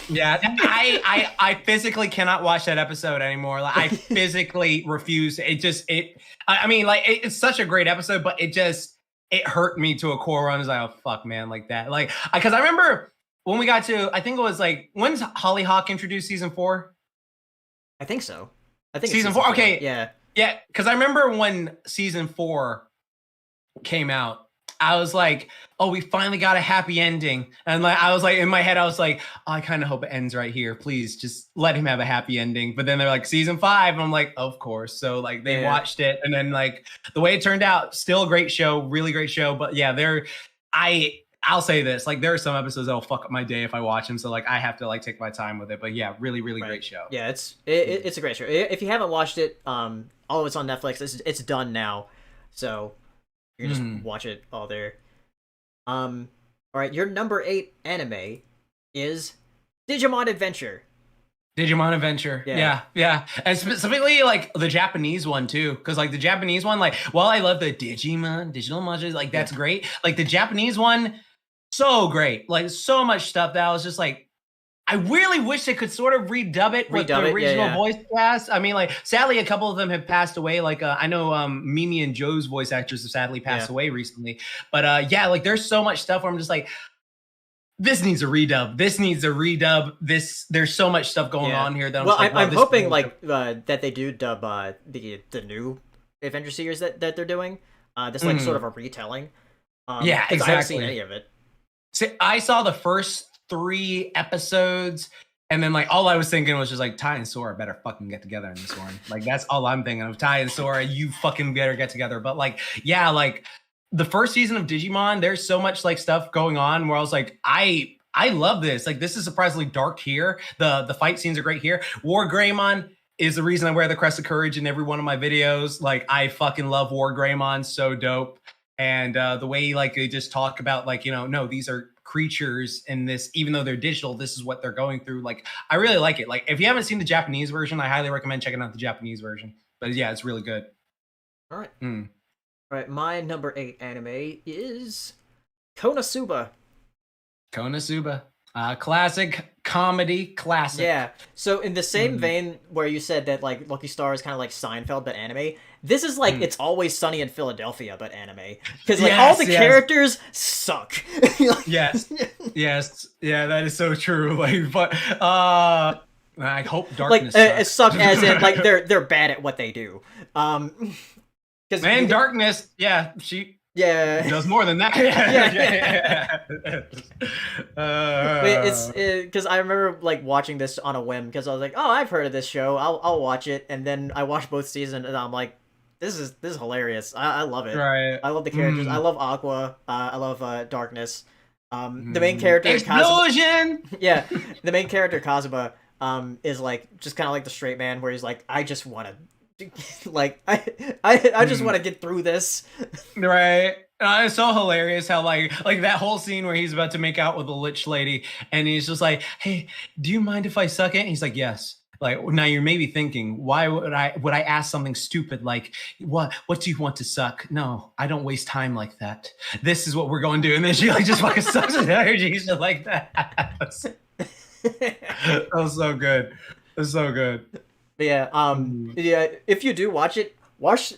Yeah, I physically cannot watch that episode anymore. Like, I physically refuse. I mean, like it's such a great episode, but it hurt me to a core. I was like, oh fuck, man, like that, like because I remember. When we got to, I think it was like, when's Hollyhock introduced season 4? I think so. I think season 4. Okay. Yeah. Yeah. Because I remember when season 4 came out, I was like, oh, we finally got a happy ending. And like, I was like, in my head, I was like, oh, I kind of hope it ends right here. Please just let him have a happy ending. But then they're like, season 5. And I'm like, of course. So like they watched it. And then like the way it turned out, still a great show, really great show. But yeah, I'll say this, like there are some episodes that'll fuck up my day if I watch them, so like I have to like take my time with it. But yeah, really great show. Yeah, it's a great show. If you haven't watched it, all of it's on Netflix. It's done now, so you can just watch it all there. All right, your number 8 anime is Digimon Adventure. Digimon Adventure. Yeah. And specifically like the Japanese one too. Because like the Japanese one, like while I love the Digimon, digital monsters, like that's great. Like the Japanese one, so great. Like so much stuff that I was just like, I really wish they could sort of redub it with the original voice cast. I mean, like sadly, a couple of them have passed away. Like I know Mimi and Joe's voice actors have sadly passed away recently. But yeah, like there's so much stuff where I'm just like, this needs a redub. There's so much stuff going on here that I'm hoping like that they do dub the new Adventure series that they're doing. This like sort of a retelling. Yeah, exactly. I haven't seen any of it. See, I saw the first 3 episodes, and then like all I was thinking was just like Ty and Sora better fucking get together in this one. Like that's all I'm thinking of. Ty and Sora, you fucking better get together. But like, yeah, like. The first season of Digimon, there's so much like stuff going on where I was like, I love this. Like this is surprisingly dark here. The fight scenes are great here. War Greymon is the reason I wear the Crest of Courage in every one of my videos. Like I fucking love War Greymon, so dope. And the way like they just talk about like, you know, no, these are creatures in this, even though they're digital, this is what they're going through. Like I really like it. Like if you haven't seen the Japanese version, I highly recommend checking out the Japanese version. But yeah, it's really good. All right. All right, my number 8 anime is Konosuba. Konosuba. Classic comedy classic. Yeah. So in the same vein where you said that like Lucky Star is kind of like Seinfeld but anime, this is like It's Always Sunny in Philadelphia but anime. Because like all the characters suck. Yes. Yeah, that is so true. Like, but I hope Darkness like suck as in like they're bad at what they do. Man, Darkness, she does more than that. It's because I remember like watching this on a whim because I was like, oh, I've heard of this show. I'll watch it, and then I watched both seasons, and I'm like, this is hilarious. I love it. Right. I love the characters. I love Aqua. I love Darkness. The main character Explosion. The main character Kazuma is like just kind of like the straight man where he's like, I just want to. Like I just want to get through this, right? It's so hilarious how like that whole scene where he's about to make out with the lich lady, and he's just like, "Hey, do you mind if I suck it?" And he's like, "Yes." Like now you're maybe thinking, why would I ask something stupid like what do you want to suck? No, I don't waste time like that. This is what we're going to do, and then she like just fucking sucks with energy just like that. That was so good. It's so good. But yeah, Mm. yeah. If you do watch it, watch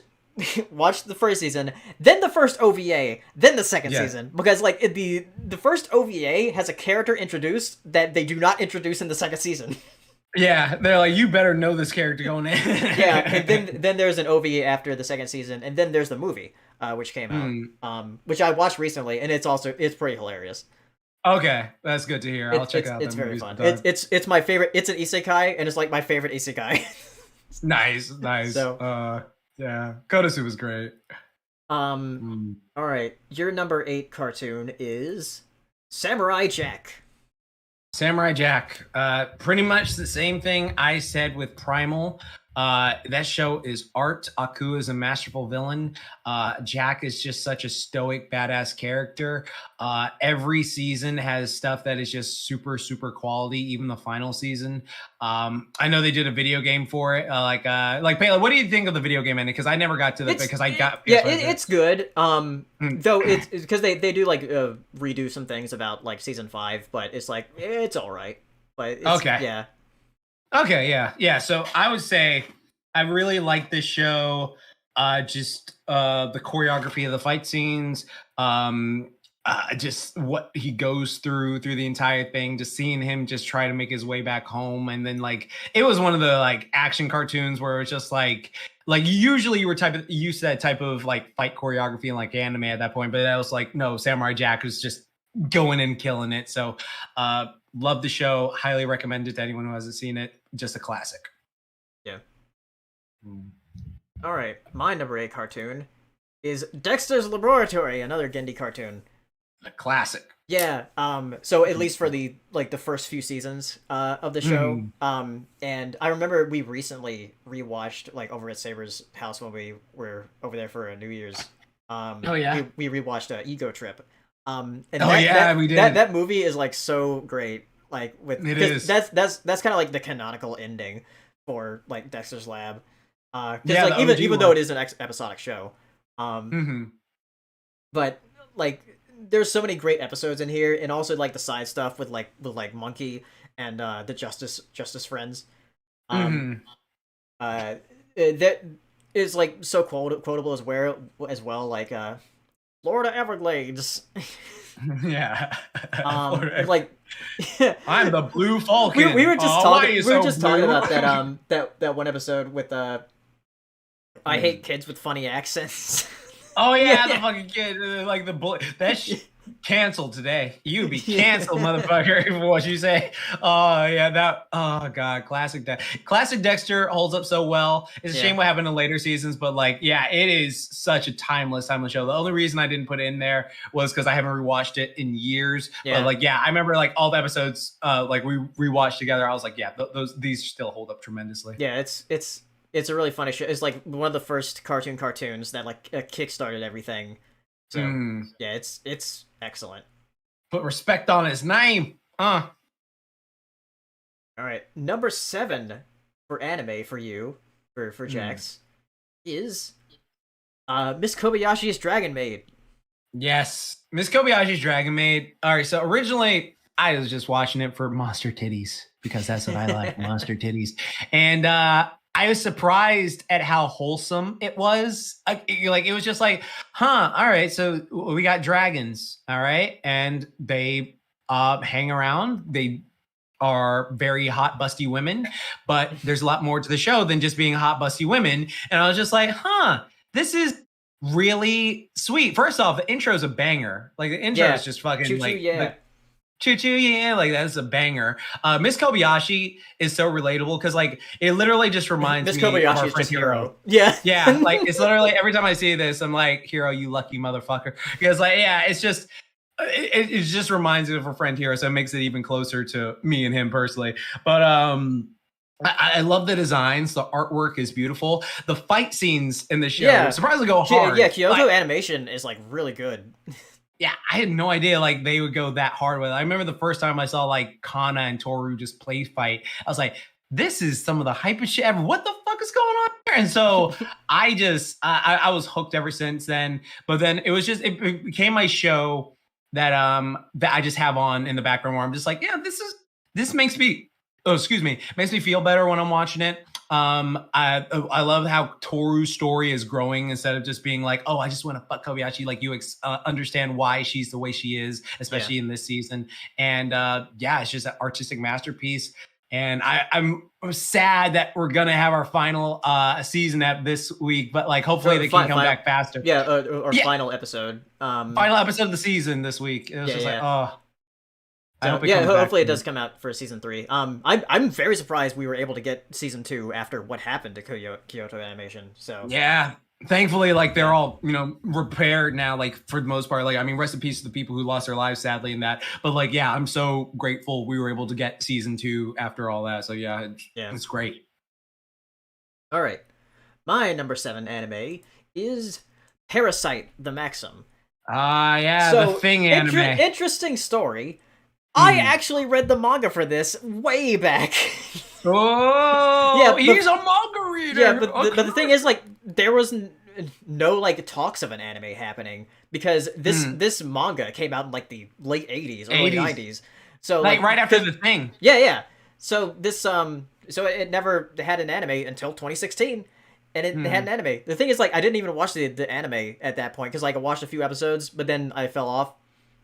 watch the first season, then the first OVA, then the second Yeah. season, because like the first OVA has a character introduced that they do not introduce in the second season. Yeah, they're like, you better know this character going in. Yeah, and then there's an OVA after the second season, and then there's the movie, which came out, Mm. which I watched recently, and it's pretty hilarious. Okay, that's good to hear. I'll check out It's that very movie fun. sometime. It's my favorite. It's an isekai, and it's like my favorite isekai. Nice, nice. So, Yeah, Konosuba was great. um, Mm. all right, your number 8 cartoon is Samurai Jack. Samurai Jack. Pretty much the same thing I said with Primal. That show is art. Aku is a masterful villain. Jack is just such a stoic, badass character. Every season has stuff that is just super, super quality. Even the final season. I know they did a video game for it. Like Pele, what do you think of the video game ending? Because I never got to the because I got it's good. Though it's because they do like redo some things about like season 5, but it's like it's all right. But it's, Okay. Yeah. Okay, yeah. So I would say I really like this show. Just the choreography of the fight scenes, just what he goes through the entire thing. Just seeing him just try to make his way back home, and then like it was one of the like action cartoons where it was just like usually you were used to that type of like fight choreography and like anime at that point, but I was like, no, Samurai Jack was just going and killing it. So love the show, highly recommend it to anyone who hasn't seen it. Just a classic. Yeah. All right, my number 8 cartoon is Dexter's Laboratory, another Gendy cartoon. A classic. Yeah. So at least for the first few seasons of the show. And I remember we recently rewatched like over at Saber's house when we were over there for a New Year's. Oh yeah. We rewatched Ego Trip. And we did. That movie is like so great. Like with it is. That's kind of like the canonical ending for like Dexter's Lab. Yeah, like even though it is an episodic show. But like there's so many great episodes in here, and also like the side stuff with Monkey and the Justice Friends. That is like so quotable as well. Like Florida Everglades. Yeah. Like I'm the Blue Falcon. We were just talking. We were just talking blue? about that one episode with I hate kids with funny accents. Oh yeah, the fucking kid, like the bullet. That's canceled today. You be canceled, motherfucker, for what you say. Oh yeah, oh god, classic Dexter holds up so well. It's a shame what happened in later seasons, but like, yeah, it is such a timeless show. The only reason I didn't put it in there was because I haven't rewatched it in years. Yeah. But like, yeah, I remember like all the episodes, like we rewatched together. I was like, yeah, these still hold up tremendously. Yeah, it's a really funny show. It's like one of the first cartoons that like kickstarted everything. So yeah, it's excellent. Put respect on his name. All right, number 7 for anime for you for Jax is Miss Kobayashi's Dragon Maid. Yes, Miss Kobayashi's Dragon Maid. All right, so originally I was just watching it for monster titties because that's what I like, monster titties, and I was surprised at how wholesome it was. Like it was just like, huh, all right, so we got dragons, all right, and they hang around. They are very hot, busty women, but there's a lot more to the show than just being hot, busty women. And I was just like, huh, this is really sweet. First off, the intro is a banger. Like the intro is just fucking choo-choo, yeah, like that's a banger. Miss Kobayashi is so relatable because like it literally just reminds me of our friend Hero. Yeah. Yeah, like it's literally every time I see this, I'm like, Hero, you lucky motherfucker. Because like, yeah, it's just it just reminds me of our friend Hero, so it makes it even closer to me and him personally. But I love the designs. The artwork is beautiful. The fight scenes in the show surprisingly go hard. Yeah, Kyoto animation is like really good. Yeah, I had no idea like they would go that hard with it. I remember the first time I saw like Kana and Toru just play fight. I was like, this is some of the hypest shit ever. What the fuck is going on here? And so I just I was hooked ever since then. But then it became my show that I just have on in the background where I'm just like, yeah, this makes me makes me feel better when I'm watching it. I love how Toru's story is growing instead of just being like, oh, I just want to fuck Kobayashi. Like you understand why she's the way she is, especially in this season. And yeah, it's just an artistic masterpiece. And I'm sad that we're gonna have our final season at this week, but like hopefully they can come back faster. Yeah, or final episode. Final episode of the season this week. It was just like, oh. So, hopefully it does come out for season 3. I'm very surprised we were able to get season 2 after what happened to Kyoto Animation. So yeah, thankfully, like they're all repaired now. Like for the most part, like I mean, rest in peace to the people who lost their lives sadly in that. But like, yeah, I'm so grateful we were able to get season 2 after all that. So yeah, it's great. All right, my number 7 anime is Parasite: The Maxim. Yeah, so, the Thing anime. Interesting story. I actually read the manga for this way back. Oh, yeah, he's a manga reader. Yeah, but the thing is, like, there was no like talks of an anime happening because this manga came out in like the late 80s, early 90s. So like right after the Thing. Yeah. So this so it never had an anime until 2016, and it had an anime. The thing is, like, I didn't even watch the anime at that point because like I watched a few episodes, but then I fell off.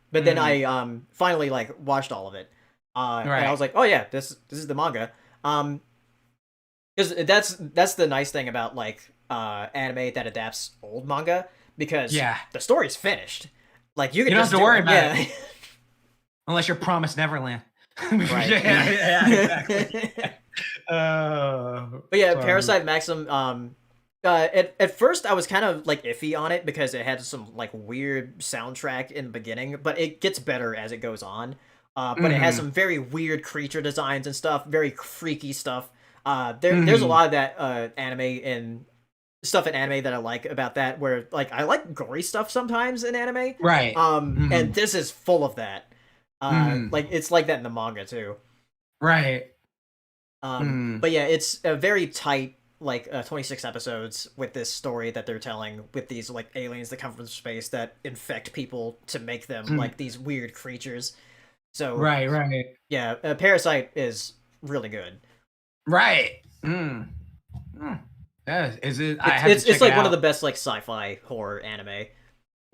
But then I finally like watched all of it, and I was like, oh yeah, this is the manga, because that's the nice thing about like anime that adapts old manga, because the story's finished. Like you don't have to worry about it unless you're promised Neverland. Right. yeah, exactly. But yeah, sorry. Parasite Maxim. At first I was kind of like iffy on it because it had some like weird soundtrack in the beginning, but it gets better as it goes on. But it has some very weird creature designs and stuff, very freaky stuff. There's a lot of that anime and stuff in anime that I like about that, where like I like gory stuff sometimes in anime. Right. And this is full of that. Like it's like that in the manga too. Right. But yeah, it's a very tight, like 26 episodes with this story that they're telling with these like aliens that come from space that infect people to make them like these weird creatures. So right. Yeah, Parasite is really good. Right. Yeah, is it? It's like one of the best like sci-fi horror anime.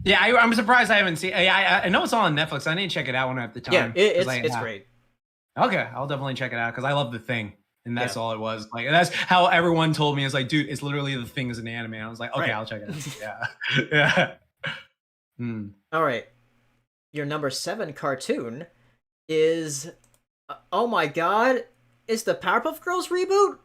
Yeah, I'm surprised I haven't seen. I know it's all on Netflix. I need to check it out when I have the time. Yeah, it's great. Okay, I'll definitely check it out because I love The Thing. And that's all it was. Like, that's how everyone told me. It's like, dude, it's literally The Thing as an anime. And I was like, okay, I'll check it out. Yeah. All right. Your number 7 cartoon is, oh my god, is the Powerpuff Girls reboot?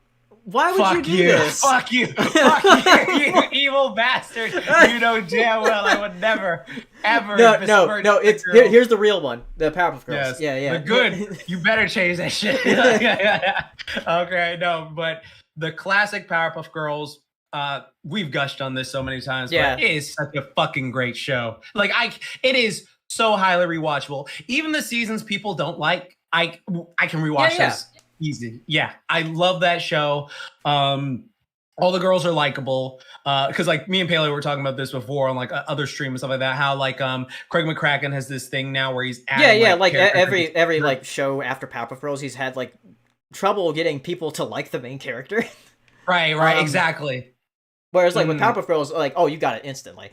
Why would you do this? Fuck you. Fuck you, you evil bastard. You know damn well I would never, ever. No. It's here's the real one. The Powerpuff Girls. Yes. Yeah. But good. You better change that shit. Yeah. Okay, no, but the classic Powerpuff Girls. We've gushed on this so many times. But it is such a fucking great show. Like it is so highly rewatchable. Even the seasons people don't like, I can rewatch those. Easy. Yeah, I love that show. All the girls are likable. Because like me and Paleo were talking about this before on like other streams and stuff like that. How like Craig McCracken has this thing now where he's adding, like every like show after Powerpuff Girls, he's had like trouble getting people to like the main character. Right, exactly. Whereas like with Powerpuff Girls, like, oh, you got it instantly.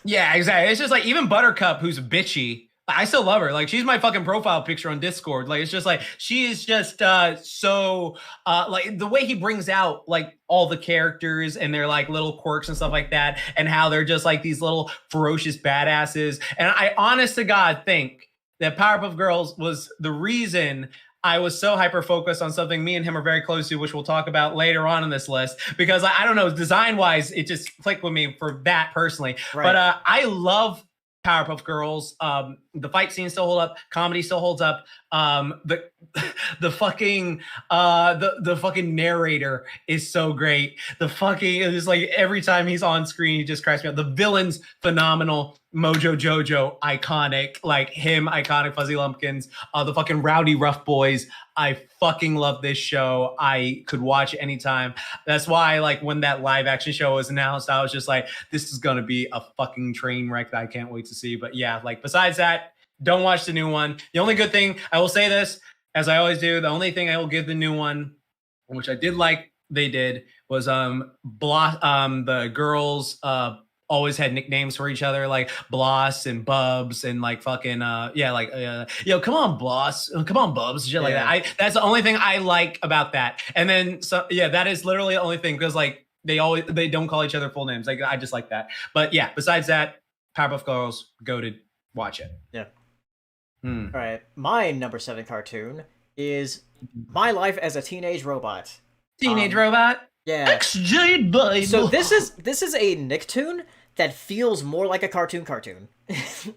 Yeah, exactly. It's just like even Buttercup, who's bitchy. I still love her. Like, she's my fucking profile picture on Discord. Like, it's just like, she is just so, like, the way he brings out, like, all the characters and their, like, little quirks and stuff like that, and how they're just, like, these little ferocious badasses. And I, honest to God, think that Powerpuff Girls was the reason I was so hyper-focused on something me and him are very close to, which we'll talk about later on in this list. Because, I don't know, design-wise, it just clicked with me for that personally. Right. But I love Powerpuff Girls. The fight scene still hold up. Comedy still holds up. The fucking narrator is so great. It's like every time he's on screen, he just cracks me up. The villain's phenomenal. Mojo Jojo, iconic. Like him, iconic. Fuzzy Lumpkins. The fucking Rowdy Rough Boys. I fucking love this show. I could watch it anytime. That's why, like, when that live action show was announced, I was just like, this is gonna be a fucking train wreck that I can't wait to see. But yeah, like, besides that, don't watch the new one. The only good thing, I will say this, as I always do, the only thing I will give the new one, which I did like they did was the girls always had nicknames for each other, like Bloss and Bubs and like fucking yo, come on Bloss, come on Bubs, shit like that. That's the only thing I like about that. And then so yeah, that is literally the only thing, because like they don't call each other full names. Like I just like that. But yeah, besides that, Powerpuff Girls, go to watch it. Yeah. All right, my number 7 cartoon is My Life as a Teenage Robot. Teenage Robot. Yeah. JaxBlade. So this is a Nicktoon that feels more like a cartoon,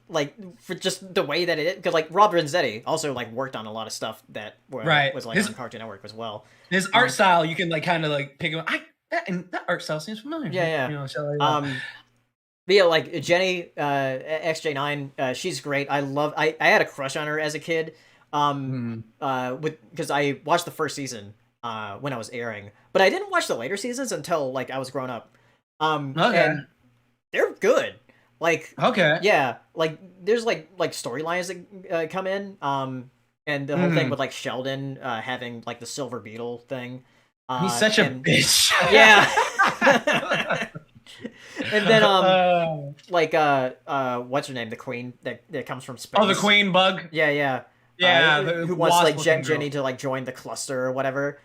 like for just the way that it is. Because like Rob Renzetti also like worked on a lot of stuff that was like on Cartoon Network as well. His art style, you can like kind of like pick up. That art style seems familiar. Yeah. You know, but yeah, like Jenny, XJ9, she's great. I had a crush on her as a kid, because I watched the first season when I was airing, but I didn't watch the later seasons until like I was grown up. And they're good. Like yeah, like there's like storylines that come in, and the whole thing with like Sheldon having like the silver beetle thing. He's such a bitch. Yeah. And then what's her name? The queen that comes from space. Oh, the queen bug. Yeah. Who wants like Jenny to like join the cluster or whatever.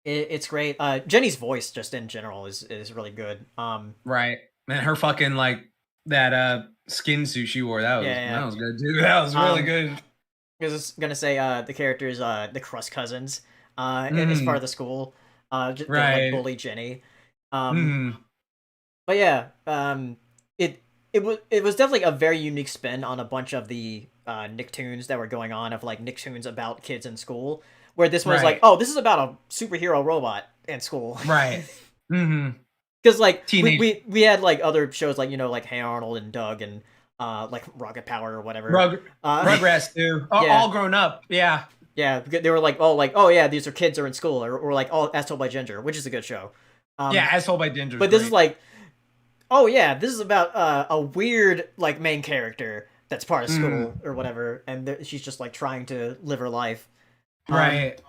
It's great. Jenny's voice just in general is really good. Right. Man, her fucking like that skin suit she wore, that was good, dude. That was really good. I was gonna say the characters, the Crust cousins, as part of the school, just like bully Jenny. But yeah, it was definitely a very unique spin on a bunch of the Nicktoons that were going on, of like Nicktoons about kids in school, where this was like, oh, this is about a superhero robot in school, right? Because like we had like other shows like, you know, like Hey Arnold and Doug and like Rocket Power or whatever, Rugrats too, all grown up. Yeah, they were like, oh yeah, these are kids are in school, or like, oh, As Told by Ginger, which is a good show. As Told by Ginger. But this is like, oh yeah, this is about a weird like main character that's part of school or whatever, and she's just like trying to live her life. Right.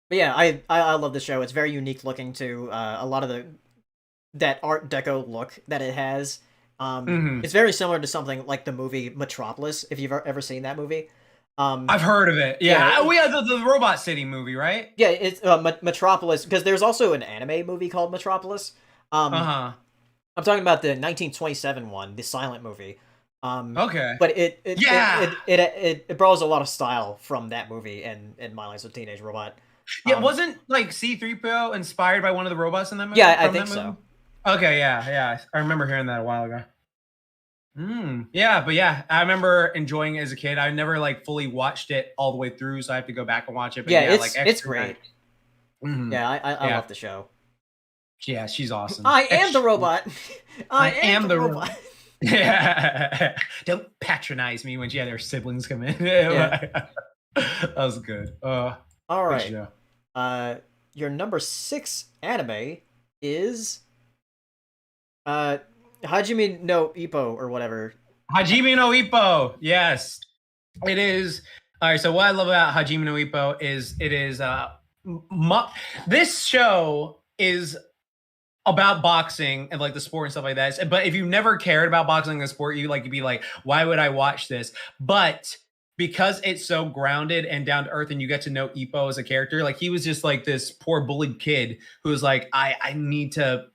But yeah, I love the show. It's very unique looking to a lot of that Art Deco look that it has. It's very similar to something like the movie Metropolis, if you've ever seen that movie. I've heard of it. Yeah. We had the Robot City movie, right? Yeah, it's Metropolis, because there's also an anime movie called Metropolis. I'm talking about the 1927 one, the silent movie. But it borrows a lot of style from that movie and My Life as a Teenage Robot. Yeah, wasn't like C-3PO inspired by one of the robots in that movie? Yeah, I think so. Okay, yeah. I remember hearing that a while ago. Yeah, but yeah, I remember enjoying it as a kid. I never like fully watched it all the way through, so I have to go back and watch it. But it's great. Yeah, I love the show. Yeah, she's awesome. I am the robot. I am the robot. Yeah. Don't patronize me when she had her siblings come in. That was good. All right. Your number 6 anime is Hajime no Ippo or whatever. Hajime no Ippo. Yes. It is. All right, so what I love about Hajime no Ippo is it is this show is about boxing and like the sport and stuff like that. But if you've never cared about boxing and the sport, you'd be like, why would I watch this? But because it's so grounded and down to earth, and you get to know Ippo as a character, like he was just like this poor bullied kid who was like, I need to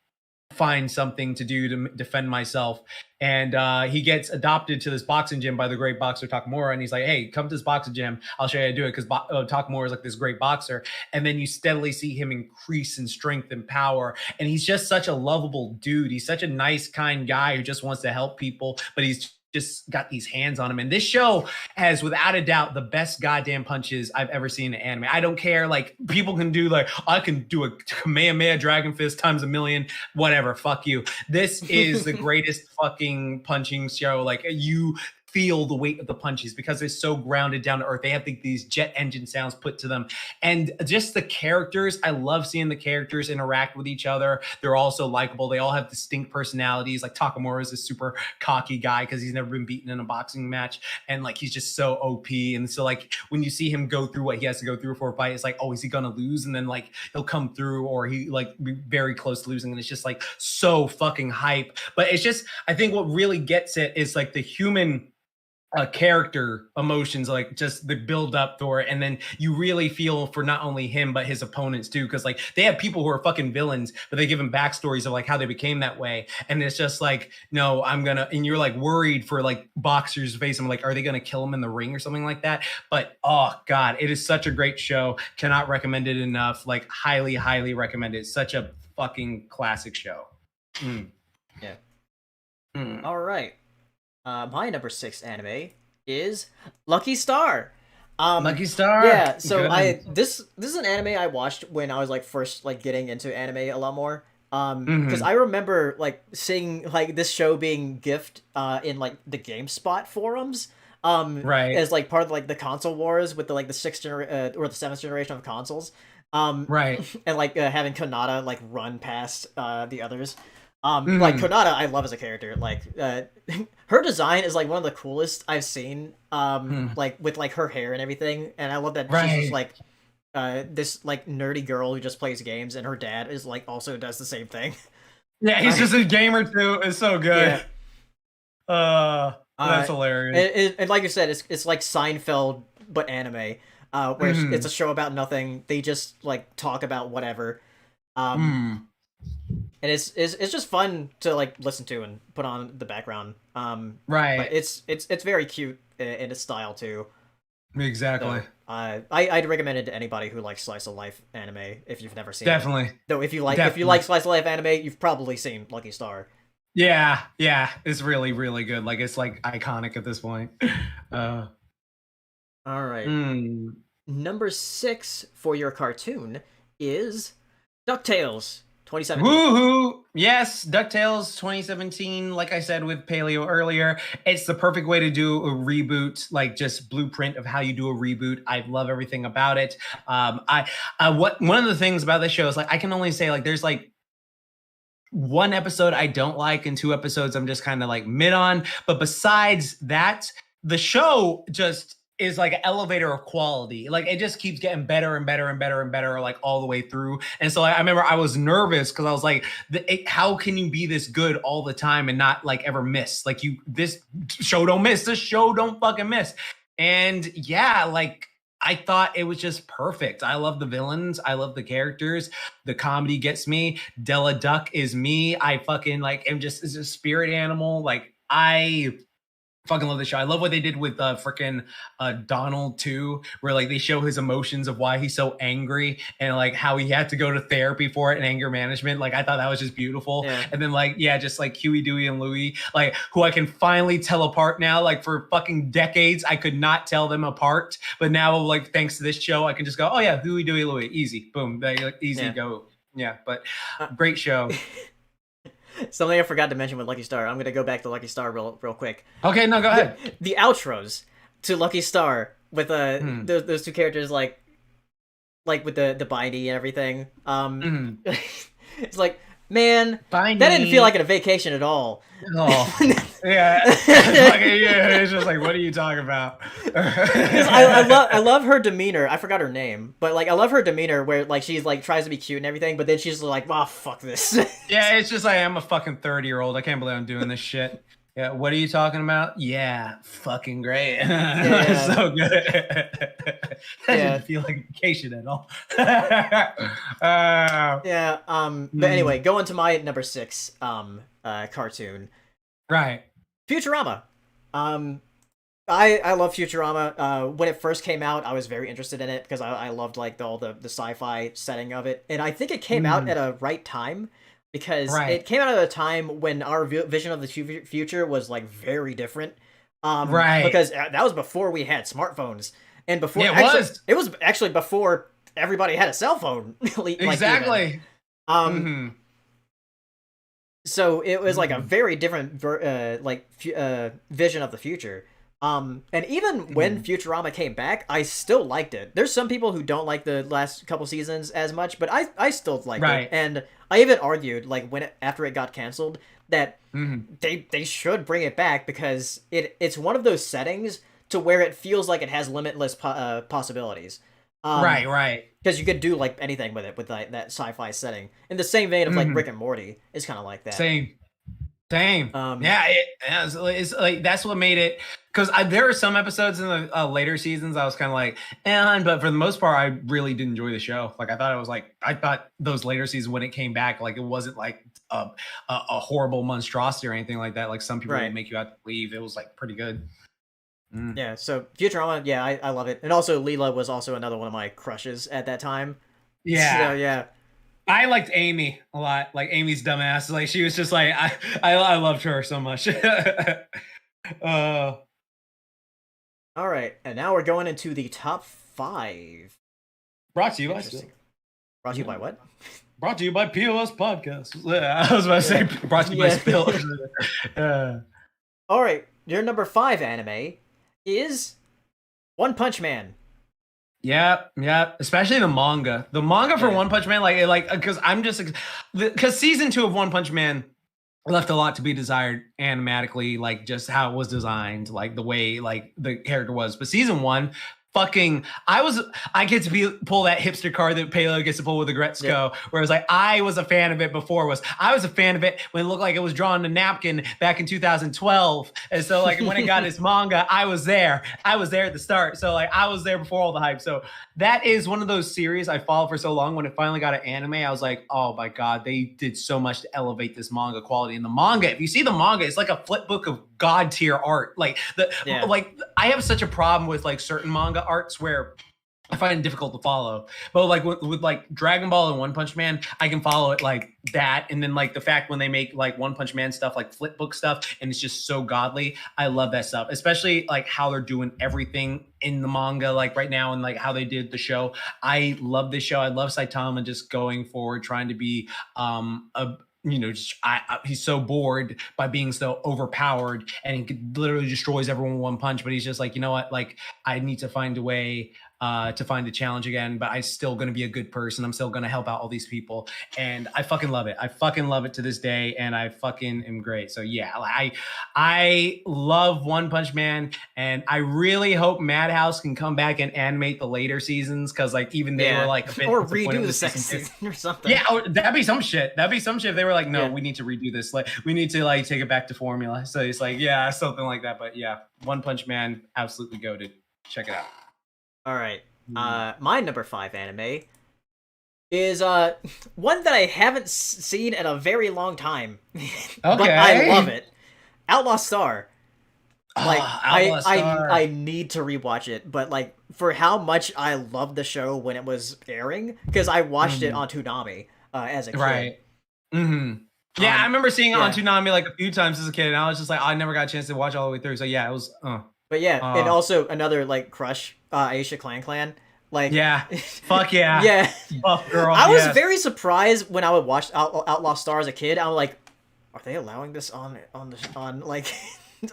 find something to do to defend myself. And he gets adopted to this boxing gym by the great boxer Takamura, and he's like, hey, come to this boxing gym, I'll show you how to do it, because Takamura is like this great boxer. And then you steadily see him increase in strength and power, and he's just such a lovable dude. He's such a nice, kind guy who just wants to help people, but he's just got these hands on him. And this show has, without a doubt, the best goddamn punches I've ever seen in anime. I don't care, like, people can do like, I can do a Kamehameha Dragon Fist times a million, whatever, fuck you. This is the greatest fucking punching show. Like, you feel the weight of the punches because they're so grounded down to earth. They have these jet engine sounds put to them. And just the characters, I love seeing the characters interact with each other. They're all so likable. They all have distinct personalities. Like Takamura is a super cocky guy because he's never been beaten in a boxing match. And like, he's just so OP. And so like, when you see him go through what he has to go through for a fight, it's like, oh, is he gonna lose? And then like, he'll come through, or he like be very close to losing. And it's just like so fucking hype. But it's just, I think what really gets it is like the human character emotions, like just the build up for it, and then you really feel for not only him but his opponents too, because like they have people who are fucking villains, but they give them backstories of like how they became that way, and it's just like, no, I'm gonna, and you're like worried for like boxers face them, like are they gonna kill him in the ring or something like that? But oh god, it is such a great show. Cannot recommend it enough. Like highly recommend it. It's such a fucking classic show. Yeah. All right. My number 6 anime is Lucky Star. Lucky Star. Yeah, so this is an anime I watched when I was like first like getting into anime a lot more. Because I remember like seeing like this show being gift in like the GameSpot forums. Right. As like part of like the console wars with the like the or the 7th generation of consoles. Right. And like having Konata like run past the others. Like Konata, I love as a character. Like, her design is like one of the coolest I've seen. Like with like her hair and everything, and I love that she's just like, this like nerdy girl who just plays games, and her dad is like also does the same thing. Yeah, he's just a gamer too. It's so good. Yeah. That's hilarious. And like you said, it's like Seinfeld but anime, where it's a show about nothing. They just like talk about whatever. And it's just fun to like listen to and put on the background. Right. But it's very cute in its style too. Exactly. So, I'd recommend it to anybody who likes slice of life anime if you've never seen Definitely. it. Though if you like slice of life anime, you've probably seen Lucky Star. Yeah, it's really good. Like it's like iconic at this point. All right. Number 6 for your cartoon is DuckTales. 2017. Woohoo! Yes, DuckTales 2017. Like I said with Paleo earlier, it's the perfect way to do a reboot, like just blueprint of how you do a reboot. I love everything about it. One of the things about this show is like I can only say like there's like one episode I don't like and 2 episodes I'm just kind of like mid on. But besides that, the show just is like an elevator of quality. Like it just keeps getting better and better and better and better, like all the way through. And so I remember I was nervous because I was like, how can you be this good all the time and not like ever miss? Like this show don't miss. This show don't fucking miss. And yeah, like I thought it was just perfect. I love the villains. I love the characters. The comedy gets me. Della Duck is me. I fucking like am just as a spirit animal. Like I fucking love the show. I love what they did with freaking Donald too, where like they show his emotions of why he's so angry and like how he had to go to therapy for it and anger management. Like I thought that was just beautiful. Yeah. And then like, yeah, just like Huey, Dewey, and Louie, like who I can finally tell apart now. Like for fucking decades, I could not tell them apart. But now like thanks to this show, I can just go, oh yeah, Huey, Dewey, Louie, easy, boom, like, easy go. Yeah, but great show. Something I forgot to mention with Lucky Star. I'm gonna go back to Lucky Star real quick. Okay, no, go ahead. The outros to Lucky Star with those 2 characters, like with the bindy and everything. It's like, man, that didn't feel like a vacation at all. Oh, yeah. It's just like, what are you talking about? I love her demeanor. I forgot her name, but like I love her demeanor where like she's like tries to be cute and everything, but then she's like, oh fuck this. Yeah, it's just like I'm a fucking 30-year-old. I can't believe I'm doing this shit. Yeah, what are you talking about? Yeah, fucking great. Yeah. So good. I didn't feel like vacation at all. Yeah. But anyway, going to my number 6 cartoon. Right. Futurama. I love Futurama. When it first came out, I was very interested in it because I loved like all the sci-fi setting of it, and I think it came out at a right time. Because it came out at a time when our vision of the future was like very different. Because that was before we had smartphones, and before it was actually before everybody had a cell phone. Exactly. So it was like a very different vision of the future. And even when Futurama came back, I still liked it. There's some people who don't like the last couple seasons as much, but I still liked it. And I even argued, like, after it got canceled, that they should bring it back because it's one of those settings to where it feels like it has limitless possibilities. Right. Because you could do like anything with it with that sci-fi setting. In the same vein of like Rick and Morty, is kind of like that. Same. Yeah, it's like that's what made it. Because there are some episodes in the later seasons I was kind of like, but for the most part, I really did enjoy the show. Like I thought those later seasons when it came back, like it wasn't like a horrible monstrosity or anything like that. Like some people would make you out to leave. It was like pretty good. Yeah, so Futurama, yeah, I love it. And also Leela was also another one of my crushes at that time. Yeah. So, yeah. I liked Amy a lot. Like Amy's dumbass. Like she was just like I loved her so much. All right, and now we're going into the top 5. Brought to you by Brought to you by what? Brought to you by POS Podcast. I was about to say brought to you by Spill. All right, your number 5 anime is One Punch Man. Yeah, especially the manga. The manga for One Punch Man, because I'm just because season 2 of One Punch Man left a lot to be desired animatically, like just how it was designed, like the way like the character was. But season 1, I get to pull that hipster card that Paleo gets to pull with the Gretzko, whereas like I was a fan of it before. I was a fan of it when it looked like it was drawn on a napkin back in 2012, and so like when it got its manga, I was there at the start, so like I was there before all the hype. So that is one of those series I followed for so long. When it finally got an anime, I was like, oh my god, they did so much to elevate this manga quality. And the manga, if you see the manga, it's like a flip book of god tier art. Like like I have such a problem with like certain manga arts where I find it difficult to follow, but like with like Dragon Ball and One Punch Man, I can follow it like that. And then like the fact when they make like One Punch Man stuff, like flip book stuff, and it's just so godly. I love that stuff, especially like how they're doing everything in the manga, like right now, and like how they did the show. I love this show. I love Saitama just going forward, trying to be he's so bored by being so overpowered, and he literally destroys everyone with one punch. But he's just like, you know what? Like, I need to find a way to find the challenge again, but I'm still going to be a good person. I'm still going to help out all these people. And I fucking love it. I fucking love it to this day. And I fucking am great. So yeah, I love One Punch Man, and I really hope Madhouse can come back and animate the later seasons. Cause like, even they were like, a bit or redo the second season or something. Yeah. That'd be some shit. If they were like, no, we need to redo this. Like, we need to like take it back to formula. So it's like, yeah, something like that. But yeah, One Punch Man, absolutely goated. Check it out. All right. My number 5 anime is one that I haven't seen in a very long time. But I love it. Outlaw Star. Like Outlaw Star. I need to rewatch it, but like for how much I loved the show when it was airing, because I watched it on Toonami as a kid. Right. Yeah, I remember seeing it on Toonami like a few times as a kid, and I was just like, I never got a chance to watch all the way through. So yeah, it was. But yeah, and also another like crush, Aisha Clan. Like fuck yeah, yeah. Buff girl. I was very surprised when I would watch Outlaw Star as a kid. I'm like, are they allowing this on like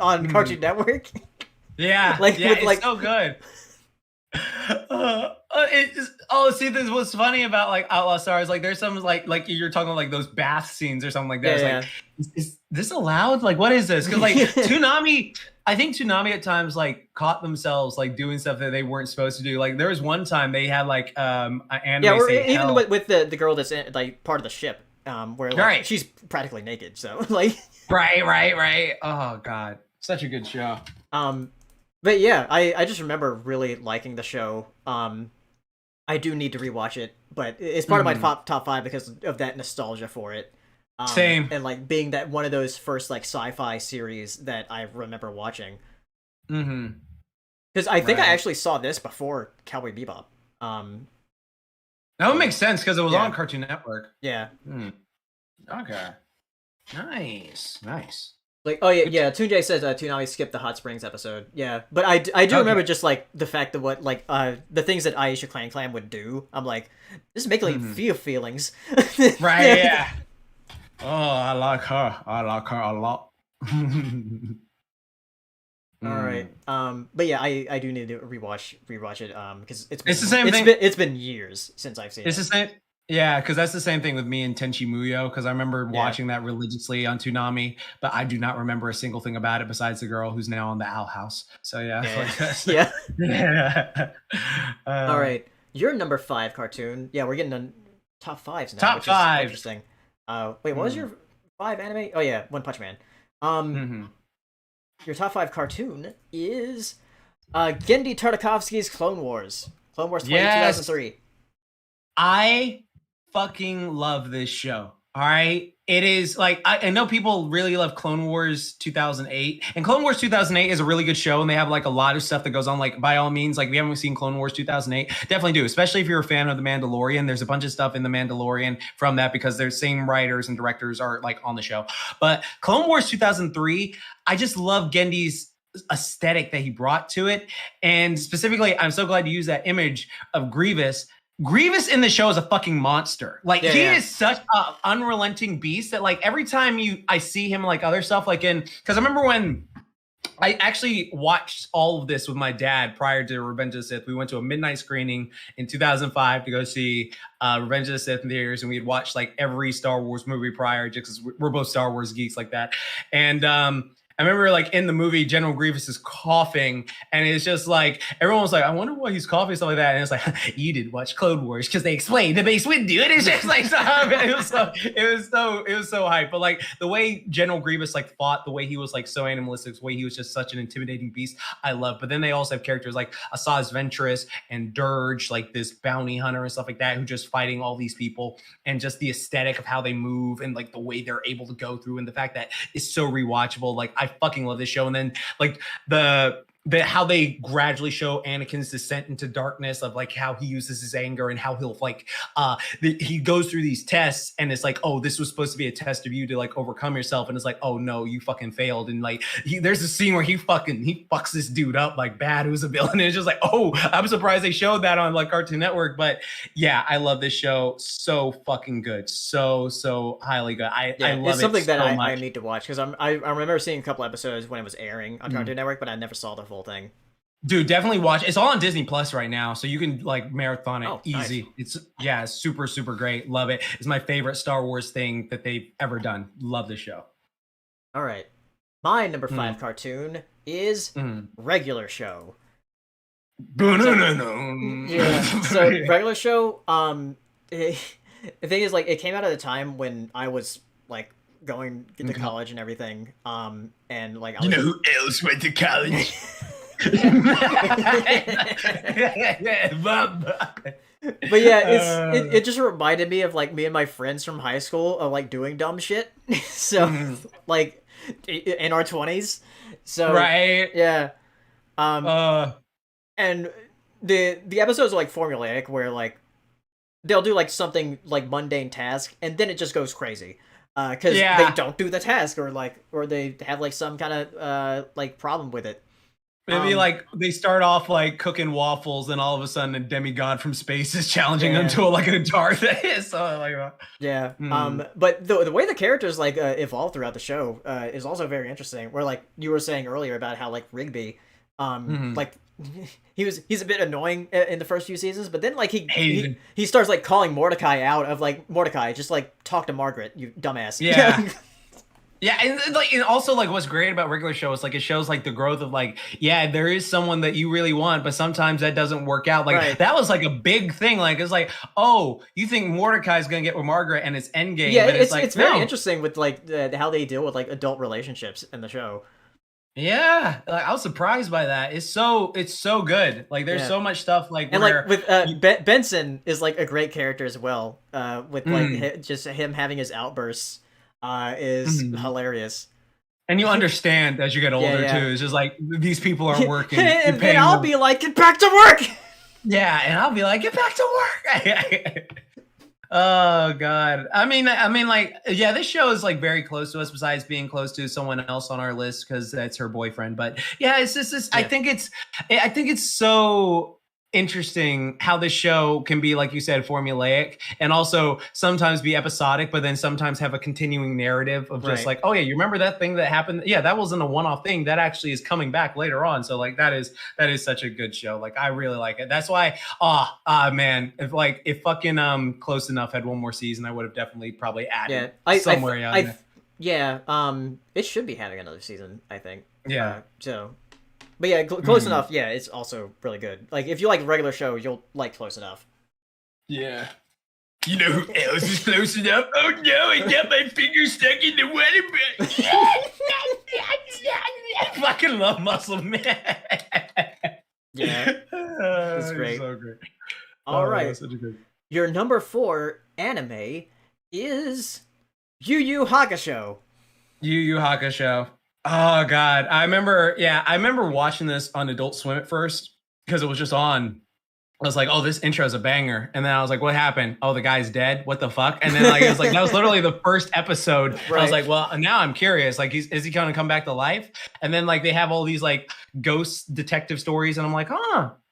on Cartoon Network? Yeah, like it's like so good. See, this what's funny about like Outlaw Stars, like there's some like you're talking about, like those bath scenes or something like that. Like, is this allowed? Like, what is this? Because like Toonami, I think Toonami at times like caught themselves like doing stuff that they weren't supposed to do. Like there was one time they had like an anime. Or even with the girl that's in, like part of the ship, where like, she's practically naked. So like right. Oh god, such a good show. But yeah, I just remember really liking the show. I do need to rewatch it, but it's part of my top 5 because of that nostalgia for it. Same. And like being that one of those first like sci-fi series that I remember watching. Because I think I actually saw this before Cowboy Bebop. That would make sense because it was on Cartoon Network. Yeah. Okay. Nice. Like, oh yeah, Tunjay says Toonami skipped the Hot Springs episode. Yeah, but I do remember just like the fact of what like the things that Aisha Clan would do. I'm like, this is making me feel feelings. Right? Yeah. Oh, I like her a lot. All right. But yeah, I do need to rewatch it because It's the same thing. It's been years since I've seen It's it. the same. Yeah, because that's the same thing with me and Tenchi Muyo. Because I remember watching that religiously on Toonami, but I do not remember a single thing about it besides the girl who's now on the Owl House. So yeah, yeah. yeah. All right, your number 5 cartoon. Yeah, we're getting on top 5s now. Top 5. Is interesting. Wait, what was your 5 anime? Oh yeah, One Punch Man. Your top 5 cartoon is Gendy Tartakovsky's Clone Wars. Clone Wars 2003. I fucking love this show. All right. It is like, I know people really love Clone Wars 2008, and Clone Wars 2008 is a really good show, and they have like a lot of stuff that goes on. Like, by all means, like, if you haven't seen Clone Wars 2008, definitely do, especially if you're a fan of The Mandalorian. There's a bunch of stuff in The Mandalorian from that because their same writers and directors are like on the show. But Clone Wars 2003, I just love Gendy's aesthetic that he brought to it. And specifically, I'm so glad you used that image of Grievous. Grievous in the show is a fucking monster. Like, he is such an unrelenting beast that, like, every time I see him, like, other stuff, like because I remember when I actually watched all of this with my dad prior to Revenge of the Sith. We went to a midnight screening in 2005 to go see Revenge of the Sith in theaters, and we had watched like every Star Wars movie prior, just because we're both Star Wars geeks like that. And I remember, like, in the movie, General Grievous is coughing, and it's just like, everyone was like, I wonder why he's coughing, stuff like that. And it's like, you did watch Clone Wars because they explained the Mace Windu. And it's just like, it was so hype. But like, the way General Grievous like fought, the way he was like so animalistic, the way he was just such an intimidating beast, I love. But then they also have characters like Asajj Ventress and Dirge, like this bounty hunter and stuff like that, who just fighting all these people, and just the aesthetic of how they move and like the way they're able to go through, and the fact that it's so rewatchable. Like, I fucking love this show. And then like the how they gradually show Anakin's descent into darkness, of like how he uses his anger and how he'll like he goes through these tests, and it's like, oh, this was supposed to be a test of you to like overcome yourself, and it's like, oh no, you fucking failed. And like there's a scene where he fucks this dude up like bad, who's a villain, and it's just like, oh, I'm surprised they showed that on like Cartoon Network. But yeah, I love this show. So fucking good. So highly good. I love it. It's something that so I need to watch, because I remember seeing a couple episodes when it was airing on Cartoon Network, but I never saw the full thing. Dude, definitely watch. It's all on Disney Plus right now, so you can like marathon it easy. Nice. It's super great. Love it. It's my favorite Star Wars thing that they've ever done. Love the show. All right, my number 5 cartoon is Regular Show. So Regular Show. The thing is, like, it came out at a time when I was like going to college and everything. And like, I was, who else went to college? But yeah, it just reminded me of like me and my friends from high school of like doing dumb shit. So like in our 20s. So yeah. And the episodes are like formulaic, where like they'll do like something like mundane task, and then it just goes crazy. Because they don't do the task, or they have like some kind of like problem with it. Maybe like they start off like cooking waffles, and all of a sudden a demigod from space is challenging them to like a guitar thing. So like, but the way the characters like evolve throughout the show is also very interesting. Where like you were saying earlier about how like Rigby, like he's a bit annoying in the first few seasons, but then like he starts like calling Mordecai out of like, Mordecai, just like talk to Margaret, you dumbass. Yeah. Yeah, and like, and also like what's great about Regular Show is like it shows like the growth of like, yeah, there is someone that you really want, but sometimes that doesn't work out. Like that was like a big thing. Like it's like, oh, you think Mordecai's gonna get with Margaret and it's endgame? Yeah, but it's like, it's very interesting with like how they deal with like adult relationships in the show. Yeah, like, I was surprised by that. It's so good. Like there's so much stuff like, and where, like with Benson is like a great character as well. With like just him having his outbursts. Is hilarious. And you understand as you get older too. It's just like, these people aren't working. And then I'll be like, get back to work. Yeah, and I'll be like, get back to work. Oh god. I mean, like, yeah, this show is like very close to us, besides being close to someone else on our list because that's her boyfriend. But yeah, it's just this. I think it's so interesting how this show can be, like you said, formulaic and also sometimes be episodic, but then sometimes have a continuing narrative of just like, oh yeah, you remember that thing that happened? Yeah, that wasn't a one-off thing. That actually is coming back later on. So like that is such a good show. Like I really like it. That's why, man, if fucking Close Enough had one more season, I would have definitely probably added somewhere. It should be having another season, I think. Yeah. But yeah, Close Enough, yeah, it's also really good. Like, if you like a regular show, you'll like Close Enough. Yeah. You know who else is close enough? Oh no, I got my finger stuck in the water brush. I fucking love Muscle Man. Yeah. It's great. So great. All right. Your number 4 anime is Yu Yu Hakusho. Yu Yu Hakusho. Oh god, I remember watching this on Adult Swim at first because it was just on. I was like, oh, this intro is a banger, and then I was like, what happened? Oh, the guy's dead. What the fuck? And then like it was like that was literally the first episode. Right. I was like, well, now I'm curious. Like, is he gonna come back to life? And then like they have all these like ghost detective stories, and I'm like,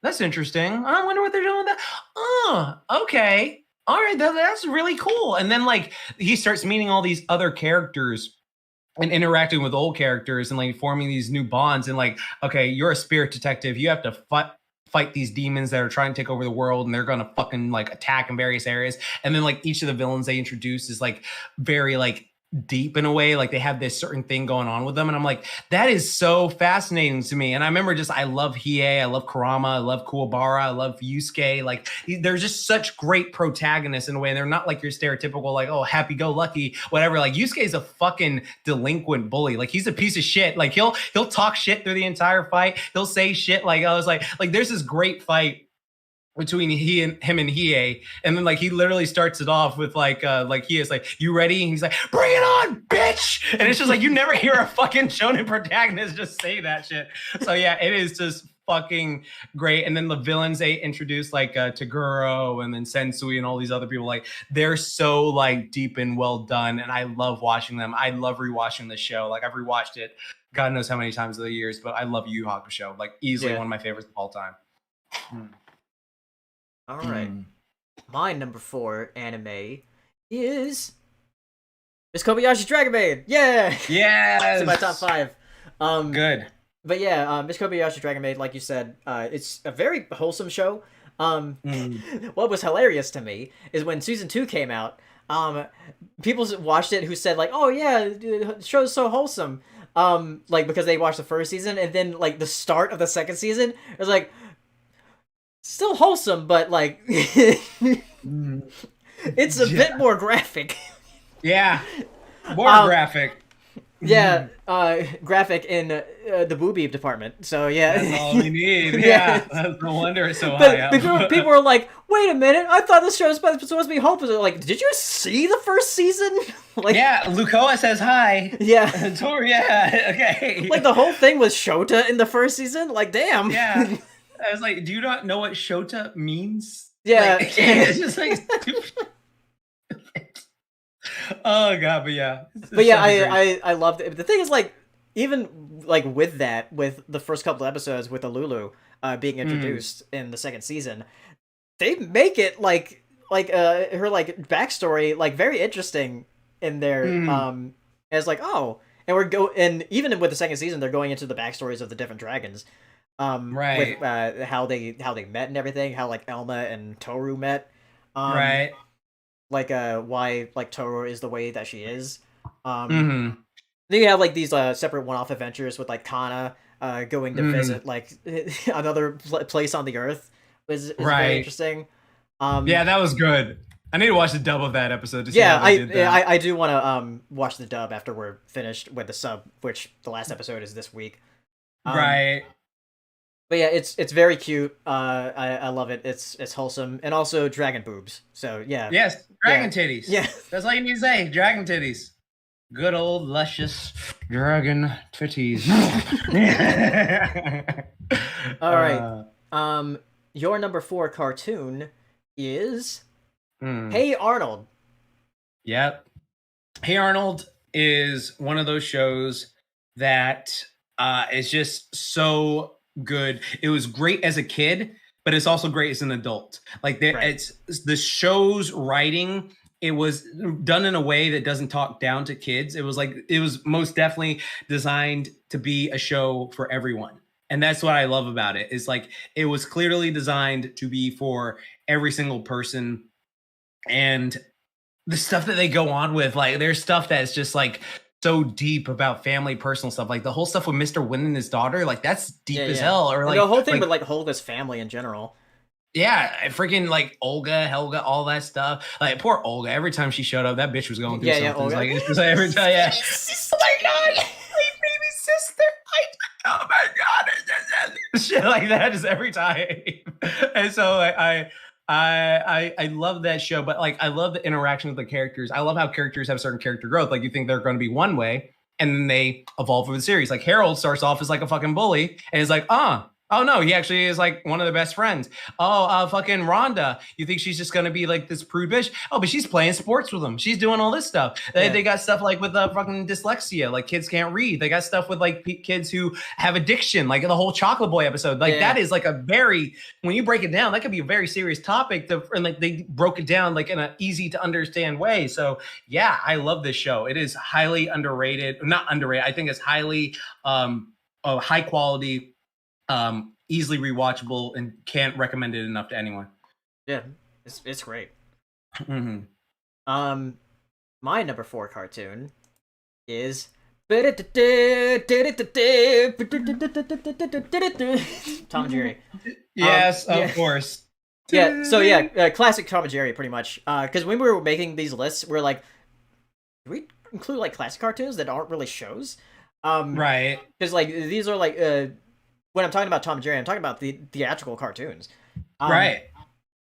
that's interesting. I wonder what they're doing with that. Okay, all right, that's really cool. And then like he starts meeting all these other characters and interacting with old characters and like forming these new bonds and like, okay, you're a spirit detective. You have to fight these demons that are trying to take over the world and they're going to fucking like attack in various areas. And then like each of the villains they introduce is like very like deep in a way, like they have this certain thing going on with them. And I'm like, that is so fascinating to me. And I remember I love Hiei, I love Kurama, I love Kuwabara, I love Yusuke. Like they're just such great protagonists in a way. And they're not like your stereotypical, like, oh, happy-go-lucky, whatever. Like Yusuke's a fucking delinquent bully. Like he's a piece of shit. Like he'll talk shit through the entire fight. He'll say shit. Like I was like there's this great fight between him and Hiei, and then like he literally starts it off with like he is like, you ready? And he's like, bring it on, bitch! And it's just like you never hear a fucking shonen protagonist just say that shit. So yeah, it is just fucking great. And then the villains they introduce like Taguro and then Sensui and all these other people, like they're so like deep and well done, and I love watching them. I love rewatching the show. Like I've rewatched it God knows how many times of the years, but I love Yu Yu Hakusho, like easily one of my favorites of all time. All right. My number 4 anime is Miss Kobayashi's Dragon Maid. Yeah. Yes. It's in my top 5. Good. But yeah, Miss Kobayashi's Dragon Maid, like you said, it's a very wholesome show. What was hilarious to me is when season 2 came out, people watched it who said like, oh yeah, the show's so wholesome. Like because they watched the first season, and then like the start of the second season, it was like still wholesome, but like it's a bit more graphic. Yeah, more graphic. Yeah, graphic in the booby department. So yeah, that's all we need. Yeah, that's no wonder it's so but high up. People were like, "Wait a minute! I thought this show was supposed to be hopeless." Like, did you see the first season? Like, yeah, Lukoa says hi. Yeah, yeah, okay. Like the whole thing was Shota in the first season. Like, damn. Yeah, I was like, do you not know what Shota means? Yeah, like, it's just like stupid. Oh god, but yeah. I loved it. The thing is, like, even like with that, with the first couple of episodes with Alulu being introduced in the second season, they make it like her like backstory like very interesting in there. As like, oh, and even with the second season, they're going into the backstories of the different dragons. Right. With how they met and everything, how like Elma and Toru met. Right. Like why like Toru is the way that she is. Then you have like these separate one-off adventures with like Kana going to visit like another place on the Earth is very interesting. Yeah, that was good. I need to watch the dub of that episode to see how they did that. I do want to watch the dub after we're finished with the sub, which the last episode is this week. Right. But yeah, it's very cute. I love it. It's wholesome, and also dragon boobs. So yeah. Yes, dragon titties. Yeah, that's all you need to say. Dragon titties. Good old luscious dragon titties. All right. Your number 4 cartoon is Hey Arnold. Yep. Hey Arnold is one of those shows that is just so good. It was great as a kid but it's also great as an adult. Like it's the show's writing. It was done in a way that doesn't talk down to kids. It was most definitely designed to be a show for everyone. And that's what I love about it. Is like it was clearly designed to be for every single person. And the stuff that they go on with, like there's stuff that's just like so deep about family, personal stuff. Like the whole stuff with Mr. Wynn and his daughter, like that's deep as hell. Or like the whole thing with like Holga's family in general. Yeah, freaking like Olga, Helga, all that stuff. Like poor Olga. Every time she showed up, that bitch was going through something. Olga. Like it's just like every time, yeah. Oh my god, my baby sister. Oh my god, shit like that just every time. And so like, I love that show, but like I love the interaction with the characters. I love how characters have certain character growth. Like you think they're going to be one way, and then they evolve through the series. Like Harold starts off as like a fucking bully, and is like, oh no, he actually is like one of the best friends. Oh, fucking Rhonda. You think she's just gonna be like this prude bitch? Oh, but she's playing sports with him. She's doing all this stuff. They got stuff like with fucking dyslexia, like kids can't read. They got stuff with like kids who have addiction, like the whole Chocolate Boy episode. Like that is like a very, when you break it down, that could be a very serious topic. And like they broke it down like in an easy to understand way. So yeah, I love this show. It is highly underrated, not underrated. I think it's highly high quality. Easily rewatchable, and can't recommend it enough to anyone. Yeah, it's great. Mm-hmm. My number 4 cartoon is Tom and Jerry. Yes, of course. Yeah, so classic Tom and Jerry, pretty much. Because when we were making these lists, we are like, do we include like classic cartoons that aren't really shows? Right. Because like these are like when I'm talking about Tom and Jerry, I'm talking about the theatrical cartoons, right?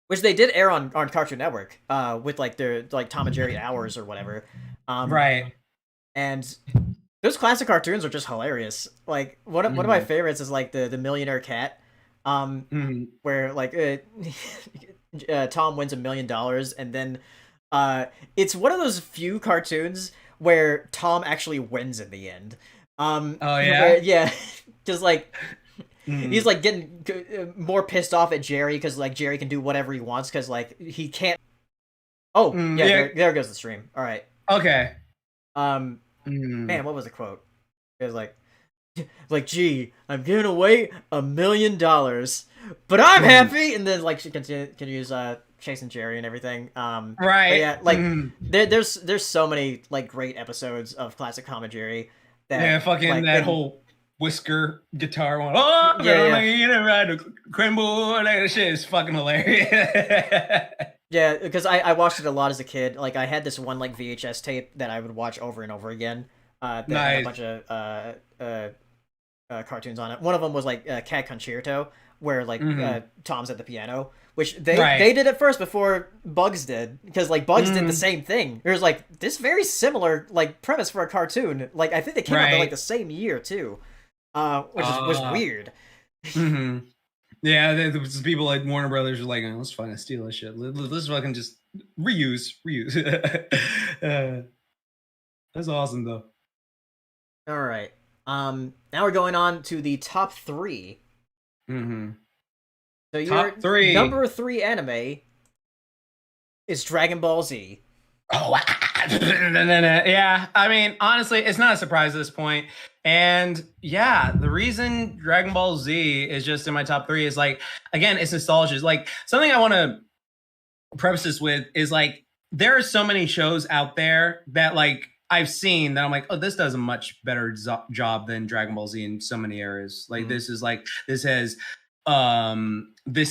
Which they did air on Cartoon Network, with like their like Tom and Jerry Hours or whatever, right? And those classic cartoons are just hilarious. Like one of my favorites is like the Millionaire Cat, where like Tom wins $1 million, and then it's one of those few cartoons where Tom actually wins in the end. Just like. He's like getting more pissed off at Jerry because like Jerry can do whatever he wants because like he can't. Oh there goes the stream. All right. Okay. Man, what was the quote? It was like, gee, I'm giving away $1 million, but I'm happy. And then like she continues chasing Jerry and everything. Right. Yeah, like there's so many like great episodes of classic Tom and Jerry. Fucking like, that whole whisker guitar one. Oh, crumble. That shit is fucking hilarious. Yeah, because I watched it a lot as a kid. Like I had this one like VHS tape that I would watch over and over again. That had a bunch of cartoons on it. One of them was like Cat Concerto, where like Tom's at the piano, which they did it first before Bugs did, because like Bugs did the same thing. It was like this very similar like premise for a cartoon. Like I think they came out like the same year too. Which was weird. Yeah, there's people like Warner Brothers are like, oh, let's fucking steal this shit. Let's fucking just reuse. That's awesome though. All right. Now we're going on to the top 3. So your number 3 anime is Dragon Ball Z. Oh, yeah. I mean, honestly, it's not a surprise at this point. And yeah, the reason Dragon Ball Z is just in my top 3 is like, again, it's nostalgia. Like something I want to preface this with is like, there are so many shows out there that like I've seen that I'm like, oh, this does a much better job than Dragon Ball Z in so many areas. Like this is like, this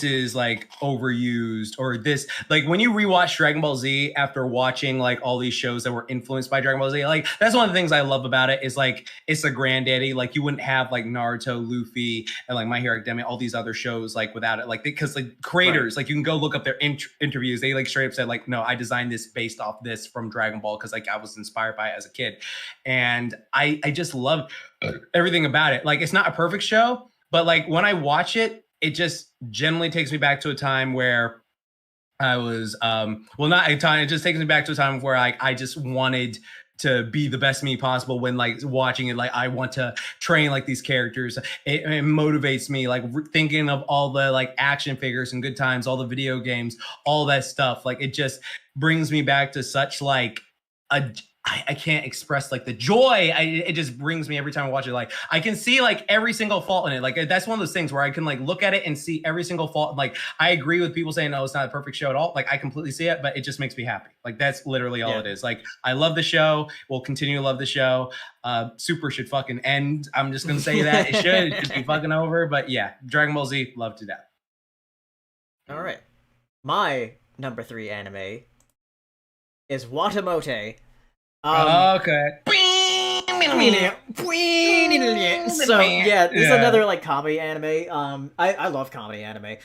is like overused, or this, like when you rewatch Dragon Ball Z after watching like all these shows that were influenced by Dragon Ball Z, like that's one of the things I love about it is like it's a granddaddy. Like you wouldn't have like Naruto, Luffy, and like My Hero Academia, all these other shows like without it, like because like creators, like you can go look up their interviews, they like straight up said like, no, I designed this based off this from Dragon Ball because like I was inspired by it as a kid, and I just love everything about it. Like it's not a perfect show, but like when I watch it, it just generally takes me back to a time where I was, not a time, it just takes me back to a time where I just wanted to be the best me possible when like watching it. Like I want to train like these characters. It motivates me, like thinking of all the like action figures and good times, all the video games, all that stuff. Like it just brings me back to such like I can't express like the joy. It just brings me every time I watch it. Like I can see like every single fault in it. Like that's one of those things where I can like look at it and see every single fault. Like I agree with people saying, "No, it's not a perfect show at all." Like I completely see it, but it just makes me happy. Like that's literally all it is. Like I love the show. We'll continue to love the show. Super should fucking end. I'm just gonna say that it should be fucking over. But yeah, Dragon Ball Z, love to death. All right, my number 3 anime is Watamote. Okay. So yeah, this is another like comedy anime. I love comedy anime.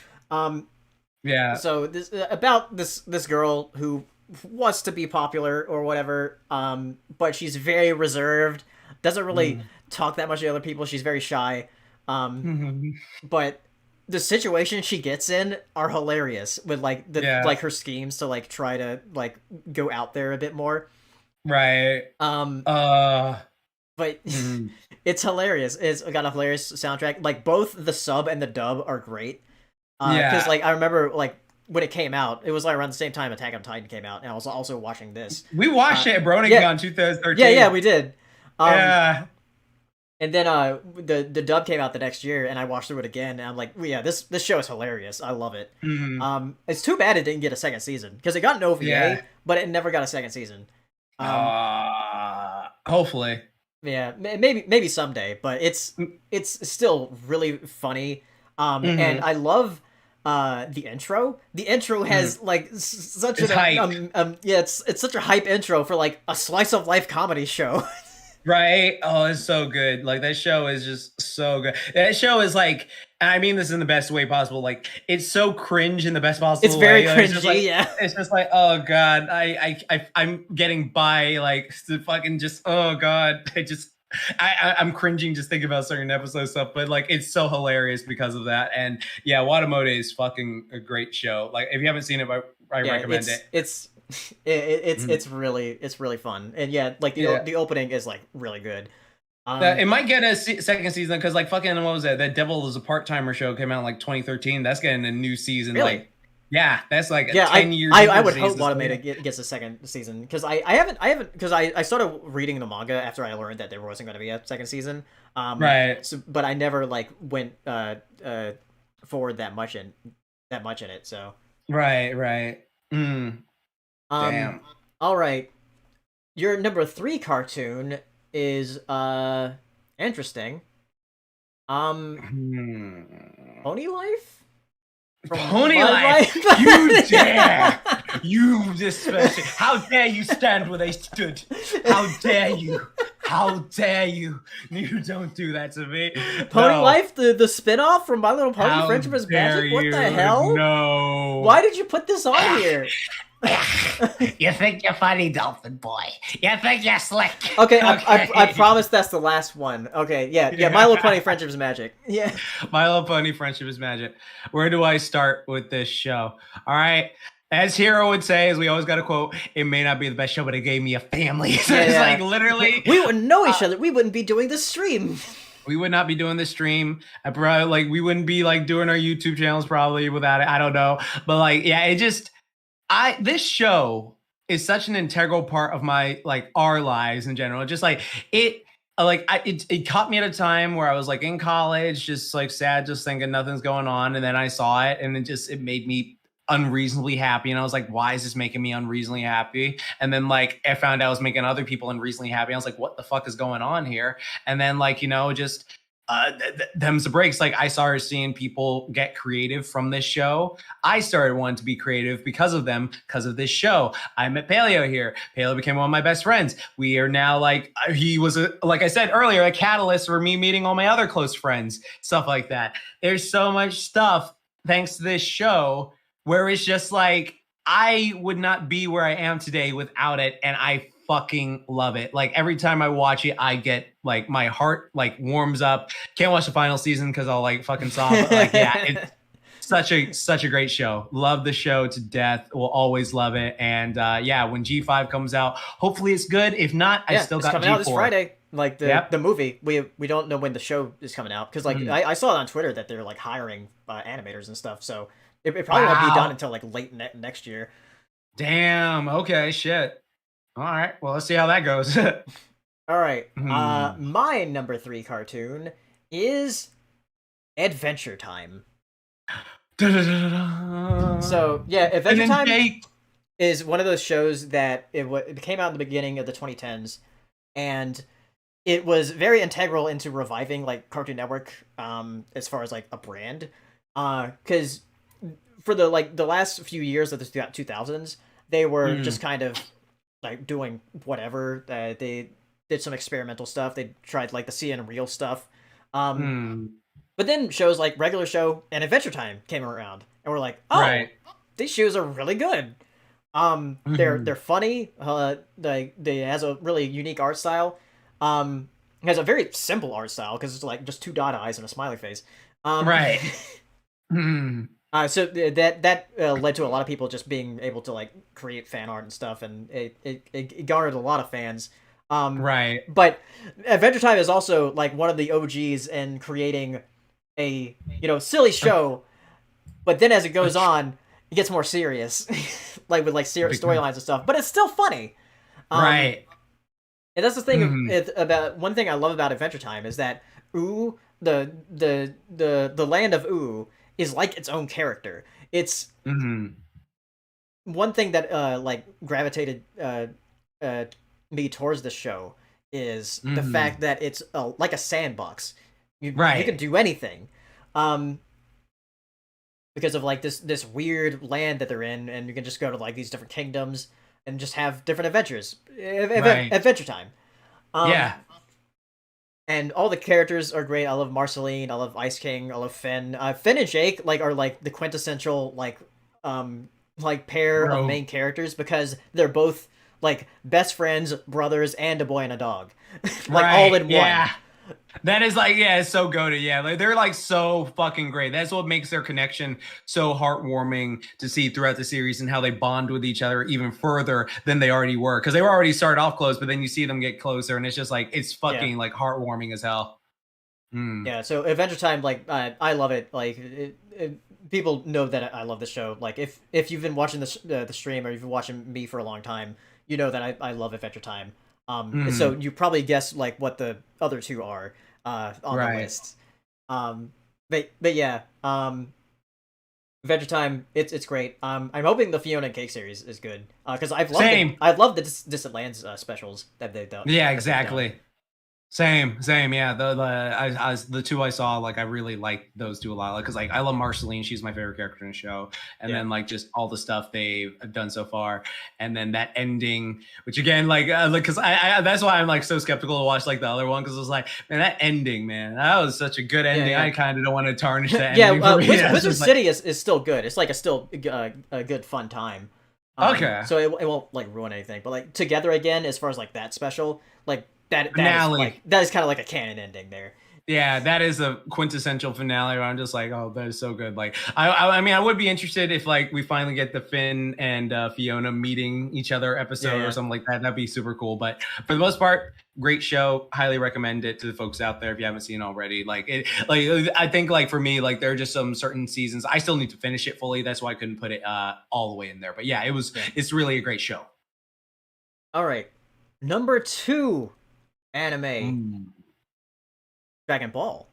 Yeah. So this about this girl who wants to be popular or whatever. But she's very reserved. Doesn't really talk that much to other people. She's very shy. But the situations she gets in are hilarious with like like her schemes to like try to like go out there a bit more. Right. But it's hilarious. It's got a hilarious soundtrack. Like both the sub and the dub are great. Because like I remember like when it came out, it was like around the same time Attack on Titan came out, and I was also watching this. We watched it at BronyCon 2013. Yeah, we did. Yeah. And then the dub came out the next year, and I watched through it again, and I'm like, well, yeah, this show is hilarious. I love it. It's too bad it didn't get a second season because it got an OVA, but it never got a second season. Hopefully. Yeah, maybe someday, but it's still really funny. And I love the intro. The intro has like such it's hype. It's such a hype intro for like a slice of life comedy show. Right? Oh, it's so good. Like that show is just so good. That show is like, I mean this in the best way possible. Like it's so cringe in the best possible way. It's very way. cringy, it's like, yeah. It's just like, oh god, I'm getting by like to fucking just oh god. I'm cringing just thinking about certain episode stuff, but like it's so hilarious because of that. And yeah, Watamote is fucking a great show. Like if you haven't seen it, I recommend it. It's really fun, and yeah, like the opening is like really good. It might get a second season because like fucking what was that Devil is a Part-Timer show came out in like 2013. That's getting a new season. Really? Like yeah, that's like 10 years. I would hope Watamote gets a second season because I haven't because I started reading the manga after I learned that there wasn't going to be a second season. Right. So, but I never like went forward that much in it. So. Right. Damn. All right. Your number 3 cartoon is interesting. Pony Life? Pony Life? You dare! You especially. How dare you stand where they stood? How dare you? How dare you? You don't do that to me. Pony Life, the spin-off from My Little Pony Friendship is Magic? What the hell? No. Why did you put this on here? You think you're funny, Dolphin Boy. You think you're slick. Okay, I promise that's the last one. Okay, yeah. My Little Pony Friendship is Magic. Yeah. My Little Pony Friendship is Magic. Where do I start with this show? All right. As Hero would say, as we always got to quote, it may not be the best show, but it gave me a family. So it's like literally... We wouldn't know each other. We wouldn't be doing this stream. We would not be doing this stream. I probably, like, we wouldn't be like doing our YouTube channels probably without it. I don't know. But like, yeah, it just... this show is such an integral part of my like our lives in general. Just like it caught me at a time where I was like in college, just like sad, just thinking nothing's going on. And then I saw it and it made me unreasonably happy. And I was like, why is this making me unreasonably happy? And then like I found out I was making other people unreasonably happy. I was like, what the fuck is going on here? And then like, just them's the breaks. Like I started seeing people get creative from this show. I started wanting to be creative because of them, because of this show. I met Paleo here. Paleo became one of my best friends. We are now like, he was like I said earlier, a catalyst for me meeting all my other close friends, stuff like that. There's so much stuff thanks to this show where it's just like, I would not be where I am today without it. And I fucking love it. Like every time I watch it, I get like my heart like warms up. Can't watch the final season because I'll like fucking sob. But, like yeah, it's such a great show. Love the show to death. Will always love it. And yeah, when G5 comes out, hopefully it's good. If not, I still it's got coming G4. out this Friday. Like Yep. the movie, we don't know when the show is coming out because like I saw it on Twitter that they're like hiring animators and stuff. So it probably won't be done until like late next year. Damn. Okay. Shit. All right. Well, let's see how that goes. All right. My number 3 cartoon is Adventure Time. So yeah, Adventure Time is one of those shows that it came out in the beginning of the 2010s, and it was very integral into reviving like Cartoon Network, as far as like a brand, because for the last few years of the 2000s, they were just kind of like doing whatever. They did some experimental stuff. They tried like the CN Real stuff. But then shows like Regular Show and Adventure Time came around, and we're like, oh, these shows are really good. They're funny. They has a really unique art style. It has a very simple art style because it's like just 2 dot eyes and a smiley face. So that led to a lot of people just being able to like create fan art and stuff, and it garnered a lot of fans. But Adventure Time is also like one of the OGs in creating a silly show, but then as it goes on, it gets more serious, like with like serious storylines and stuff. But it's still funny, And that's the thing about one thing I love about Adventure Time is that Ooh, the land of Ooh is like its own character. It's one thing that like gravitated me towards the show is the fact that it's like a sandbox. You can do anything, because of like this weird land that they're in, and you can just go to like these different kingdoms and just have different adventures. Adventure Time. And all the characters are great. I love Marceline. I love Ice King. I love Finn. Finn and Jake are like the quintessential like pair of main characters because they're both like best friends, brothers, and a boy and a dog, all in one. That is like, it's so goated. Yeah, like they're like so fucking great. That's what makes their connection so heartwarming to see throughout the series, and how they bond with each other even further than they already were. Because they were already started off close, but then you see them get closer, and it's just like it's fucking like heartwarming as hell. Yeah. So Adventure Time, like I love it. Like people know that I love the show. Like if you've been watching the stream, or you've been watching me for a long time, you know that I love Adventure Time. So you probably guess like what the other 2 are on the list. But yeah, Adventure Time, it's great. I'm hoping the Fiona and Cake series is good because I've loved the Distant Lands specials that they've done. Yeah, exactly. Same. Yeah, the 2 I saw, like I really like those 2 a lot, because like I love Marceline, she's my favorite character in the show, and then like just all the stuff they've done so far, and then that ending, which again because I that's why I'm like so skeptical to watch like the other one, because it was like, man, that ending, man, that was such a good ending. I kind of don't want to tarnish that ending. Wizard City is still good. It's like still a good fun time. So it won't like ruin anything, but like Together Again, as far as like that special, like that is kind of like a canon ending there. Yeah, that is a quintessential finale where I'm just like, oh, that is so good. Like, I mean, I would be interested if like we finally get the Finn and Fiona meeting each other episode or something like that. That'd be super cool. But for the most part, great show. Highly recommend it to the folks out there if you haven't seen it already. Like, I think like for me, like there are just some certain seasons I still need to finish it fully. That's why I couldn't put it all the way in there. But yeah, it's really a great show. All right, number 2 anime. Dragon Ball.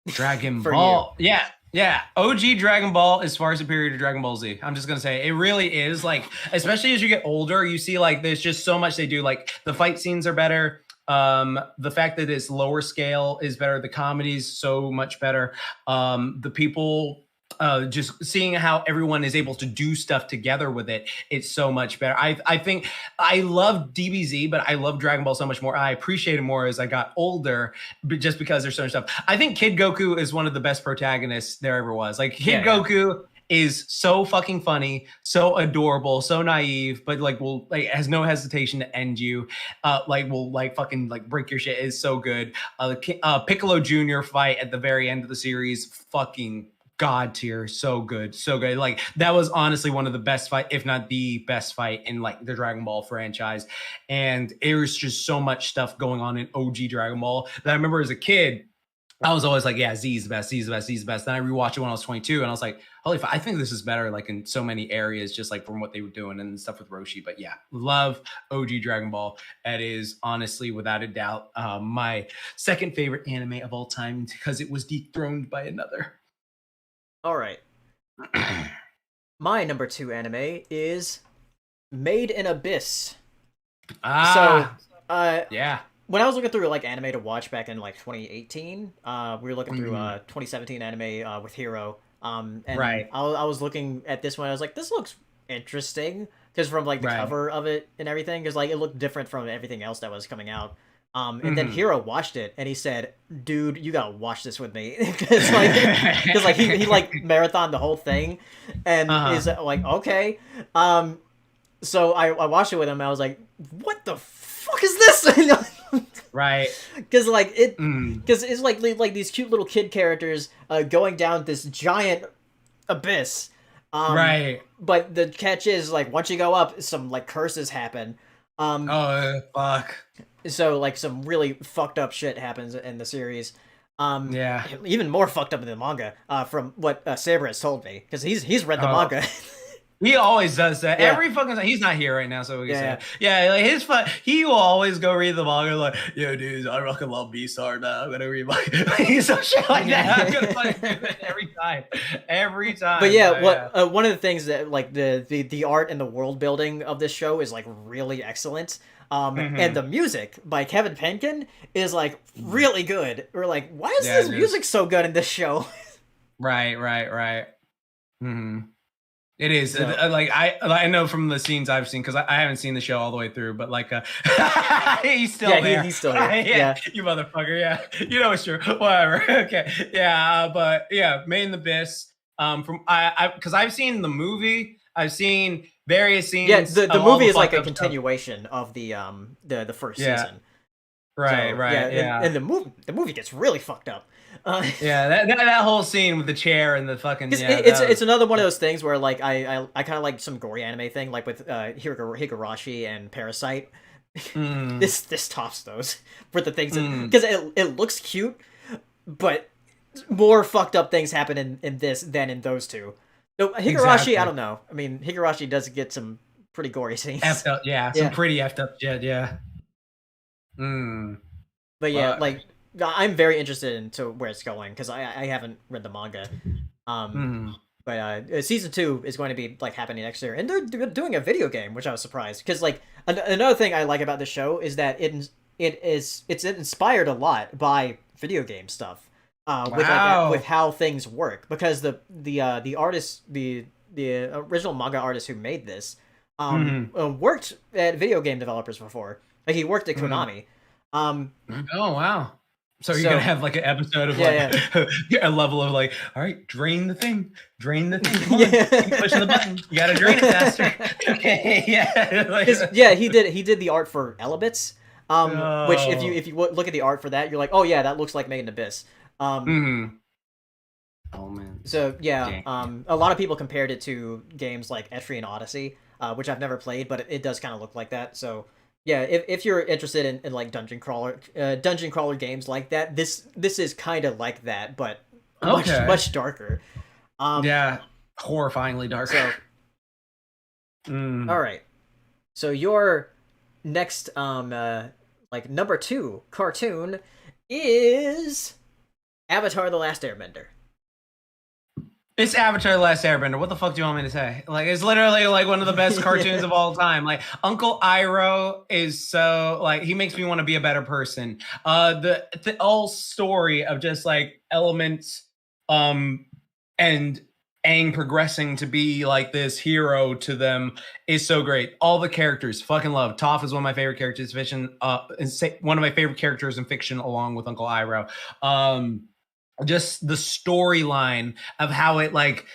Dragon Ball. You. Yeah. OG Dragon Ball is far superior to Dragon Ball Z. I'm just going to say it really is, like, especially as you get older, you see like there's just so much they do. Like the fight scenes are better. The fact that it's lower scale is better. The comedy's so much better. The people just seeing how everyone is able to do stuff together with it, it's so much better. I think I love DBZ, but I love Dragon Ball so much more. I appreciate it more as I got older, but just because there's so much stuff. I think Kid Goku is one of the best protagonists there ever was. Like Kid Goku is so fucking funny, so adorable, so naive, but like has no hesitation to end you. Will fucking like break your shit. Is so good. Piccolo Jr. fight at the very end of the series, fucking god tier, so good, so good. Like that was honestly one of the best fight, if not the best fight in like the Dragon Ball franchise. And there was just so much stuff going on in OG Dragon Ball that I remember as a kid. I was always like, yeah, Z's the best, Z's the best, Z's the best. Then I rewatched it when I was 22, and I was like, holy fuck, I think this is better, like in so many areas, just like from what they were doing and stuff with Roshi. But yeah, love OG Dragon Ball. That is honestly, without a doubt, my second favorite anime of all time because it was dethroned by another. All right. My number 2 anime is Made in Abyss. Yeah. When I was looking through like anime to watch back in like 2018, we were looking through 2017 anime with Hero. And right. I was looking at this one. I was like, this looks interesting because from like the cover of it and everything, because like it looked different from everything else that was coming out. And then Hero watched it and he said, "Dude, you gotta watch this with me," because like he like marathoned the whole thing, and he's like, okay. So I watched it with him. And I was like, what the fuck is this? Right. Because like because it's like these cute little kid characters going down this giant abyss. Right. But the catch is like once you go up, some like curses happen. Oh fuck. So like some really fucked up shit happens in the series. Yeah. Even more fucked up in the manga. From what Saber has told me, because he's read the manga. He always does that. Yeah. Every fucking time. He's not here right now, so we can say, yeah, like his fun. He will always go read the manga, like, yo, dudes, I fucking love Beastar now. I'm gonna read manga. He's some shit like that. I'm gonna fucking do it every time. But yeah, one of the things that like the art and the world building of this show is like really excellent. And the music by Kevin Penkin is like really good. We're like, why is this music so good in this show? Right. It is like I know from the scenes I've seen, because I haven't seen the show all the way through, but like he's still there. He's still here. Yeah, you motherfucker. Yeah, you know it's true. Whatever. Okay. Yeah, but yeah, Made in the Abyss. From because I've seen the movie. I've seen various scenes. Yeah, the movie is like a continuation of the first season. Right. So, and the movie gets really fucked up. That whole scene with the chair and the fucking it's another one of those things where like I kind of like some gory anime thing, like with Higurashi and Parasite. This tops those for the things because it looks cute, but more fucked up things happen in this than in those two. So Higurashi, exactly. I don't know. I mean, Higurashi does get some pretty gory scenes. Effed up, some pretty effed up shit, yeah. But yeah, like I'm very interested into where it's going because I haven't read the manga. But season 2 is going to be like happening next year, and they're doing a video game, which I was surprised because like another thing I like about the show is that it's inspired a lot by video game stuff. With how things work, because the artist, the original manga artist who made this worked at video game developers before. Like he worked at Konami. Oh wow. So you're gonna have like an episode of a level of like, all right, drain the thing. Come on. Keep pushing the button. You gotta drain it faster. Okay, he did the art for Elebits, which if you look at the art for that, you're like, oh yeah, that looks like Made in Abyss. Oh man. So yeah, a lot of people compared it to games like Etrian Odyssey, which I've never played, but it does kind of look like that. So yeah, if you're interested in like dungeon crawler games like that, this is kind of like that, but much darker. Horrifyingly darker. So, all right. So your next like number 2 cartoon is Avatar: The Last Airbender. It's Avatar: The Last Airbender. What the fuck do you want me to say? Like, it's literally like one of the best cartoons of all time. Like, Uncle Iroh is so like he makes me want to be a better person. The whole story of just like elements, and Aang progressing to be like this hero to them is so great. All the characters, fucking love. Toph is one of my favorite characters in fiction. One of my favorite characters in fiction, along with Uncle Iroh. Just the storyline of how it like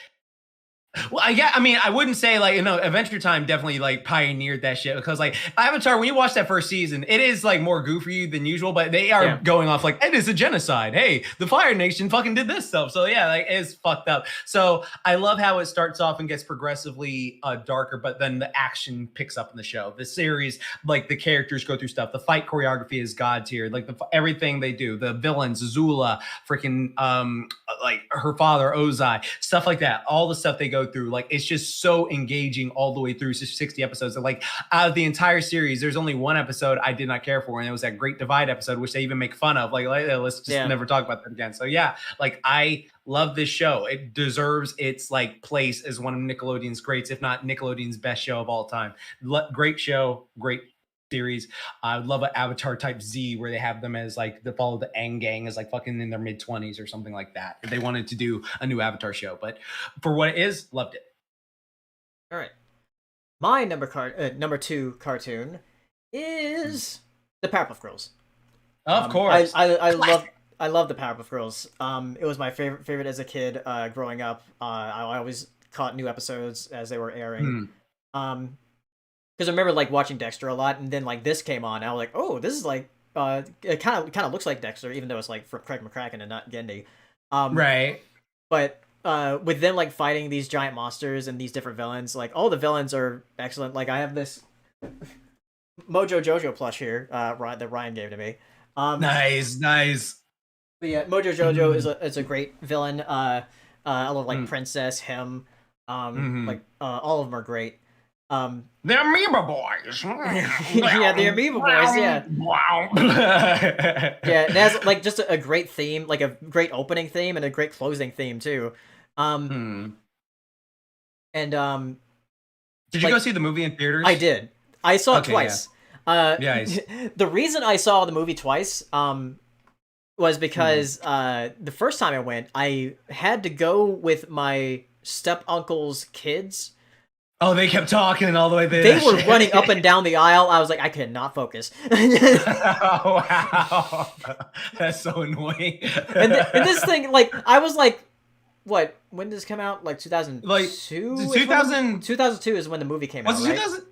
Well, I mean, I wouldn't say like, Adventure Time definitely like pioneered that shit, because like Avatar, when you watch that first season, it is like more goofy than usual, but they are going off like, it is a genocide. Hey, the Fire Nation fucking did this stuff. So yeah, like it's fucked up. So I love how it starts off and gets progressively darker, but then the action picks up in the show. The series, like the characters go through stuff. The fight choreography is god tier. Like everything they do, the villains, Zula, freaking like her father Ozai, stuff like that. All the stuff they go through, like it's just so engaging all the way through 60 episodes. And like out of the entire series, there's only one episode I did not care for, and it was that Great Divide episode, which they even make fun of. Like let's just never talk about that again. So yeah, like I love this show. It deserves its like place as one of Nickelodeon's greats, if not Nickelodeon's best show of all time. Great show, great series. I would love an Avatar type Z where they have them as like the follow the Aang gang as like fucking in their mid-20s or something like that. If they wanted to do a new Avatar show, but for what it is, loved it. All right, my number 2 cartoon is the Powerpuff Girls. Of course, I love the Powerpuff Girls. It was my favorite as a kid. Growing up, I always caught new episodes as they were airing. Because I remember like watching Dexter a lot, and then like this came on, and I was like, oh, this is like it kind of looks like Dexter, even though it's like from Craig McCracken and not Gendy. Right. But with them like fighting these giant monsters and these different villains, like all the villains are excellent. Like I have this Mojo Jojo plush here, that Ryan gave to me. Nice. But yeah, Mojo Jojo is a great villain. I love like Princess, him, like all of them are great. The Amoeba Boys. Yeah, the Amoeba Boys, yeah. Wow. Yeah, it has like just a great theme, like a great opening theme and a great closing theme too. And did you go see the movie in theaters? I did. I saw it twice. Yeah. The reason I saw the movie twice was because the first time I went, I had to go with my step uncle's kids. Oh, they kept talking all the way there. They were running up and down the aisle. I was like, I could not focus. Oh, wow. That's so annoying. And this thing, like, I was like, what? When did this come out? Like 2002? Like 2002 is when the movie came out, right? 2000?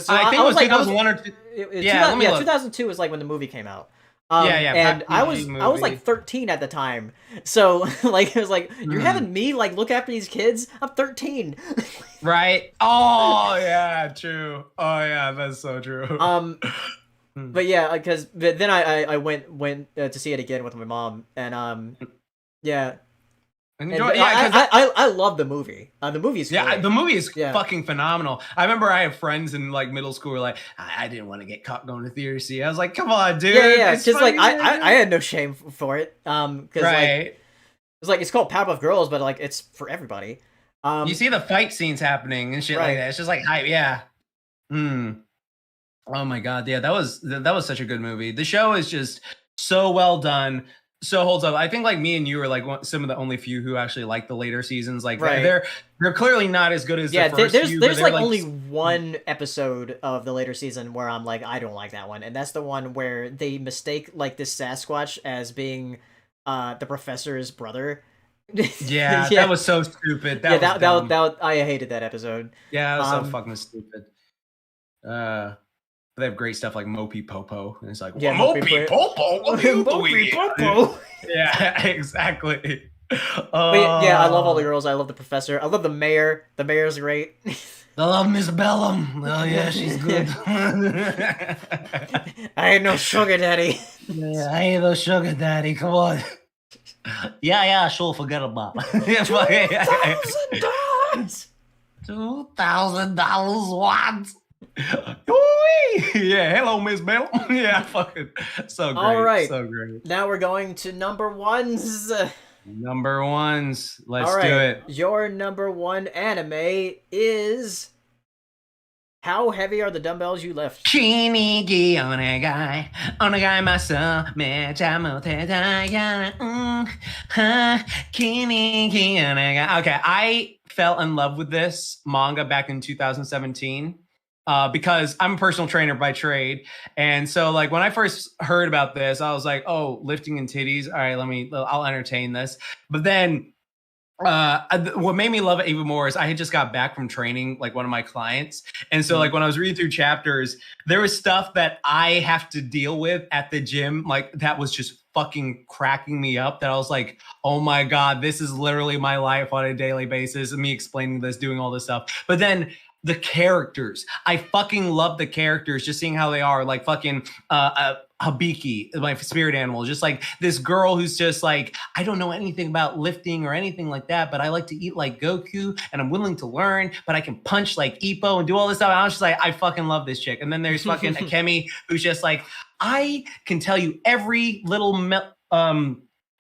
I think it was 2001 or 2. Yeah, 2002 is like when the movie came out. And I was like 13 at the time, so like it was like you're having me like look after these kids. I'm 13, right? Oh yeah, true. Oh yeah, that's so true. But yeah, because then I went to see it again with my mom, and yeah. I love the movie. The movie is great. The movie is fucking phenomenal. I remember I have friends in like middle school who were like, I didn't want to get caught going to theater see. I was like, come on, dude. Yeah. Because like I had no shame for it. Because like it's like it's called Powerpuff Girls, but like it's for everybody. You see the fight scenes happening and shit like that. It's just like hype. Yeah. Oh my god. Yeah, that was such a good movie. The show is just so well done. So holds up. I think like me and you are like some of the only few who actually like the later seasons. Like they're clearly not as good as the first few. There's like only one episode of the later season where I'm like, I don't like that one, and that's the one where they mistake like this Sasquatch as being the professor's brother. Yeah, that was so stupid. That I hated that episode. Yeah, that was so fucking stupid. They have great stuff like Mopey Popo, and it's like, Mopey Popo, what are you doing? Popo. Yeah, exactly. But yeah, I love all the girls. I love the professor. I love the mayor. The mayor's great. I love Miss Bellum. Oh yeah, she's good. I ain't no sugar daddy. Yeah, I ain't no sugar daddy. Come on. Yeah, sure. Forget about it. $2,000. $2,000 what? Yeah, hello, Miss Bell. Yeah, fucking so great. All right, so great. Now we're going to number ones. Number ones. Let's do it. Your number one anime is How Heavy Are the Dumbbells You Lift? Okay, I fell in love with this manga back in 2017. Because I'm a personal trainer by trade. And so like when I first heard about this, I was like, oh, lifting and titties. All right, I'll entertain this. But then What made me love it even more is I had just got back from training like one of my clients, and so Mhm. like when I was reading through chapters, there was stuff that I have to deal with at the gym, like that was just fucking cracking me up. That I was like, oh my god, this is literally my life on a daily basis, and me explaining this, doing all this stuff. But then the characters, I fucking love the characters, just seeing how they are, like fucking Habiki, my spirit animal, just like this girl who's just like, I don't know anything about lifting or anything like that, but I like to eat like Goku and I'm willing to learn, but I can punch like Ippo and do all this stuff. And I was just like, I fucking love this chick. And then there's fucking Akemi, who's just like, I can tell you every little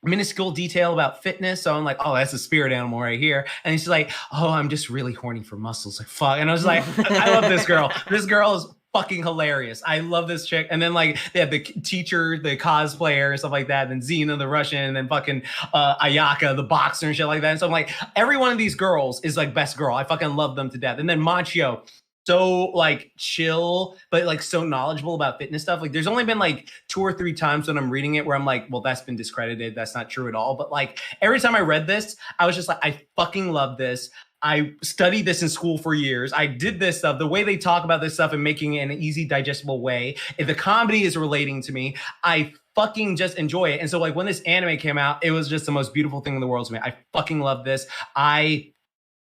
minuscule detail about fitness. So I'm like, oh, that's a spirit animal right here. And he's like, oh, I'm just really horny for muscles. Like, fuck. And I was like, I love this girl. This girl is fucking hilarious. I love this chick. And then like they have the teacher, the cosplayer, and stuff like that. And then Xena, the Russian, and then fucking Ayaka, the boxer, and shit like that. And so I'm like, every one of these girls is like best girl. I fucking love them to death. And then Machio, so like chill, but like so knowledgeable about fitness stuff. Like there's only been like 2 or 3 times when I'm reading it where I'm like, well, that's been discredited. That's not true at all. But like every time I read this, I was just like, I fucking love this. I studied this in school for years. I did this stuff. The way they talk about this stuff and making it in an easy, digestible way. If the comedy is relating to me, I fucking just enjoy it. And so like when this anime came out, it was just the most beautiful thing in the world to me. I fucking love this. I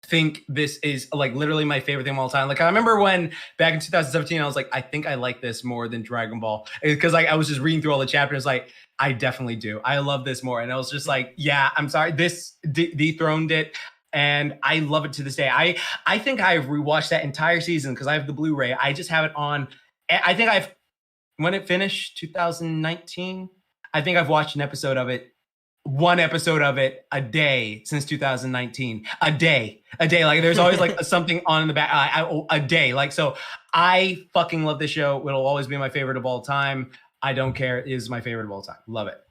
think this is like literally my favorite thing of all time. Like I remember when back in 2017, I was like, I think I like this more than Dragon Ball, because like I was just reading through all the chapters. Like I definitely do. I love this more. And I was just like, yeah, I'm sorry, this dethroned it. And I love it to this day. I think I've rewatched that entire season because I have the Blu-ray. I just have it on. I think I've when it finished 2019. I think I've watched one episode of it a day since 2019. A day. Like there's always like something on in the back. A day. Like so, I fucking love this show. It'll always be my favorite of all time. I don't care. It is my favorite of all time. Love it.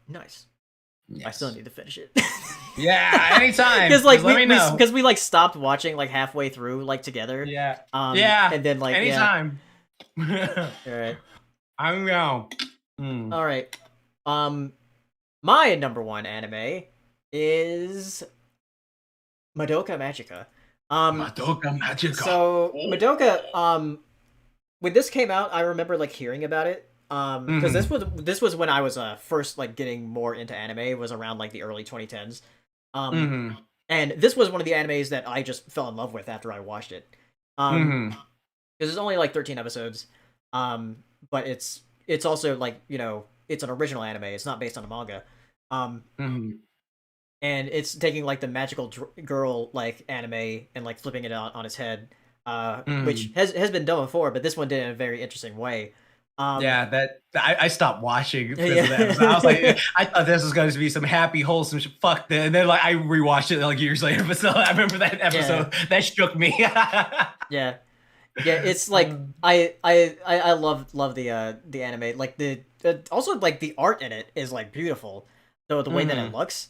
Nice. Yes. I still need to finish it. Yeah, anytime. Because like let me know. because we like stopped watching like halfway through like together. Yeah. And then like anytime. Yeah. All right. I'm down. All right. My number one anime is Madoka Magica. Madoka Magica. So Madoka, when this came out, I remember like hearing about it. Because this was when I was first like getting more into anime. It was around like the early 2010s. And this was one of the animes that I just fell in love with after I watched it. Because it's only like 13 episodes. But it's also like, you know, it's an original anime. It's not based on a manga. And it's taking like the magical girl like anime and like flipping it on its head, which has been done before, but this one did it in a very interesting way. That I stopped watching because of that. So I was like, I thought this was going to be some happy, wholesome shit. Fuck that. And then like I rewatched it like years later, but still I remember that episode that shook me. Yeah, it's like I love the anime. Like the also like the art in it is like beautiful. So the way that it looks,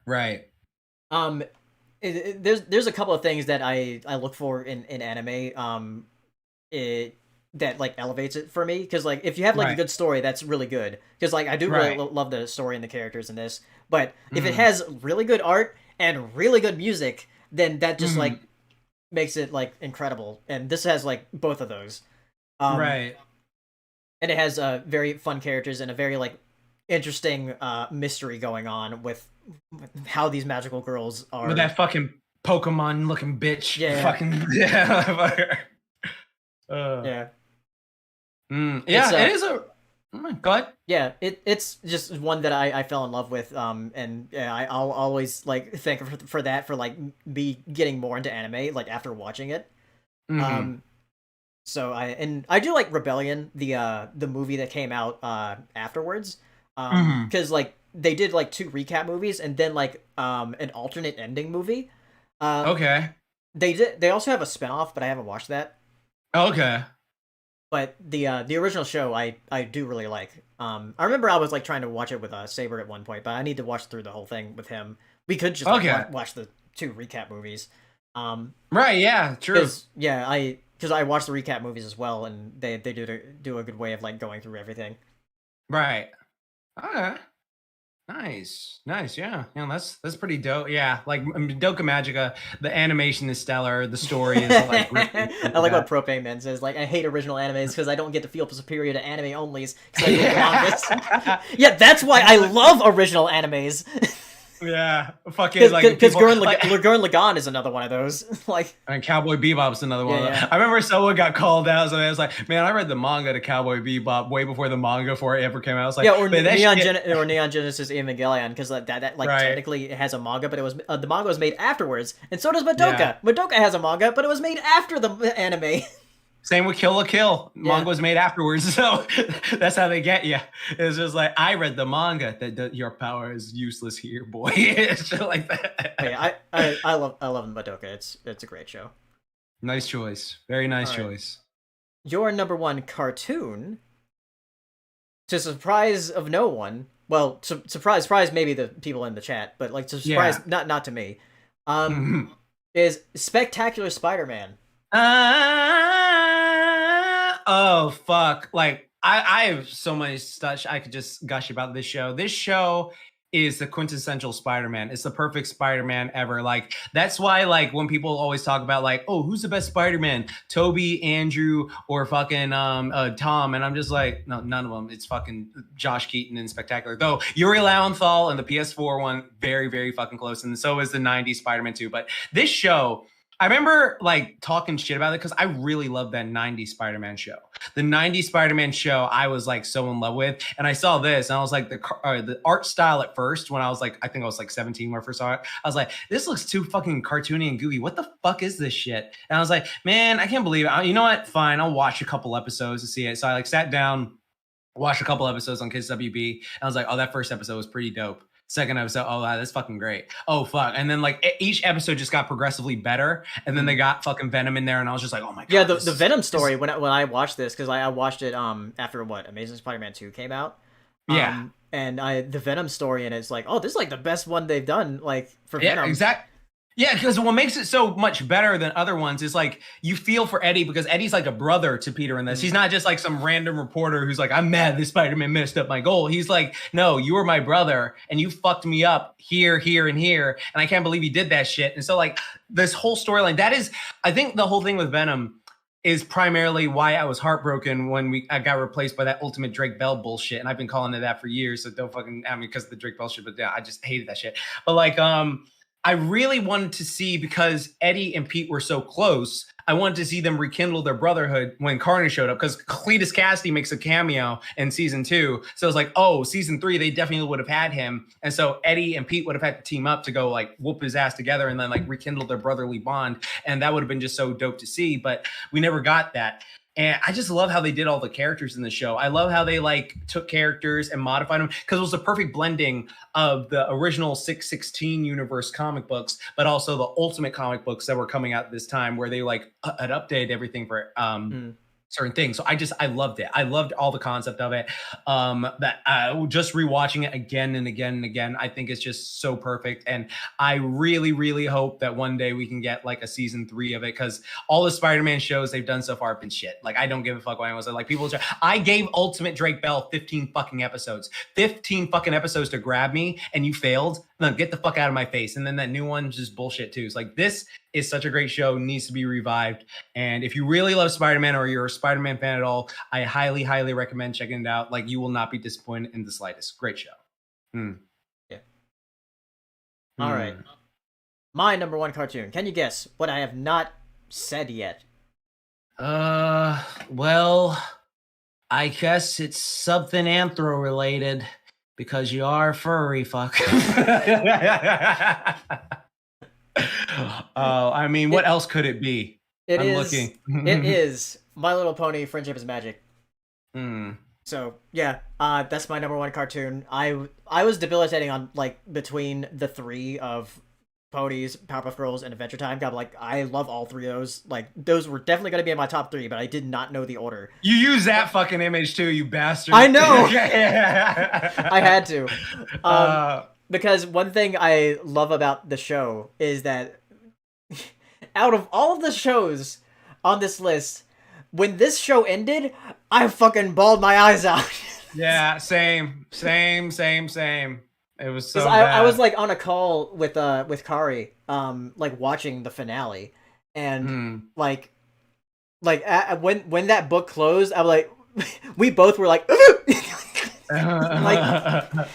right? There's a couple of things that I look for in anime. That like elevates it for me, because like if you have like a good story, that's really good, because like I do really love the story and the characters in this, but if it has really good art and really good music, then that just like makes it like incredible, and this has like both of those. And it has very fun characters and a very like interesting mystery going on with how these magical girls are, with that fucking Pokemon looking bitch. Fucking it is a go ahead. Yeah, it's just one that I fell in love with, and I'll always like thank for that, for like me getting more into anime like after watching it. So I do like Rebellion, the movie that came out afterwards, because like they did like 2 recap movies and then like an alternate ending movie. They also have a spinoff, but I haven't watched that. But the original show I do really like. I remember I was like trying to watch it with Saber at one point, but I need to watch through the whole thing with him. We could just watch the 2 recap movies. True. Because I watched the recap movies as well, and they do a good way of like going through everything. Right. Okay. Nice, nice, yeah, that's pretty dope. Yeah, like Madoka Magica, the animation is stellar, the story is like gripping. I like what Propane Man says. Like, I hate original animes because I don't get to feel superior to anime onlys because I read the mangas. Yeah, that's why I love original animes. Yeah, fucking like Because people, Gurren like, Lagann is another one of those. Like, and Cowboy Bebop's another one. Yeah. I remember someone got called out, so I was like, "Man, I read the manga to Cowboy Bebop way before the manga before it ever came out." I was like, yeah, or "Man, that shit." Or Neon Genesis Evangelion, because that like Right. technically it has a manga, but it was the manga was made afterwards, and so does Madoka. Yeah. Madoka has a manga, but it was made after the anime. Same with Kill la Kill. Yeah. Manga was made afterwards, so that's how they get you. It's just like, I read the manga that your power is useless here, boy. It's just like that. But yeah, I love Madoka. It's a great show. Nice choice. Very nice All right. choice. Your number one cartoon, to surprise of no one. Well, surprise maybe the people in the chat, but like to surprise not to me. Is Spectacular Spider-Man. Oh fuck! Like I have so much stuff I could just gush about this show. This show is the quintessential Spider-Man. It's the perfect Spider-Man ever. Like that's why, like when people always talk about like, oh, who's the best Spider-Man? Toby, Andrew, or fucking Tom? And I'm just like, no, none of them. It's fucking Josh Keaton and Spectacular. Though Yuri Lowenthal and the PS4 one, very very fucking close, and so is the '90s Spider-Man 2. But this show, I remember like talking shit about it because I really loved that '90s Spider-Man show. The '90s Spider-Man show I was like so in love with, and I saw this and I was like the art style at first when I was like, I think I was like 17 when I first saw it. I was like, this looks too fucking cartoony and goofy. What the fuck is this shit? And I was like, man, I can't believe it. You know what? Fine, I'll watch a couple episodes to see it. So I like sat down, watched a couple episodes on Kids WB, and I was like, oh, that first episode was pretty dope. Second episode, oh wow, that's fucking great. Oh fuck, and then like each episode just got progressively better, and then they got fucking Venom in there, and I was just like, oh my god. Yeah, the Venom story when I watched this, because I watched it after what Amazing Spider-Man 2 came out. Yeah, and the Venom story, and it's like, oh, this is like the best one they've done, like for Venom. Yeah, exactly. Yeah, because what makes it so much better than other ones is like you feel for Eddie because Eddie's like a brother to Peter in this. He's not just like some random reporter who's like, I'm mad this Spider-Man messed up my goal. He's like, no, you were my brother and you fucked me up here, here, and here. And I can't believe you did that shit. And so like this whole storyline, that is, I think the whole thing with Venom is primarily why I was heartbroken when I got replaced by that Ultimate Drake Bell bullshit. And I've been calling it that for years. So don't fucking, I mean, because of the Drake Bell shit, but yeah, I just hated that shit. But like, I really wanted to see, because Eddie and Pete were so close, I wanted to see them rekindle their brotherhood when Carnage showed up, because Cletus Cassidy makes a cameo in season 2. So it's like, oh, season 3, they definitely would have had him. And so Eddie and Pete would have had to team up to go like whoop his ass together and then like rekindle their brotherly bond. And that would have been just so dope to see, but we never got that. And I just love how they did all the characters in the show. I love how they like took characters and modified them, because it was a perfect blending of the original 616 universe comic books, but also the ultimate comic books that were coming out this time, where they like had updated everything for certain things. So I loved it. I loved all the concept of it. That just rewatching it again and again and again, I think it's just so perfect. And I really, really hope that one day we can get like a season 3 of it, because all the Spider-Man shows they've done so far have been shit. Like, I don't give a fuck what anyone said. Like, people, I gave Ultimate Drake Bell 15 fucking episodes to grab me, and you failed. No, get the fuck out of my face. And then that new one's just bullshit too. It's like, this is such a great show, needs to be revived. And if you really love Spider-Man, or you're a Spider-Man fan at all, I highly, highly recommend checking it out. Like, you will not be disappointed in the slightest. Great show. Yeah. All right. My number one cartoon. Can you guess what I have not said yet? Well, I guess it's something anthro related, because you are furry, fuck. I mean, what else could it be? It is My Little Pony: Friendship is Magic. So yeah, that's my number one cartoon. I was debilitating on like between the 3 of Ponies, Powerpuff Girls, and Adventure Time. God, like, I love all 3 of those. Like, those were definitely going to be in my top 3, but I did not know the order. You use that fucking image too, you bastard. I know. I had to. Because one thing I love about the show is that out of all of the shows on this list, when this show ended, I fucking bawled my eyes out. Yeah, same. It was so I was bad. like on a call with Kari, like watching the finale, and Mm. like when that book closed, I'm like, we both were like, like,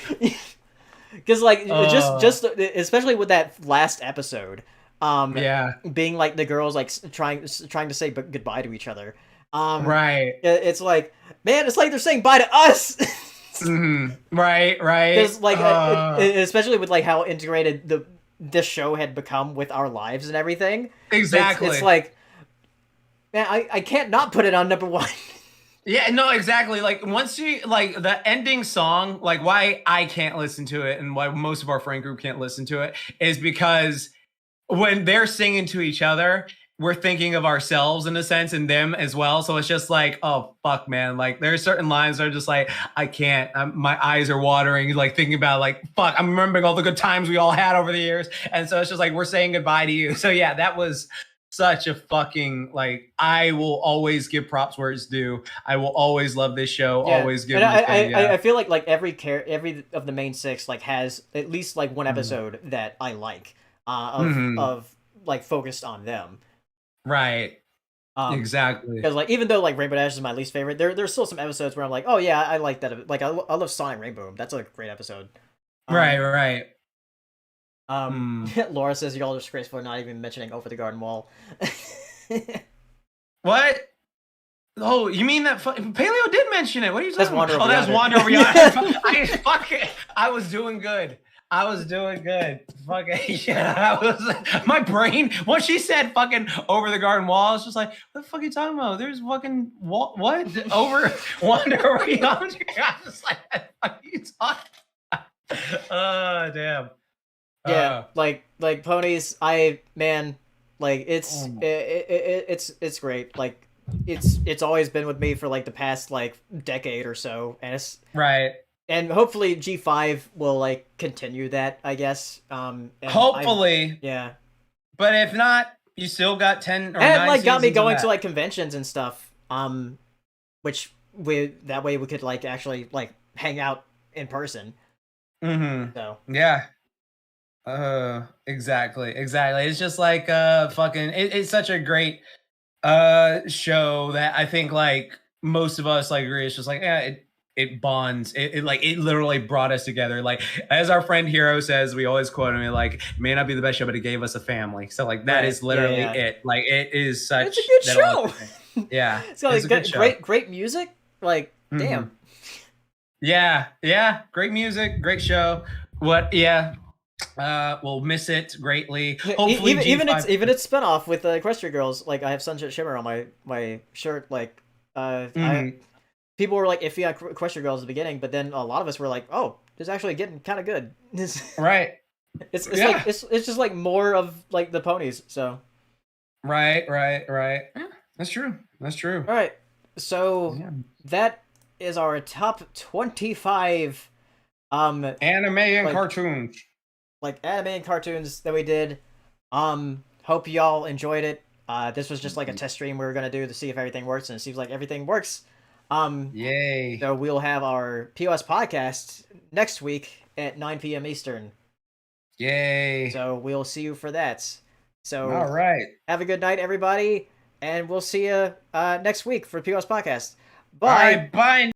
because like uh, just especially with that last episode, yeah, being like the girls like trying to say goodbye to each other, um, right. it's like, man, it's like they're saying bye to us. Right, right. Because like especially with like how integrated this show had become with our lives and everything, it's Exactly. like, man, I can't not put it on number one. Yeah, no, exactly. Like once you like the ending song, like why I can't listen to it and why most of our friend group can't listen to it is because when they're singing to each other, we're thinking of ourselves in a sense and them as well. So it's just like, oh fuck, man. Like there's certain lines that are just like, I can't. My eyes are watering. Like thinking about like, fuck. I'm remembering all the good times we all had over the years, and so it's just like we're saying goodbye to you. So yeah, that was such a fucking like. I will always give props where it's due. I will always love this show. Yeah, Always give and them the thing. Yeah. I feel like every of the main six like has at least like one Mhm. episode that I like, Mhm. of like focused on them. Right. Um, Exactly. because like even though like Rainbow Dash is my least favorite, there's still some episodes where I'm like, oh yeah, I like that. Like I love Sonic Rainbow. That's a great episode. Right. Um, Right. um, Hmm. Laura says y'all are disgraceful for not even mentioning Over the Garden Wall. What? Oh, you mean that Paleo did mention it? What are you That's talking Wander about? Oh, Over that's Yonder. Wander Over Yonder. I fuck it. I was doing good. I was doing good. Fucking yeah. I was my brain. Once she said fucking over the garden wall, I was just like, what the fuck are you talking about? There's fucking wall, what over Wander Over Yonder. I was just like, what the fuck are you talking about? Oh damn. Yeah, like ponies. Man, like Oh, it's great. Like it's always been with me for like the past like decade or so, and right. hopefully G5 will like continue that, I guess. And I Hopefully, yeah, but if not, you still got 10 or and 9 like got me seasons of going to that. like conventions and stuff. Which we that way we could like actually like hang out in person. So Yeah. Exactly. Exactly. It's just like fucking it's such a great show that I think like most of us like agree it's just like yeah, it bonds. It like it literally brought us together. Like as our friend Hero says, we always quote him like it may not be the best show, but it gave us a family. So like that right, is yeah, literally yeah. it. Like it is It's a such good that all show. everything. Yeah, It's got it's a good like show. great music. Like Hmm. damn. Yeah, yeah, great music, great show. What? Yeah, we'll miss it greatly. Hopefully, G5. Even its spinoff with Equestria Girls. Like I have Sunset Shimmer on my shirt. Like I Mhm. people were like iffy on Equestria Girls at the beginning, but then a lot of us were like, oh, this is actually getting kind of good. Right. It's like Yeah. it's just like more of like the ponies. So Right. Right. Right. Yeah, that's true. That's true. all right, so Yeah. that is our top 25 um Anime and like cartoons. anime and cartoons that we did. Hope y'all enjoyed it. This was just like a test stream we were gonna do to see if everything works, and it seems like everything works. Um, Yay. so we'll have our POS podcast next week at 9 p.m. Eastern. Yay. So we'll see you for that. So All right. have a good night, everybody, and we'll see you next week for POS podcast. All Bye. right. Bye.